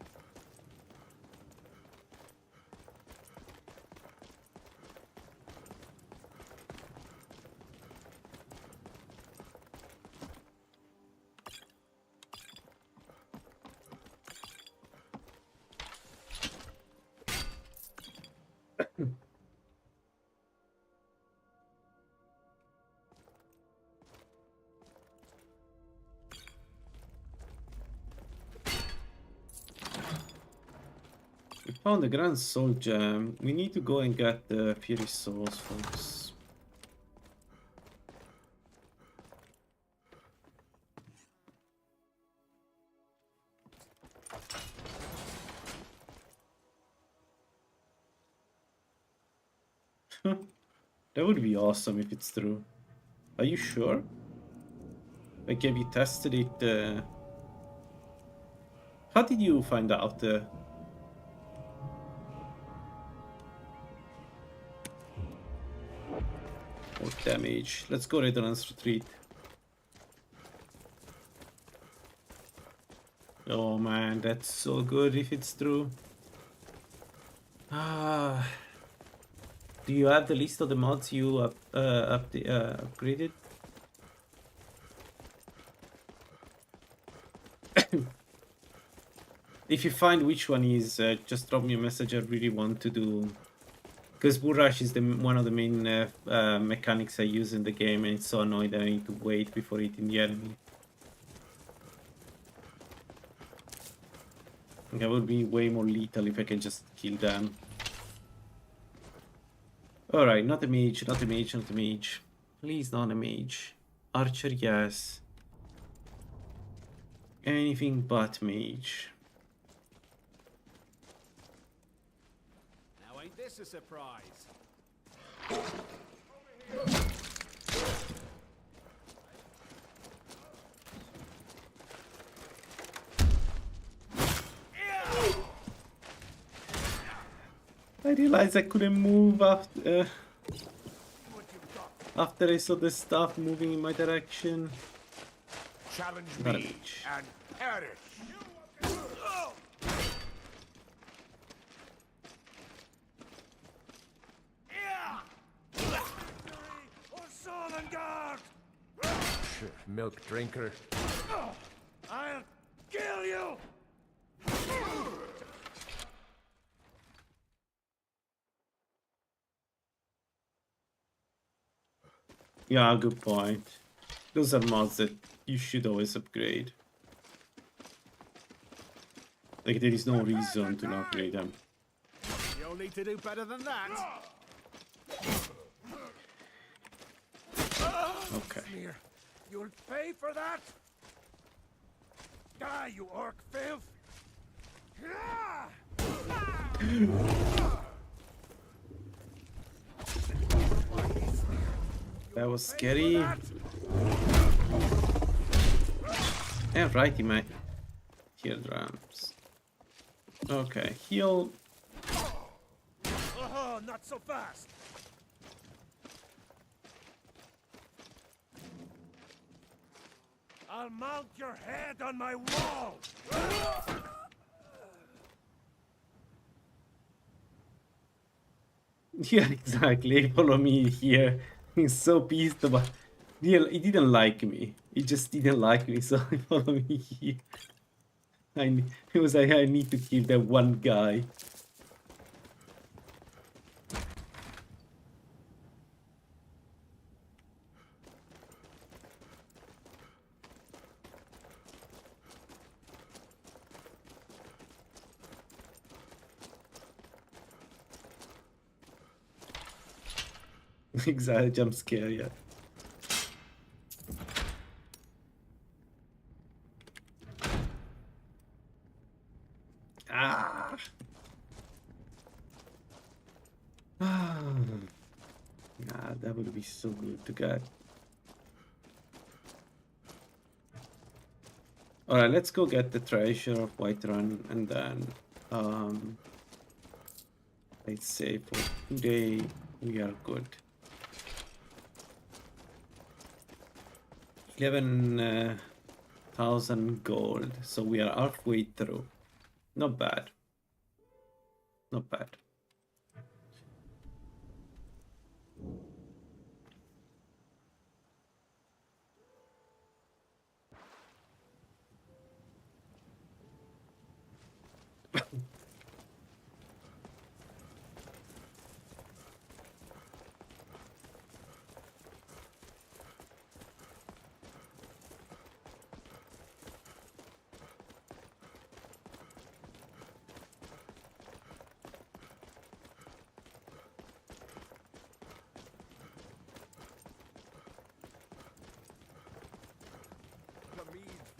Found the Grand Soul Gem. We need to go and get the Fury Souls, folks. That would be awesome if it's true. Are you sure? Like, have you tested it? How did you find out? More damage. Let's go Redolence Retreat. Oh man, that's so good if it's true. Ah. Do you have the list of the mods you upgraded? If you find which one is, just drop me a message. I really want to do, because Bull Rush is one of the main mechanics I use in the game, and it's so annoying that I need to wait before hitting the enemy. That would be way more lethal if I can just kill them. Alright, not a mage, not a mage, not a mage. Please not a mage. Archer, yes. Anything but mage. Now ain't this a surprise? I realized I couldn't move after I saw the stuff moving in my direction. Challenge Not a me mage. and perish. Milk drinker. I'll kill you. Yeah, good point. Those are mods that you should always upgrade. Like, there is no reason to not upgrade them. You'll need to do better than that. Okay. Smear, you'll pay for that. Die, you orc filth. That was scary. Yeah, right, he might heal drums. Okay, heal. Oh, not so fast. I'll mount your head on my wall. Yeah, exactly. Follow me here. He's so pissed about. He didn't like me. He just didn't like me, so he followed me here. He was like, I need to kill that one guy. Exactly, jump scare, yeah. Ah. Ah. Ah, that would be so good to get. Alright, let's go get the treasure of Whiterun and then let's say for today we are good. 11,000 gold, so we are halfway through. Not bad. Not bad.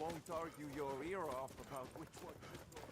won't argue your ear off about which one to go.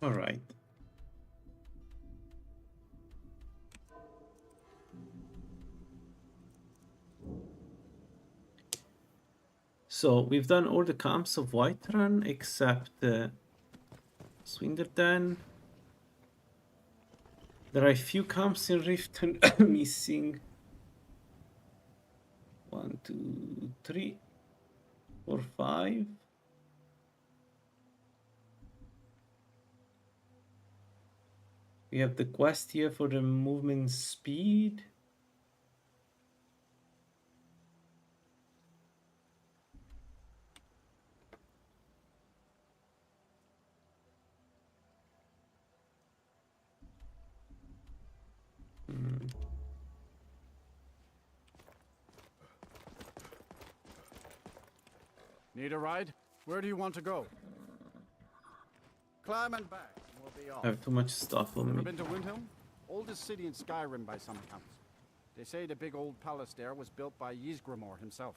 All right. So we've done all the camps of Whiterun except Swinderden. There are a few camps in Riften missing. 1, 2, 3, 4, 5. We have the quest here for the movement speed. Need a ride? Where do you want to go? Climb and back, and we'll be off. I have too much stuff on Ever me. been to Windhelm? Oldest city in Skyrim by some accounts. They say the big old palace there was built by Ysgramor himself.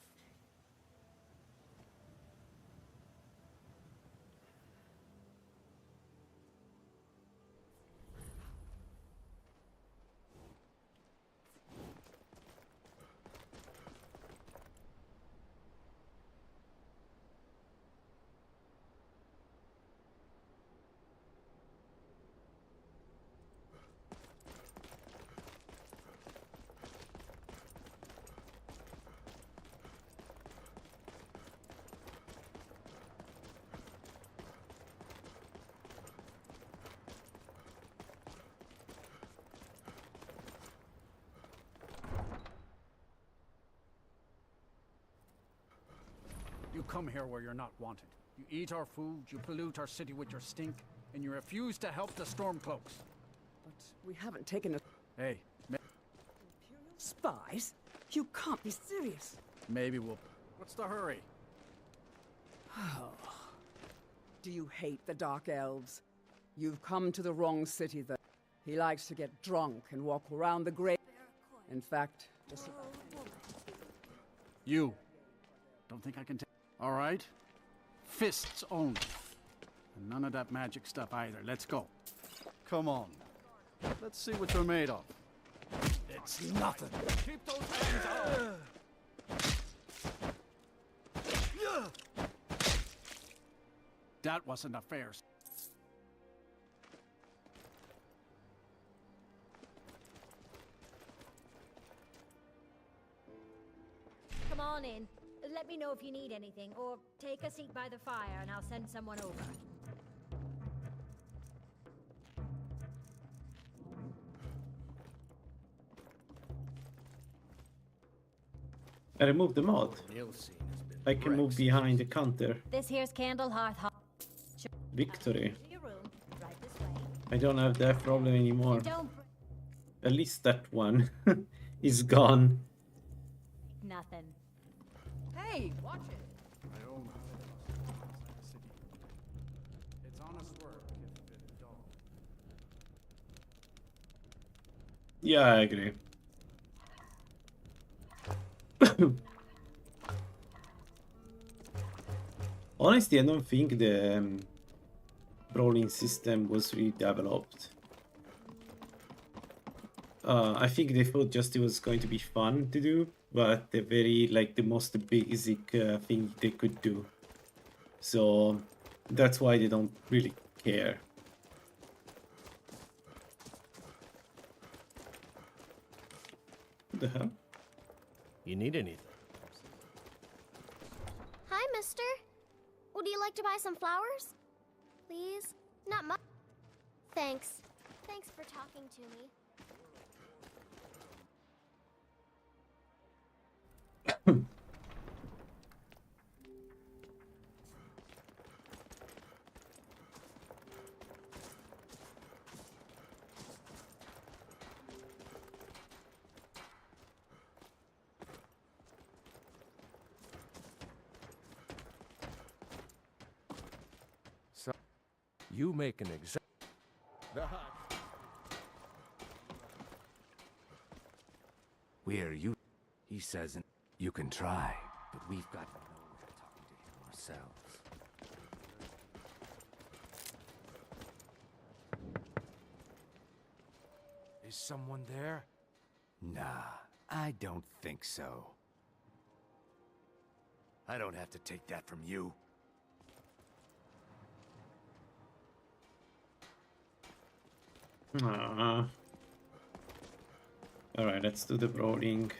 You come here where you're not wanted. You eat our food, you pollute our city with your stink, and you refuse to help the Stormcloaks. But we haven't taken a... Hey, Spies? You can't be serious. maybe we'll... What's the hurry? Do you hate the Dark Elves? You've come to the wrong city, though. He likes to get drunk and walk around the grave. In fact, just about... You. Don't think I can take... All right? Fists only. And none of that magic stuff either. Let's go. Come on. Let's see what you're made of. It's nothing. Keep those hands out! That wasn't a fair... Come on in. Let me know if you need anything, or take a seat by the fire and I'll send someone over. I removed the mod. I can move behind the counter. This here's Candlehearth Hall. Victory. Your room, right this way. I don't have that problem anymore. Don't At least that one is gone. nothing. Hey, watch it! My own city. It's honest work if dull. Yeah, I agree. Honestly, I don't think the brawling system was really developed. I think they thought just it was going to be fun to do, but the very, like, the most basic thing they could do. So that's why they don't really care. What the hell? You need anything? Hi, mister. Would you like to buy some flowers? Please? Not much. Thanks. Thanks for talking to me. So, you make an exact. Where you? He says you can try, but we've got to know we're talking to him ourselves. Is someone there? Nah, I don't think so. I don't have to take that from you. Alright, let's do the brawling.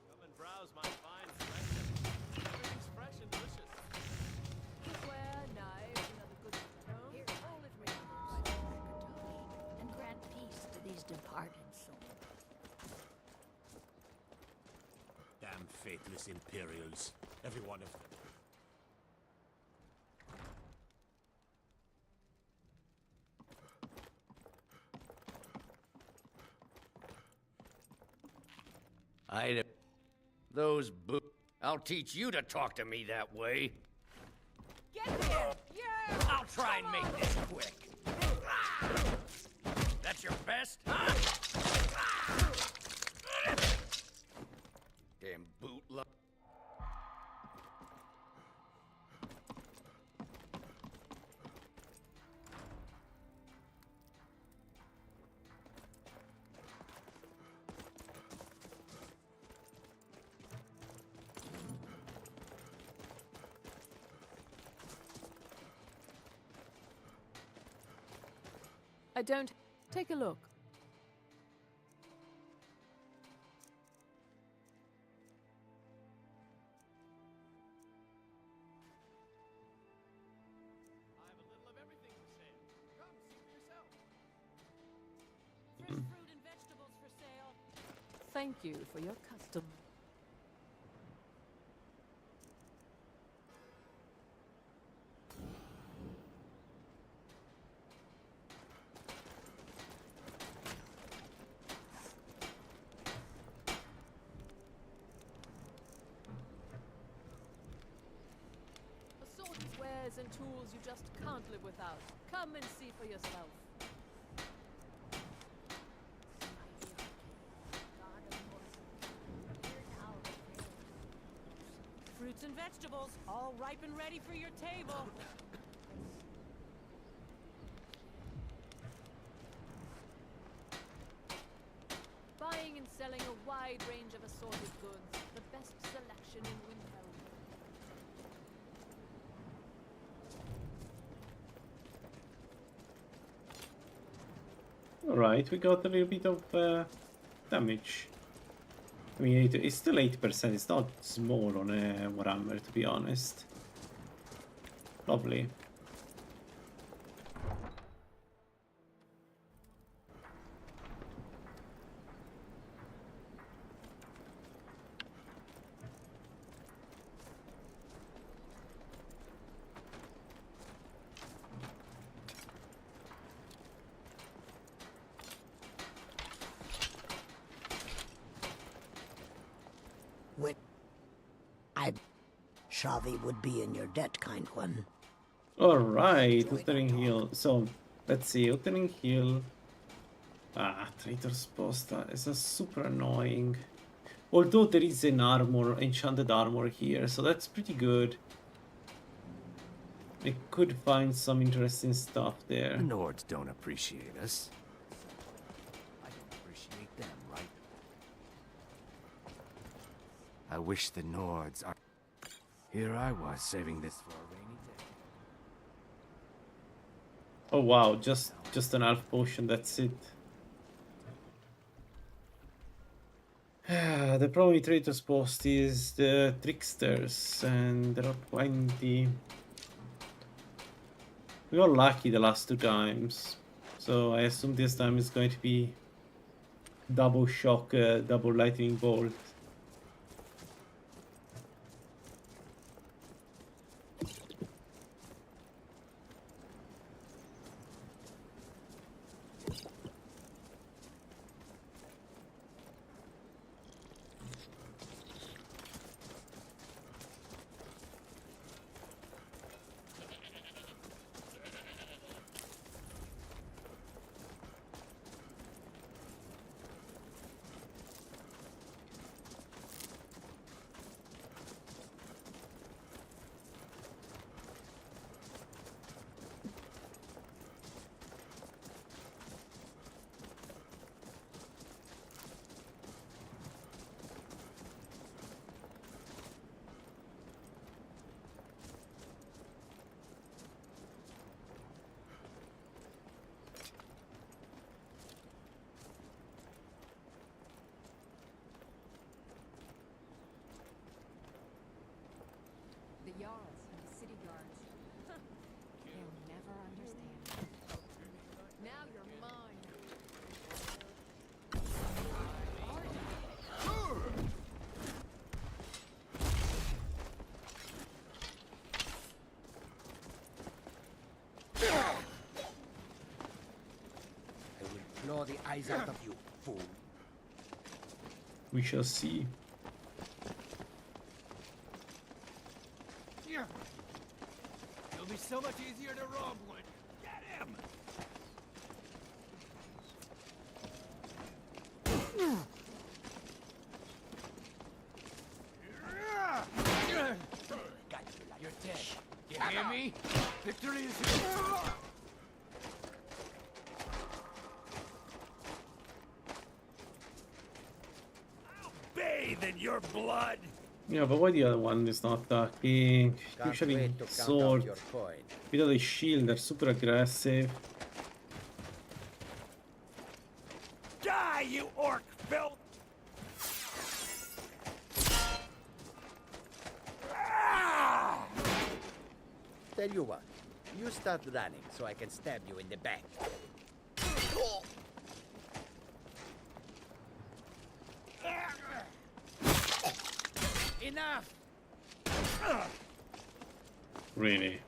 Come and browse my fine selection. Everything's fresh and delicious. Cookware, knives, and other goods from home. Here, all is ready. And grant peace to these departed souls. Damn faithless Imperials. Every one of them. Those I'll teach you to talk to me that way. Get here! Yeah! I'll try and make this quick. That's your best, huh? Damn bootleg. I don't. Take a look. I have a little of everything for sale. Come, see for yourself. Fresh fruit and vegetables for sale. Thank you for your custom. Assorted wares and tools you just can't live without. Come and see for yourself. Fruits and vegetables, all ripe and ready for your table. Buying and selling a wide range of assorted goods. The best selection in Windhelm. Alright, we got a little bit of damage. I mean, it's still 8%, it's not small on a Warhammer, to be honest. Lovely. Shavi would be in your debt, kind one. Alright, Uttering Hill. So, let's see, Uttering Hill. Ah, Traitor's Post is a super annoying. Although there is an armor, enchanted armor here, so that's pretty good. I could find some interesting stuff there. The Nords don't appreciate us. I don't appreciate them, right? I wish the Nords are... Here I was, saving this for a rainy day. Oh wow, just an half potion, that's it. The problem with Traitor's Post is the tricksters, and there are plenty. We got lucky the last 2 times, so I assume this time is going to be double shock, double lightning bolt. The Jarls and the city guards. They'll never understand. Now you're mine. I will claw the eyes out of you, fool. We shall see. It'll be so much easier to rob one. Get him! You're dead. You hear me? Victory is here. I'll bathe in your blood. Yeah, but why the other one is not attacking? Usually sword. Without a shield, they're super aggressive. Die, you orc filth! Tell you what, you start running so I can stab you in the back. Enough! Really.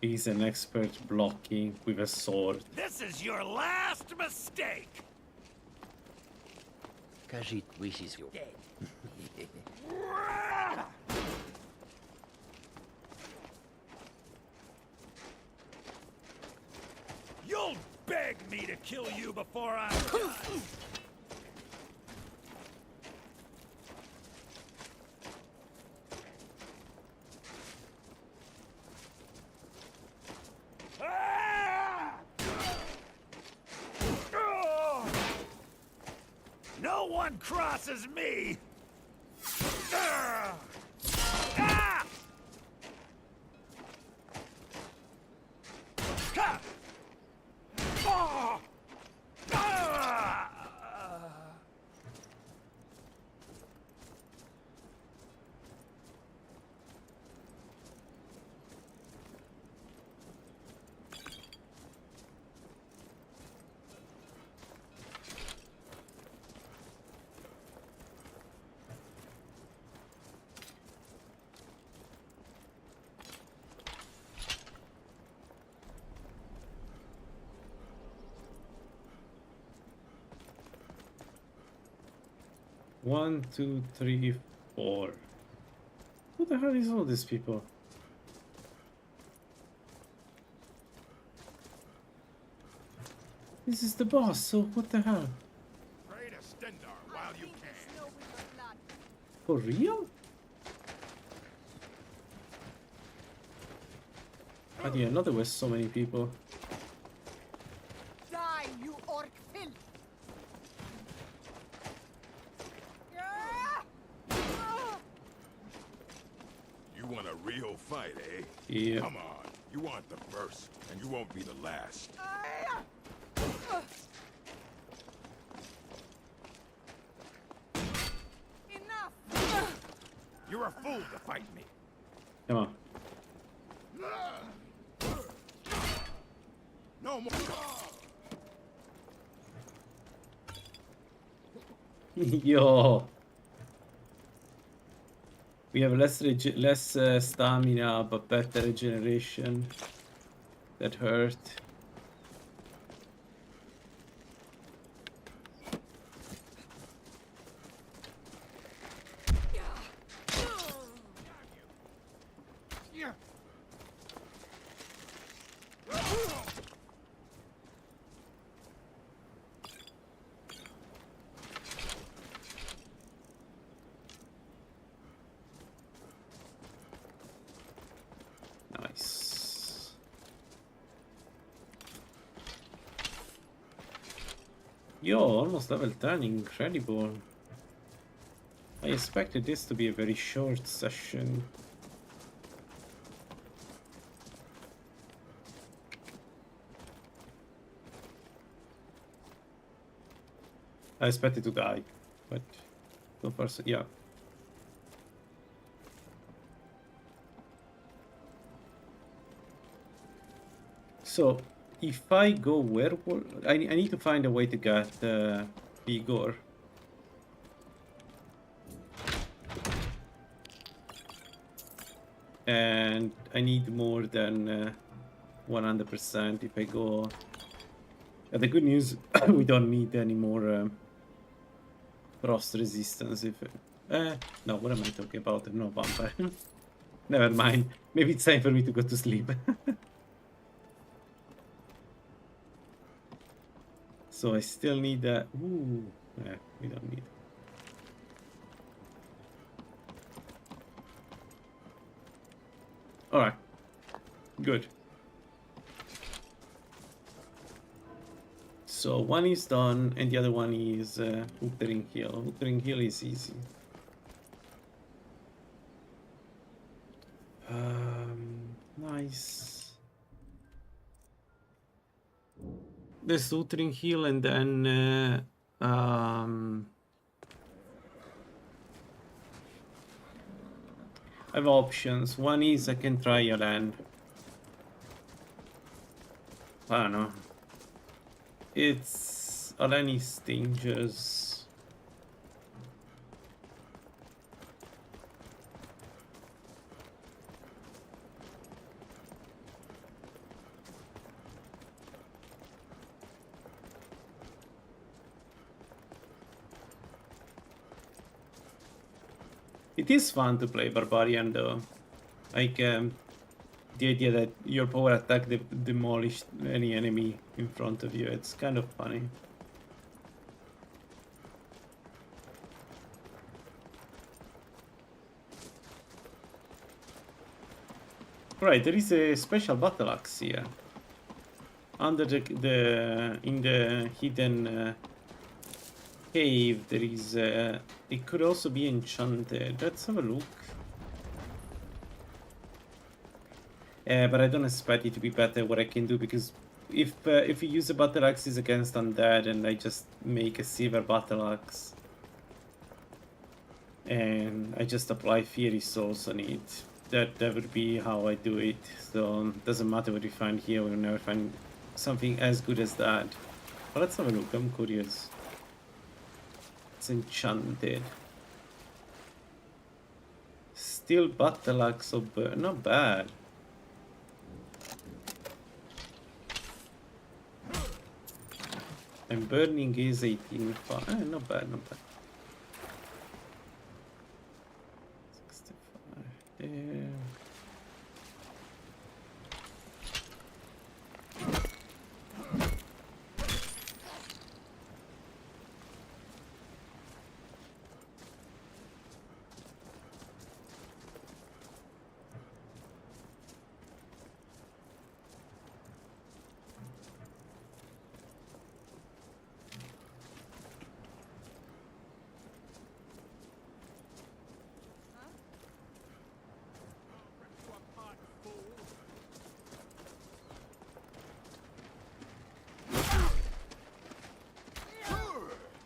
He's an expert blocking with a sword. This is your last mistake! Khajiit wishes you dead. You'll beg me to kill you before I'm done! No one crosses me! Ah! Ha! Ah! Ah! One, two, three, 4. Who the hell is all these people? This is the boss, so what the hell? Pray to Stendar while you can. For real? I didn't know there was so many people. Die, you orc filth! You want a real fight, eh? Yeah. Come on. You want the first, and you won't be the last. Enough! You're a fool to fight me. Come on. No more. Yo. We have less stamina, but better regeneration. That hurt. Nice. Yo, almost level 10, incredible. I expected this to be a very short session. I expected to die, but so far, so, yeah. So, if I go werewolf, I need to find a way to get Vigor. And I need more than 100% if I go. The good news, we don't need any more frost resistance. If no, what am I talking about? No vampire. Never mind. Maybe it's time for me to go to sleep. So I still need that. Ooh, yeah, we don't need. All right, good. So one is done, and the other one is Wuthering Hill. Wuthering Hill is easy. Nice. There's Wuthering Hill, and then I have options. One is I can try Lalaland. I don't know. It's Lalaland is dangerous. It is fun to play Barbarian though. Like the idea that your power attack demolish any enemy in front of you, it's kind of funny. Right, there is a special battle axe here. Under in the hidden cave, there is it could also be enchanted. Let's have a look. But I don't expect it to be better what I can do, because if you use a battle axe against undead and I just make a silver battle axe and I just apply fiery souls on it, that would be how I do it. So it doesn't matter what we find here, we'll never find something as good as that. But let's have a look, I'm curious. It's enchanted. Steel battle axe, so not bad. And burning is 18. Not bad, not bad. 65 there.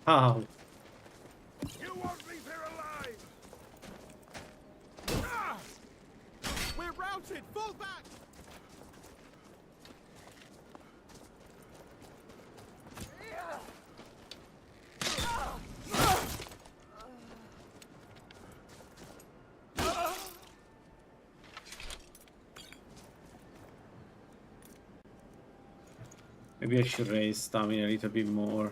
How? You won't leave here alive! We're routed! Fall back! Maybe I should raise stamina a little bit more.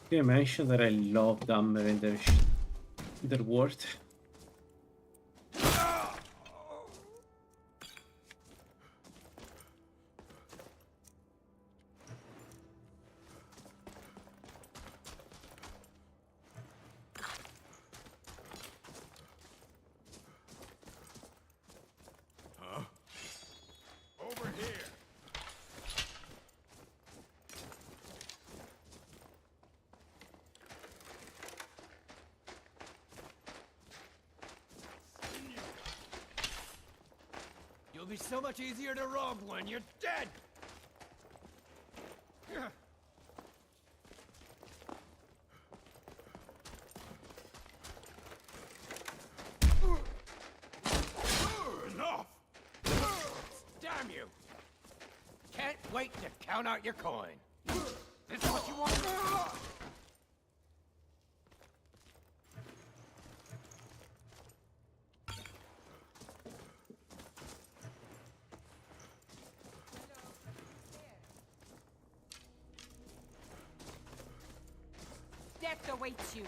Did I mention that I love them and their word? Over here! You'll be so much easier to rob when you're dead! Enough! Damn you! Can't wait to count out your coin. This is what you want? Death awaits you.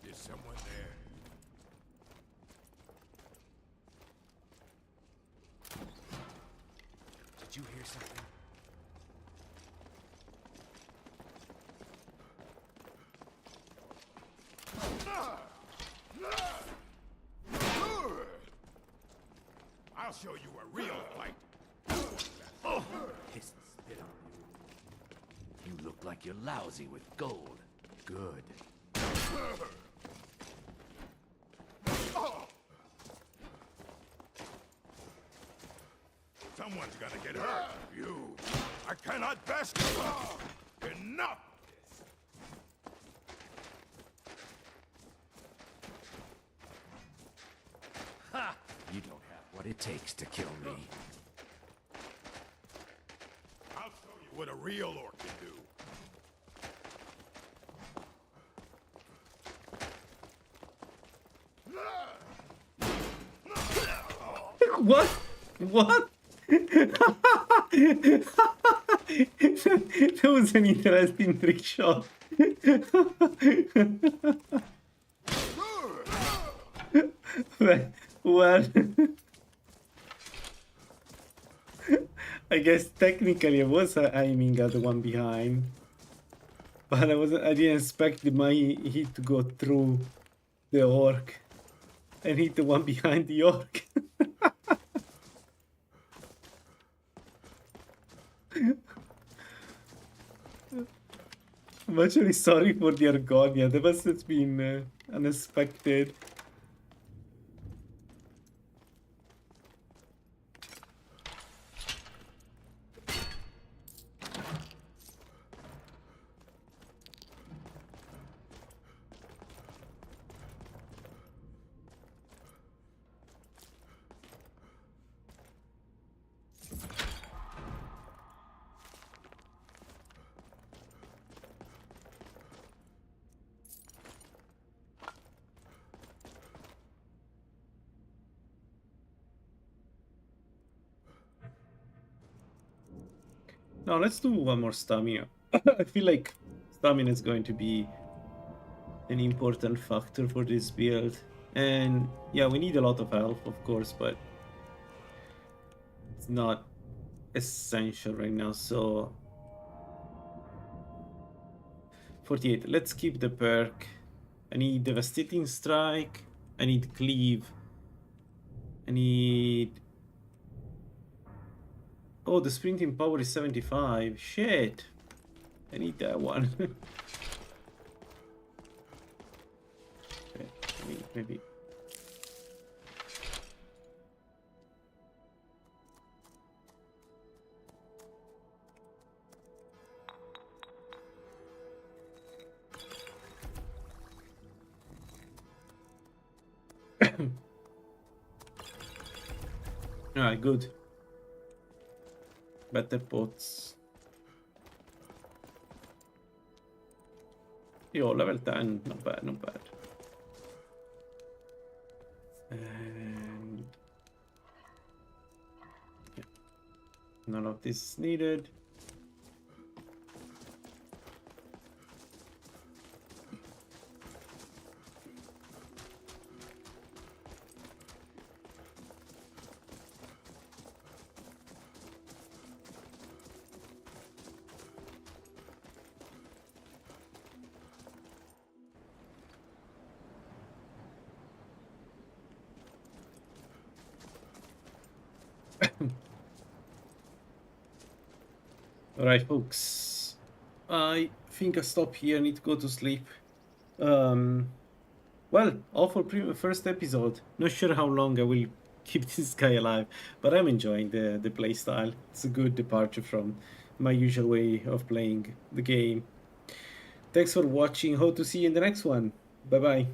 There's someone there. Did you hear something? I'll show you a real fight. Piss and spit on you. You look like you're lousy with gold. Good. Someone's gonna get hurt. You. I cannot best you. Enough! Ha! You don't have what it takes to kill me. I'll show you what a real orc can do. What? What? That was an interesting trick shot. Well, I guess technically I was aiming at the one behind, but I didn't expect my hit to go through the orc and hit the one behind the orc. I'm actually sorry for the Argonia. That must have been unexpected. No, let's do one more stamina. I feel like stamina is going to be an important factor for this build. And yeah, we need a lot of health, of course, but it's not essential right now. So 48. Let's keep the perk. I need Devastating Strike. I need Cleave. I need... Oh, the sprinting power is 75. Shit. I need that one. Okay, maybe. Alright, good. Better pots. Yo, level 10. Not bad, not bad. And... yeah. None of this is needed. Alright, folks. I think I stop here. I need to go to sleep. Well, all for first episode. Not sure how long I will keep this guy alive, but I'm enjoying the playstyle. It's a good departure from my usual way of playing the game. Thanks for watching. Hope to see you in the next one. Bye bye.